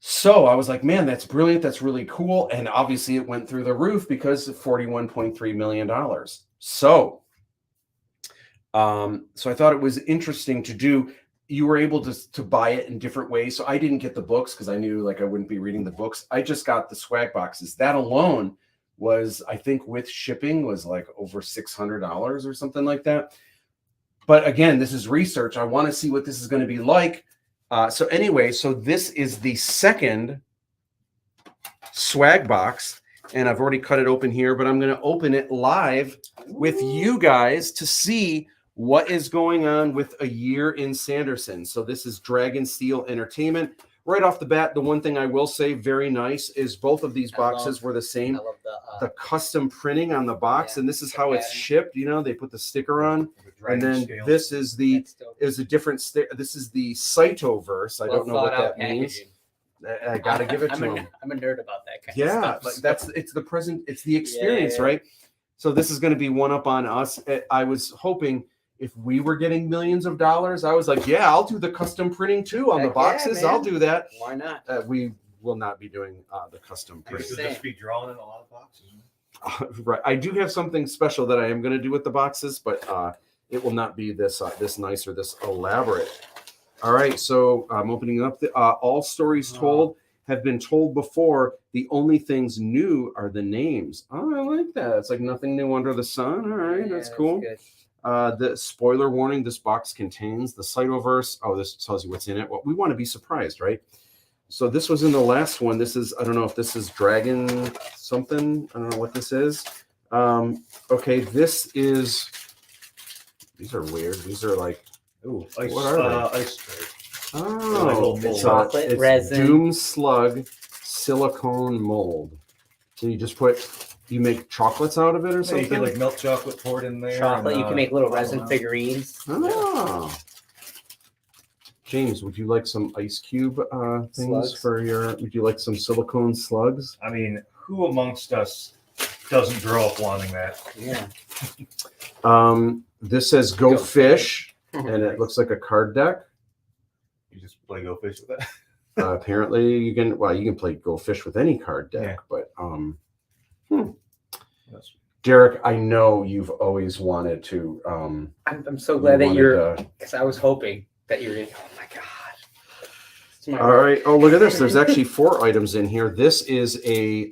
So I was like, man, that's brilliant. That's really cool. And obviously it went through the roof because of $41.3 million. So I thought it was interesting to do. You were able to buy it in different ways. So I didn't get the books because I knew like I wouldn't be reading the books. I just got the swag boxes. That alone was, I think with shipping, was like over $600 or something like that. But again, this is research. I want to see what this is going to be like. So anyway, so this is the second swag box, and I've already cut it open here, but I'm going to open it live with you guys to see what is going on with A Year in Sanderson. So this is Dragon Steel Entertainment. Right off the bat, the one thing I will say, very nice, is both of these boxes were the same. I love the custom printing on the box, and this is how it's shipped. You know, they put the sticker on, and then this is a different this is the Cytoverse. I don't know what that means. I gotta give it to him. I'm a nerd about that kind of stuff. Like it's the experience, right? So this is going to be one up on us. I was hoping if we were getting millions of dollars, I was like, yeah, I'll do the custom printing too on the boxes. I'll do that. Why not? We will not be doing the custom printing. You should just be drawing in a lot of boxes. Right. I do have something special that I am going to do with the boxes, but it will not be this nice or this elaborate. All right. So I'm opening up the all stories told have been told before. The only things new are the names. Oh, I like that. It's like nothing new under the sun. All right. That's cool. The spoiler warning, this box contains the Cytoverse. Oh, this tells you what's in it. Well, we want to be surprised, right? So this was in the last one. This is, I don't know if this is Dragon something. I don't know what this is. Okay, this is, these are weird. These are like, ooh, ice, what are they? Ice tray. Oh, it's chocolate resin. Doom Slug silicone mold. So you just you make chocolates out of it or something? You can like milk chocolate poured in there. Chocolate, you can make little resin figurines. Oh. James, would you like some ice cube things slugs for your, would you like some silicone slugs? I mean, who amongst us doesn't grow up wanting that? Yeah. This says Go Fish, and it looks like a card deck. You just play Go Fish with that? Apparently you can play Go Fish with any card deck, but Derek, I know you've always wanted to. I'm so glad that you're. Because I was hoping that you're. Oh my god! All right. Oh, look at this. There's actually 4 items in here. This is an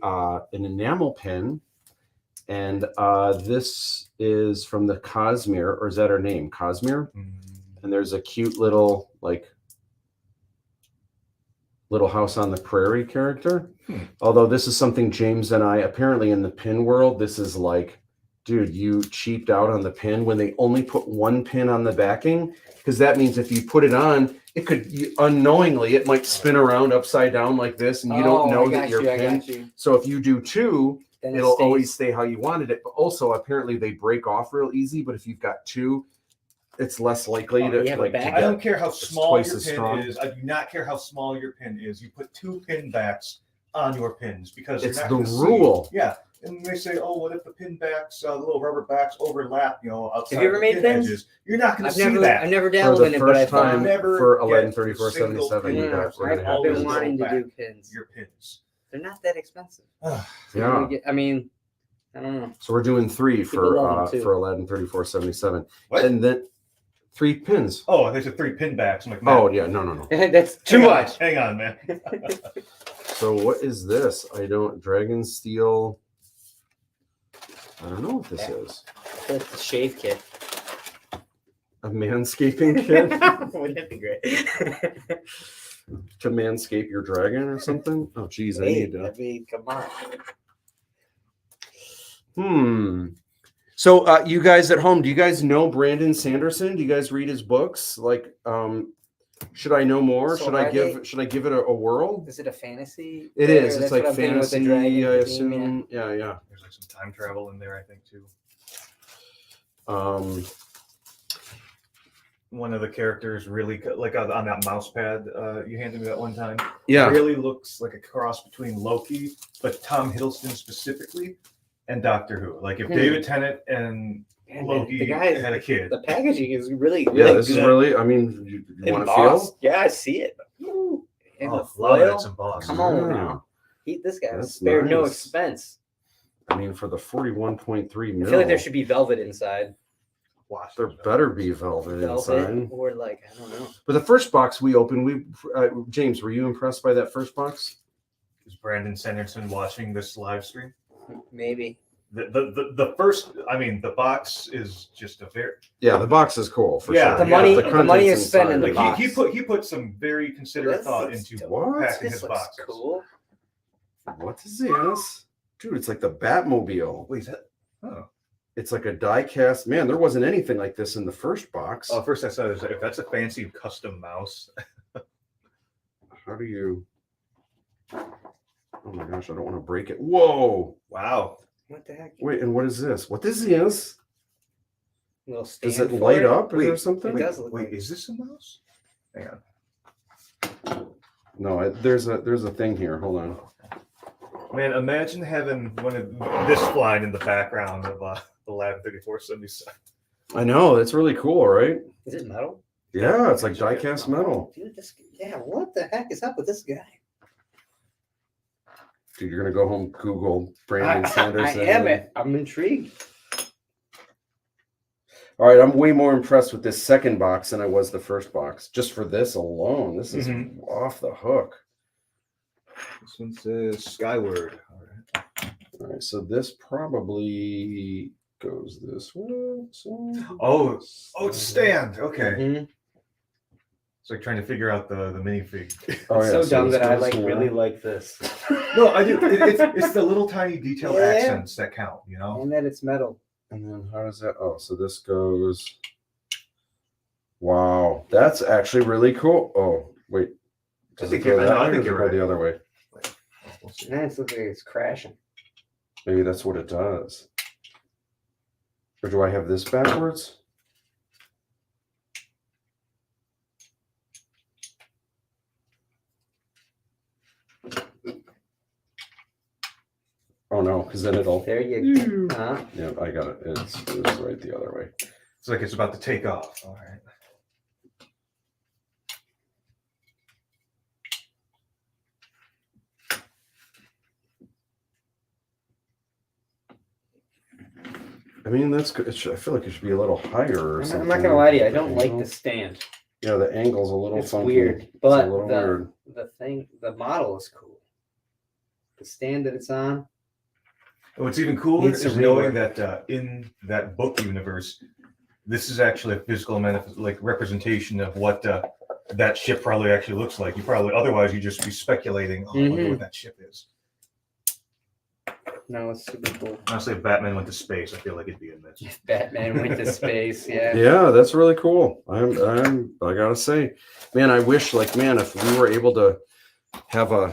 enamel pen, and this is from the Cosmere, or is that her name, Cosmere? And there's a cute little Little House on the Prairie character. Although this is something James and I, apparently in the pin world, this is like, dude, you cheaped out on the pin when they only put 1 pin on the backing, because that means if you put it on, it could unknowingly, it might spin around upside down like this, and you don't know that you're pinned. So if you do 2, then it'll always stay how you wanted it. But also, apparently, they break off real easy. But if you've got 2, it's less likely to like. I don't care how small your pin is. I do not care how small your pin is. You put 2 pin backs on your pins because it's the rule. Yeah, and they say, oh, what if the pin backs, the little rubber backs overlap? You know, outside. Have you ever made pins? Edges? You're not going to see that. I've never dabbled in it, but I've never for 113477. I've been wanting to do pins. Your pins. They're not that expensive. Yeah. I mean, I don't know. So we're doing 3 for 113477, and then 3 pins. Oh, there's 3 pin backs. I'm like, oh yeah, no. That's too much. Hang on, man. So what is this? Dragon Steel. I don't know what this is. It's a shave kit. A manscaping kit? Wouldn't that be great? To manscape your dragon or something? Oh, geez, I need to. I mean, come on. So you guys at home, do you guys know Brandon Sanderson? Do you guys read his books? Like, should I know more? So should I give it a whirl? Is it a fantasy? It thing, is. or It's that's like what I'm thinking with the fantasy, dragon I theme, yeah. assume. Yeah. There's like some time travel in there, I think, too. One of the characters really, like on that mouse pad you handed me that one time, really looks like a cross between Loki, but Tom Hiddleston specifically, and Doctor Who. Like if David Tennant and Loki the guy had a kid. The packaging is really, Yeah, really this good. is really, I mean, you want to feel? Yeah, I see it. Ooh, and the love foil. that's embossed. Come on Yeah. now. This guy That's spared no nice. expense. I mean, for the 41.3 mil, I feel like there should be velvet inside. Watch there those. better be velvet inside. Or like, I don't know. But the first box we opened, James, were you impressed by that first box? Is Brandon Sanderson watching this live stream? Maybe. The first, I mean, the box is just a very Yeah, the box is cool for Yeah, sure. The money contents is spent in inside. the like box. he put some very considerate This thought looks into dope. What? packing This his looks boxes. cool. What is this? Dude, it's like the Batmobile. Wait, is that? Oh, It's like a die cast. Man, there wasn't anything like this in the first box. oh first I saw this. If that's a fancy custom mouse. How do you... Oh my gosh, I don't want to break it. Whoa! Wow. What the heck? Wait, and what is this? What this is? Little stand Does it for light up? Is Wait, there something? It does look Wait, like is this a mouse? Hang on. No, there's a thing here. Hold on. Man, imagine having one of this flying in the background of the Lab 3477. I know, it's really cool, right? Is it metal? Yeah, it's like die cast metal. Dude, what the heck is up with this guy? Dude, you're gonna go home, Google Brandon Sanderson. I am it. I'm intrigued. All right, I'm way more impressed with this second box than I was the first box. Just for this alone, this is off the hook. This one says Skyward. All right. All right, so this probably goes this way. So Oh, it's a stand. Okay. Mhm. It's like trying to figure out the minifig. Oh, It's yeah, so dumb this that I goes here. really like this. No, I do. It's the little tiny detailed Yeah. accents that count, you know? And that it's metal. And then how does that? Oh, so this goes. Wow, that's actually really cool. Oh, wait. Does I think it go you're- that no, I way or think does it you're go right. the other way? We'll see. Man, it looks like it's crashing. Maybe that's what it does. Or do I have this backwards? Oh no, because then it'll. There you go. Huh? Yeah, I got it. It's right the other way. It's like it's about to take off. All right. I mean, that's good. I feel like it should be a little higher or something. I'm not gonna lie to you. I don't like the stand. Yeah, the angle's a little It's funky. weird, It's but a little weird. the model is cool. The stand that it's on. What's even cooler Needs to is knowing rework. that in that book universe, this is actually a physical representation of what that ship probably actually looks like. You probably otherwise you just be speculating. Oh, I wonder what that ship is. No, it's super cool. Honestly, if Batman went to space, I feel like it'd be in this. If Batman went to space, yeah. Yeah, that's really cool. I gotta say, man, I wish, like, man, if we were able to have a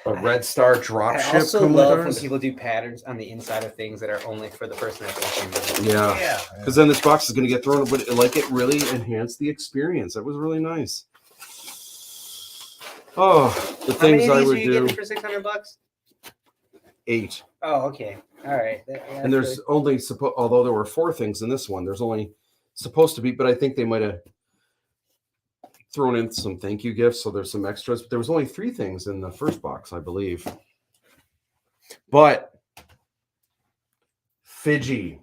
Red Star drop I ship also come with love when ours. people do patterns on the inside of things that are only for the person that they came with. Yeah, because then this box is gonna get thrown, but like it really enhanced the experience. It was really nice. Oh, the How many things of I these would are you do. getting for $600? 8. Oh, okay. All right. And there's only although there were 4 things in this one, there's only supposed to be, but I think they might have thrown in some thank you gifts, so there's some extras. But there was only 3 things in the first box, I believe. But Fiji.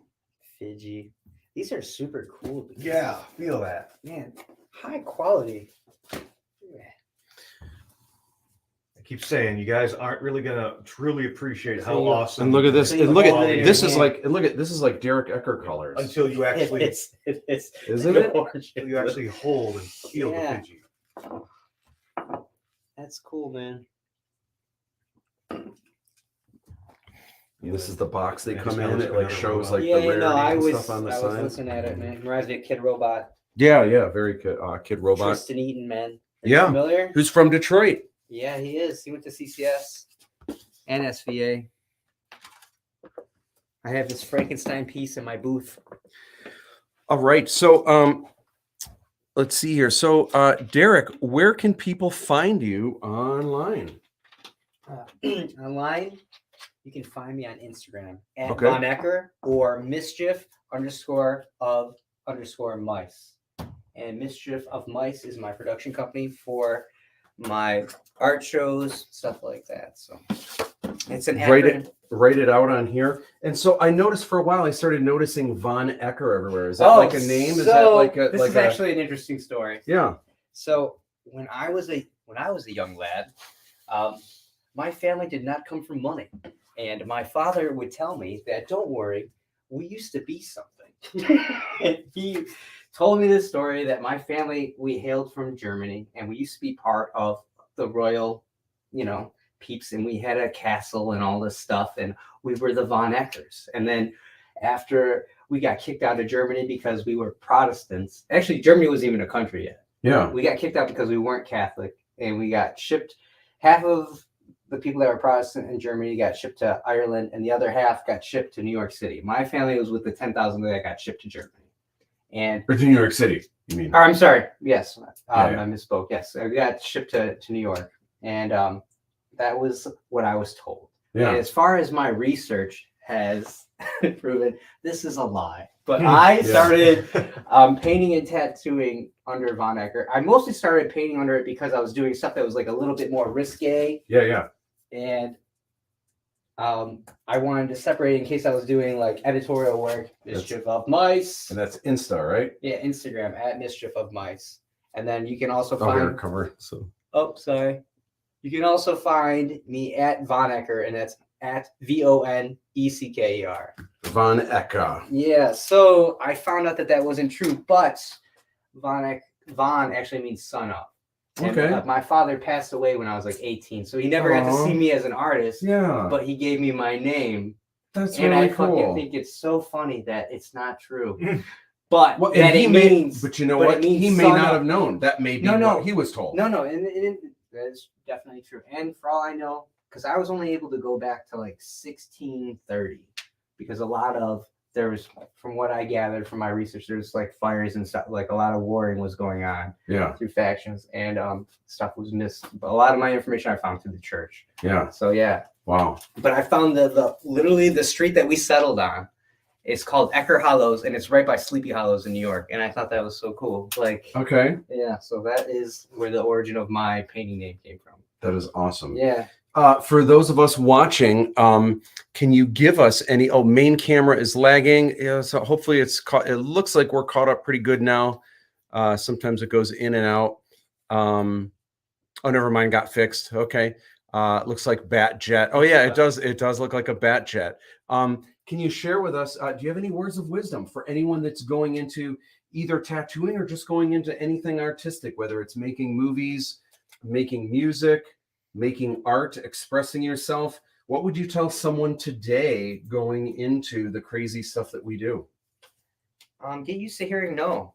These are super cool. Yeah, feel that. Man, high quality. I keep saying you guys aren't really gonna truly appreciate how So, awesome. And look at this. So you And look hold at it in this your is hand. like, and look at this is like Derek Ecker colors. until you actually It's Isn't it? until you actually hold and feel Yeah. the Fiji. That's cool, man. This is the box they Yeah, come just in. looks It like like another shows robot. like Yeah, the you know, rarity I and was stuff on the I was side. looking at it, man. Reminds me of Kid Robot, Yeah, yeah, very good. Kid Robot. Tristan Eaton, man. Are you Yeah. familiar? Who's from Detroit? Yeah, he is. He went to CCS and SVA. I have this Frankenstein piece in my booth. All right. So let's see here. So Derek, where can people find you online? Online, you can find me on Instagram at Okay. Von Ecker or mischief_of_mice. And Mischief of Mice is my production company for my art shows, stuff like that. So it's an acronym. Write it out on here. And so I noticed for a while, I started noticing Von Ecker everywhere. Is that like a name? Is that like a this is actually an interesting story. Yeah. So when I was a young lad, my family did not come from money, and my father would tell me that, "Don't worry, we used to be something." And he told me this story that my family, we hailed from Germany, and we used to be part of the royal, peeps, and we had a castle and all this stuff, and we were the Von Eckers. And then after we got kicked out of Germany because we were Protestants, actually Germany wasn't even a country yet. Yeah. We got kicked out because we weren't Catholic, and we got shipped. Half of the people that were Protestant in Germany got shipped to Ireland, and the other half got shipped to New York City. My family was with the 10,000 that got shipped to Germany. And Or to New York City, you mean? or, I'm sorry. Yes. Yeah. I misspoke. Yes. I got shipped to New York. And that was what I was told. Yeah. And as far as my research has proven, this is a lie. But I started painting and tattooing under Von Ecker. I mostly started painting under it because I was doing stuff that was like a little bit more risque. Yeah. And I wanted to separate in case I was doing like editorial work. Mischief of Mice. And that's Insta, right? Yeah, Instagram at Mischief of Mice. And then you can also Oh, here, find. cover. So. Oh, sorry. You can also find me at Von Ecker, and that's at VONECKER. Von Ecker. Yeah. So I found out that wasn't true, but Von actually means son of. And, Okay. my father passed away when I was like 18, so he never got to see me as an artist. Yeah. But he gave me my name. That's And really I fucking cool. think it's so funny that it's not true. But Well, that it means. but you know but what? it means He may son not of. have known. That may be No, no. what he was told. No, and that's definitely true. And for all I know, because I was only able to go back to like 1630, because a lot of there was, from what I gathered from my research, there's like fires and stuff, like a lot of warring was going on Yeah. through factions, and stuff was missed. But a lot of my information I found through the church. Yeah. So yeah. Wow. But I found the literally the street that we settled on. It's called Ecker Hollows, and it's right by Sleepy Hollows in New York. And I thought that was so cool. Like, Okay. yeah, so that is where the origin of my painting name came from. That is awesome. Yeah. For those of us watching, can you give us any? Oh, main camera is lagging. Yeah, so hopefully it's caught. It looks like we're caught up pretty good now. Sometimes it goes in and out. Oh, never mind. Got fixed. Okay. Looks like bat jet. Oh yeah, it does. It does look like a bat jet. Can you share with us? Do you have any words of wisdom for anyone that's going into either tattooing or just going into anything artistic, whether it's making movies, making music, making art, expressing yourself? What would you tell someone today going into the crazy stuff that we do? Get used to hearing no.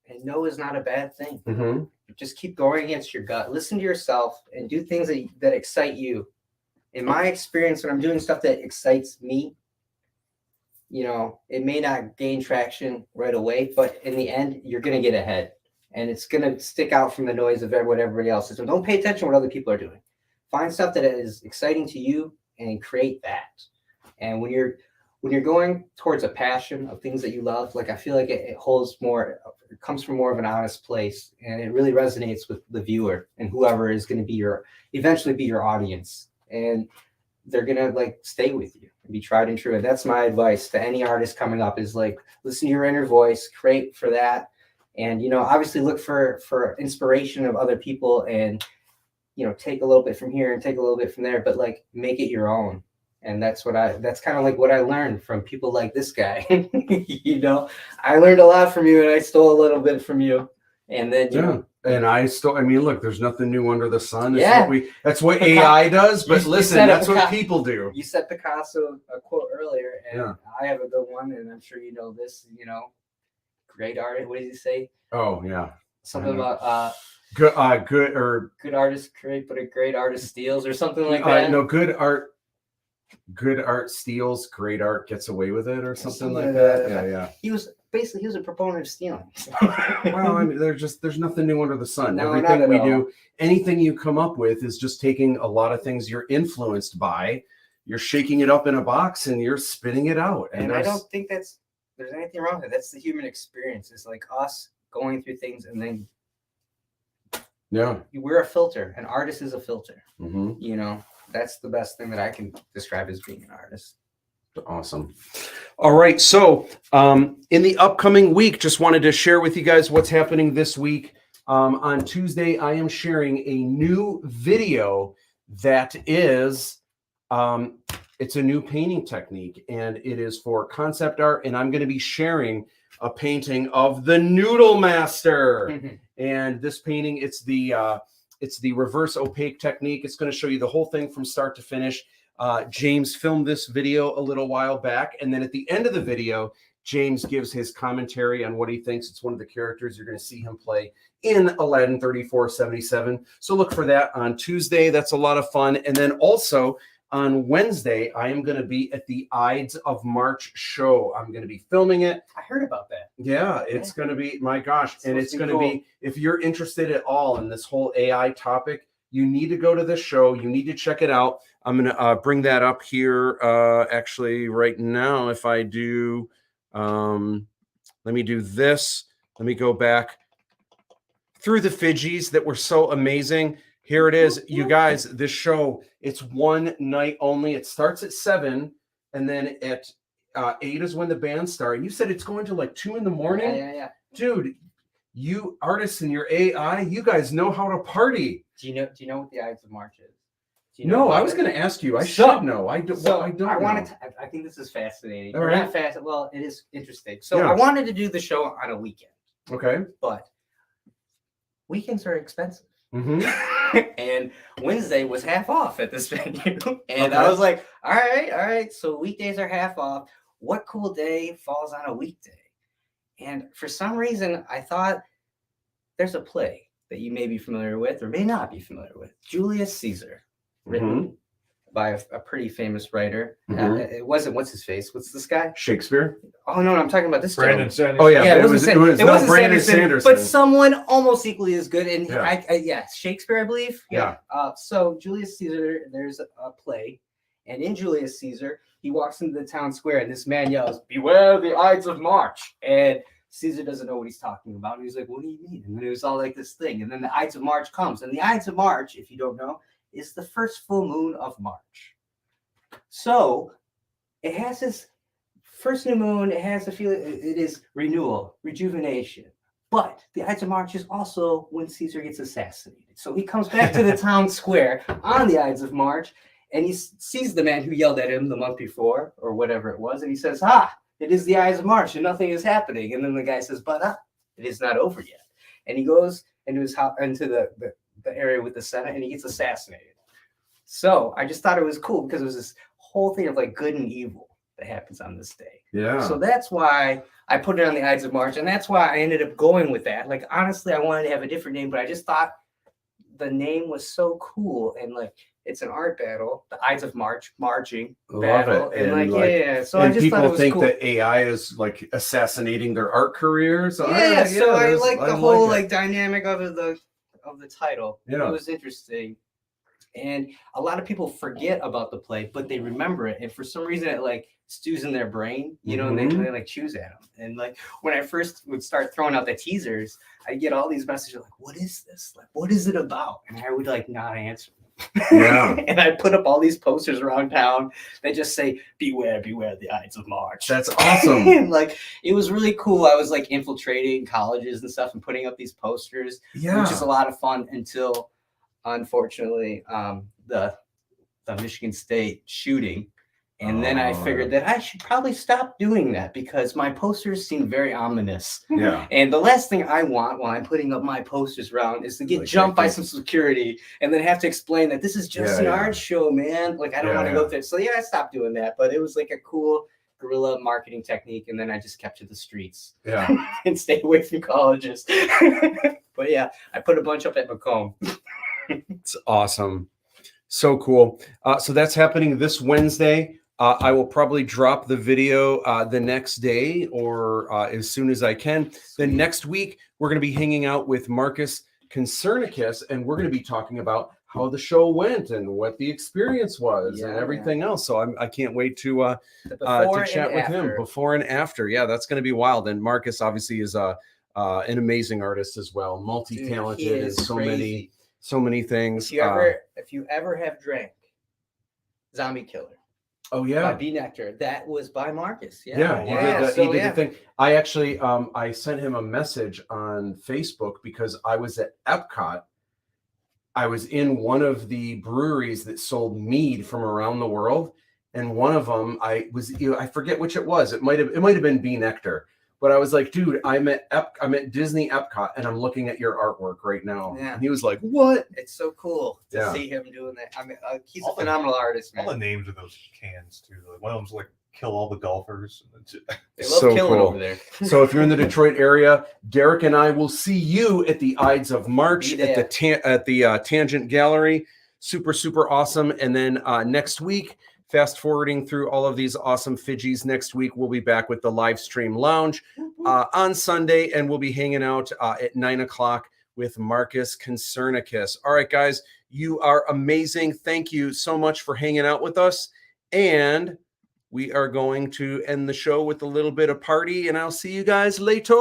And no is not a bad thing. Mm-hmm. Just keep going against your gut. Listen to yourself and do things that excite you. In my experience, when I'm doing stuff that excites me, it may not gain traction right away, but in the end, you're going to get ahead. And it's going to stick out from the noise of what everybody else is doing. Don't pay attention to what other people are doing. Find stuff that is exciting to you and create that. And when you're going towards a passion of things that you love, like I feel like it holds more, it comes from more of an honest place, and it really resonates with the viewer and whoever is going to eventually be your audience. And they're going to like stay with you and be tried and true. And that's my advice to any artist coming up is like, listen to your inner voice, create for that. And, obviously look for inspiration of other people and, take a little bit from here and take a little bit from there, but like make it your own. And that's kind of like what I learned from people like this guy. I learned a lot from you and I stole a little bit from you. And then, And I mean, look, there's nothing new under the sun. Yeah. That's what AI does. But You listen, said it, that's what people do. You said Picasso a quote earlier, and Yeah. I have a good one, and I'm sure you know this. Great artist. What did he say? Oh yeah. Something about Good artists create, but a great artist steals, or something like that. no, good art steals, great art gets away with it, or something like that. Yeah. He was a proponent of stealing. Well, I mean, there's nothing new under the sun. No, Everything not we at do, anything you come up with is just taking a lot of things you're influenced by, you're shaking it up in a box and you're spitting it out. And I don't think there's anything wrong with it. That's the human experience. It's like us going through things, and then we're a filter. An artist is a filter. Mm-hmm. That's the best thing that I can describe as being an artist. Awesome. All right. So in the upcoming week, just wanted to share with you guys what's happening this week. On Tuesday, I am sharing a new video that is, it's a new painting technique, and it is for concept art. And I'm going to be sharing a painting of the Noodle Master. And this painting, it's the reverse opaque technique. It's going to show you the whole thing from start to finish. James filmed this video a little while back, and then at the end of the video, James gives his commentary on what he thinks. It's one of the characters you're going to see him play in Aladdin 3477. So look for that on Tuesday. That's a lot of fun. And then also on Wednesday, I am going to be at the Ides of March show. I'm going to be filming it. I heard about that. Yeah, it's going to be, my gosh. And it's going to be, if you're interested at all in this whole AI topic, you need to go to this show. You need to check it out. I'm going to bring that up here actually right now. If I do, let me do this. Let me go back through the Fidgis that were so amazing. Here it is. You guys, this show, it's one night only. It starts at 7, and then at 8 is when the band start. And you said it's going to like 2 in the morning? Yeah. Dude, you artists and your AI, you guys know how to party. Do you know what the Ides of March is? No, I was going to ask you. I should know. I don't know. I think this is fascinating. All right. Well, it is interesting. So Yeah. I wanted to do the show on a weekend. Okay. But weekends are expensive. Mm-hmm. And Wednesday was half off at this venue. And Okay. I was like, all right. So weekdays are half off. What cool day falls on a weekday? And for some reason, I thought there's a play that you may be familiar with or may not be familiar with. Julius Caesar, written by a pretty famous writer. It wasn't, what's his face? What's this guy? Shakespeare? Oh, no, I'm talking about this Brandon guy. Sanderson. Oh, yeah. Yeah, it was not Brandon Sanderson. but someone almost equally as good. And Yeah. Shakespeare, I believe. Yeah. So Julius Caesar, there's a play, and in Julius Caesar, he walks into the town square, and this man yells, "Beware the Ides of March!" And Caesar doesn't know what he's talking about. And he's like, "What do you mean?" And then it was all like this thing. And then the Ides of March comes, and the Ides of March, if you don't know, is the first full moon of March. So it has this first new moon. It has a feeling. It is renewal, rejuvenation. But the Ides of March is also when Caesar gets assassinated. So he comes back to the town square on the Ides of March, and he sees the man who yelled at him the month before, or whatever it was, and he says, it is the Ides of March, and nothing is happening. And then the guy says, but it is not over yet. And he goes into his house, into the area with the Senate, and he gets assassinated. So I just thought it was cool because it was this whole thing of like good and evil that happens on this day. Yeah. So that's why I put it on the Ides of March, and that's why I ended up going with that. Like, honestly, I wanted to have a different name, but I just thought the name was so cool, and like it's an art battle, the Ides of March, marching battle, it. and like. So I just thought it was think cool. that AI is like assassinating their art careers. So So I like the whole like dynamic of the title. Yeah. It was interesting. And a lot of people forget about the play, but they remember it. And for some reason, it like stews in their brain, you know, and they like choose at them. And like when I first would start throwing out the teasers, I get all these messages like, what is this? Like, what is it about? And I would like not answer them. Yeah. And I put up all these posters around town that just say, beware the Ides of March. That's awesome. And like, it was really cool. I was like infiltrating colleges and stuff and putting up these posters, which is a lot of fun until, unfortunately, the Michigan State shooting And then I figured that I should probably stop doing that because my posters seem very ominous. Yeah. And the last thing I want when I'm putting up my posters around is to get Like, jumped by some security and then have to explain that this is just an art show, man. Like, I don't want to go through. So yeah, I stopped doing that. But it was like a cool guerrilla marketing technique. And then I just kept to the streets. Yeah. And stayed away from colleges. But yeah, I put a bunch up at Macomb. It's awesome. So cool. So that's happening this Wednesday. I will probably drop the video the next day or as soon as I can. Then next week, we're going to be hanging out with Marcus Concernicus, and we're going to be talking about how the show went and what the experience was and everything else. So I can't wait to chat with him before and after. Yeah, that's going to be wild. And Marcus obviously is an amazing artist as well, multi-talented and so many things. If you ever have drank Zombie Killer. Oh yeah, by B Nectar. That was by Marcus. He did the thing. I actually I sent him a message on Facebook because I was at Epcot. I was in one of the breweries that sold mead from around the world, and one of them I forget which it was. It might have been B Nectar. But I was like, dude, I'm at Disney Epcot, and I'm looking at your artwork right now. Yeah. And he was like, what? It's so cool to see him doing that. I mean, he's a phenomenal artist, man. All the names of those cans, too. One of them's like, kill all the golfers. They love killing over there. So if you're in the Detroit area, Derek and I will see you at the Ides of March at the Tangent Gallery. Super, super awesome. And then next week, fast forwarding through all of these awesome Fidgies, next week we'll be back with the live stream lounge on Sunday, and we'll be hanging out at 9 o'clock with Marcus Concernicus. All right, guys, you are amazing. Thank you so much for hanging out with us, and we are going to end the show with a little bit of party, and I'll see you guys later.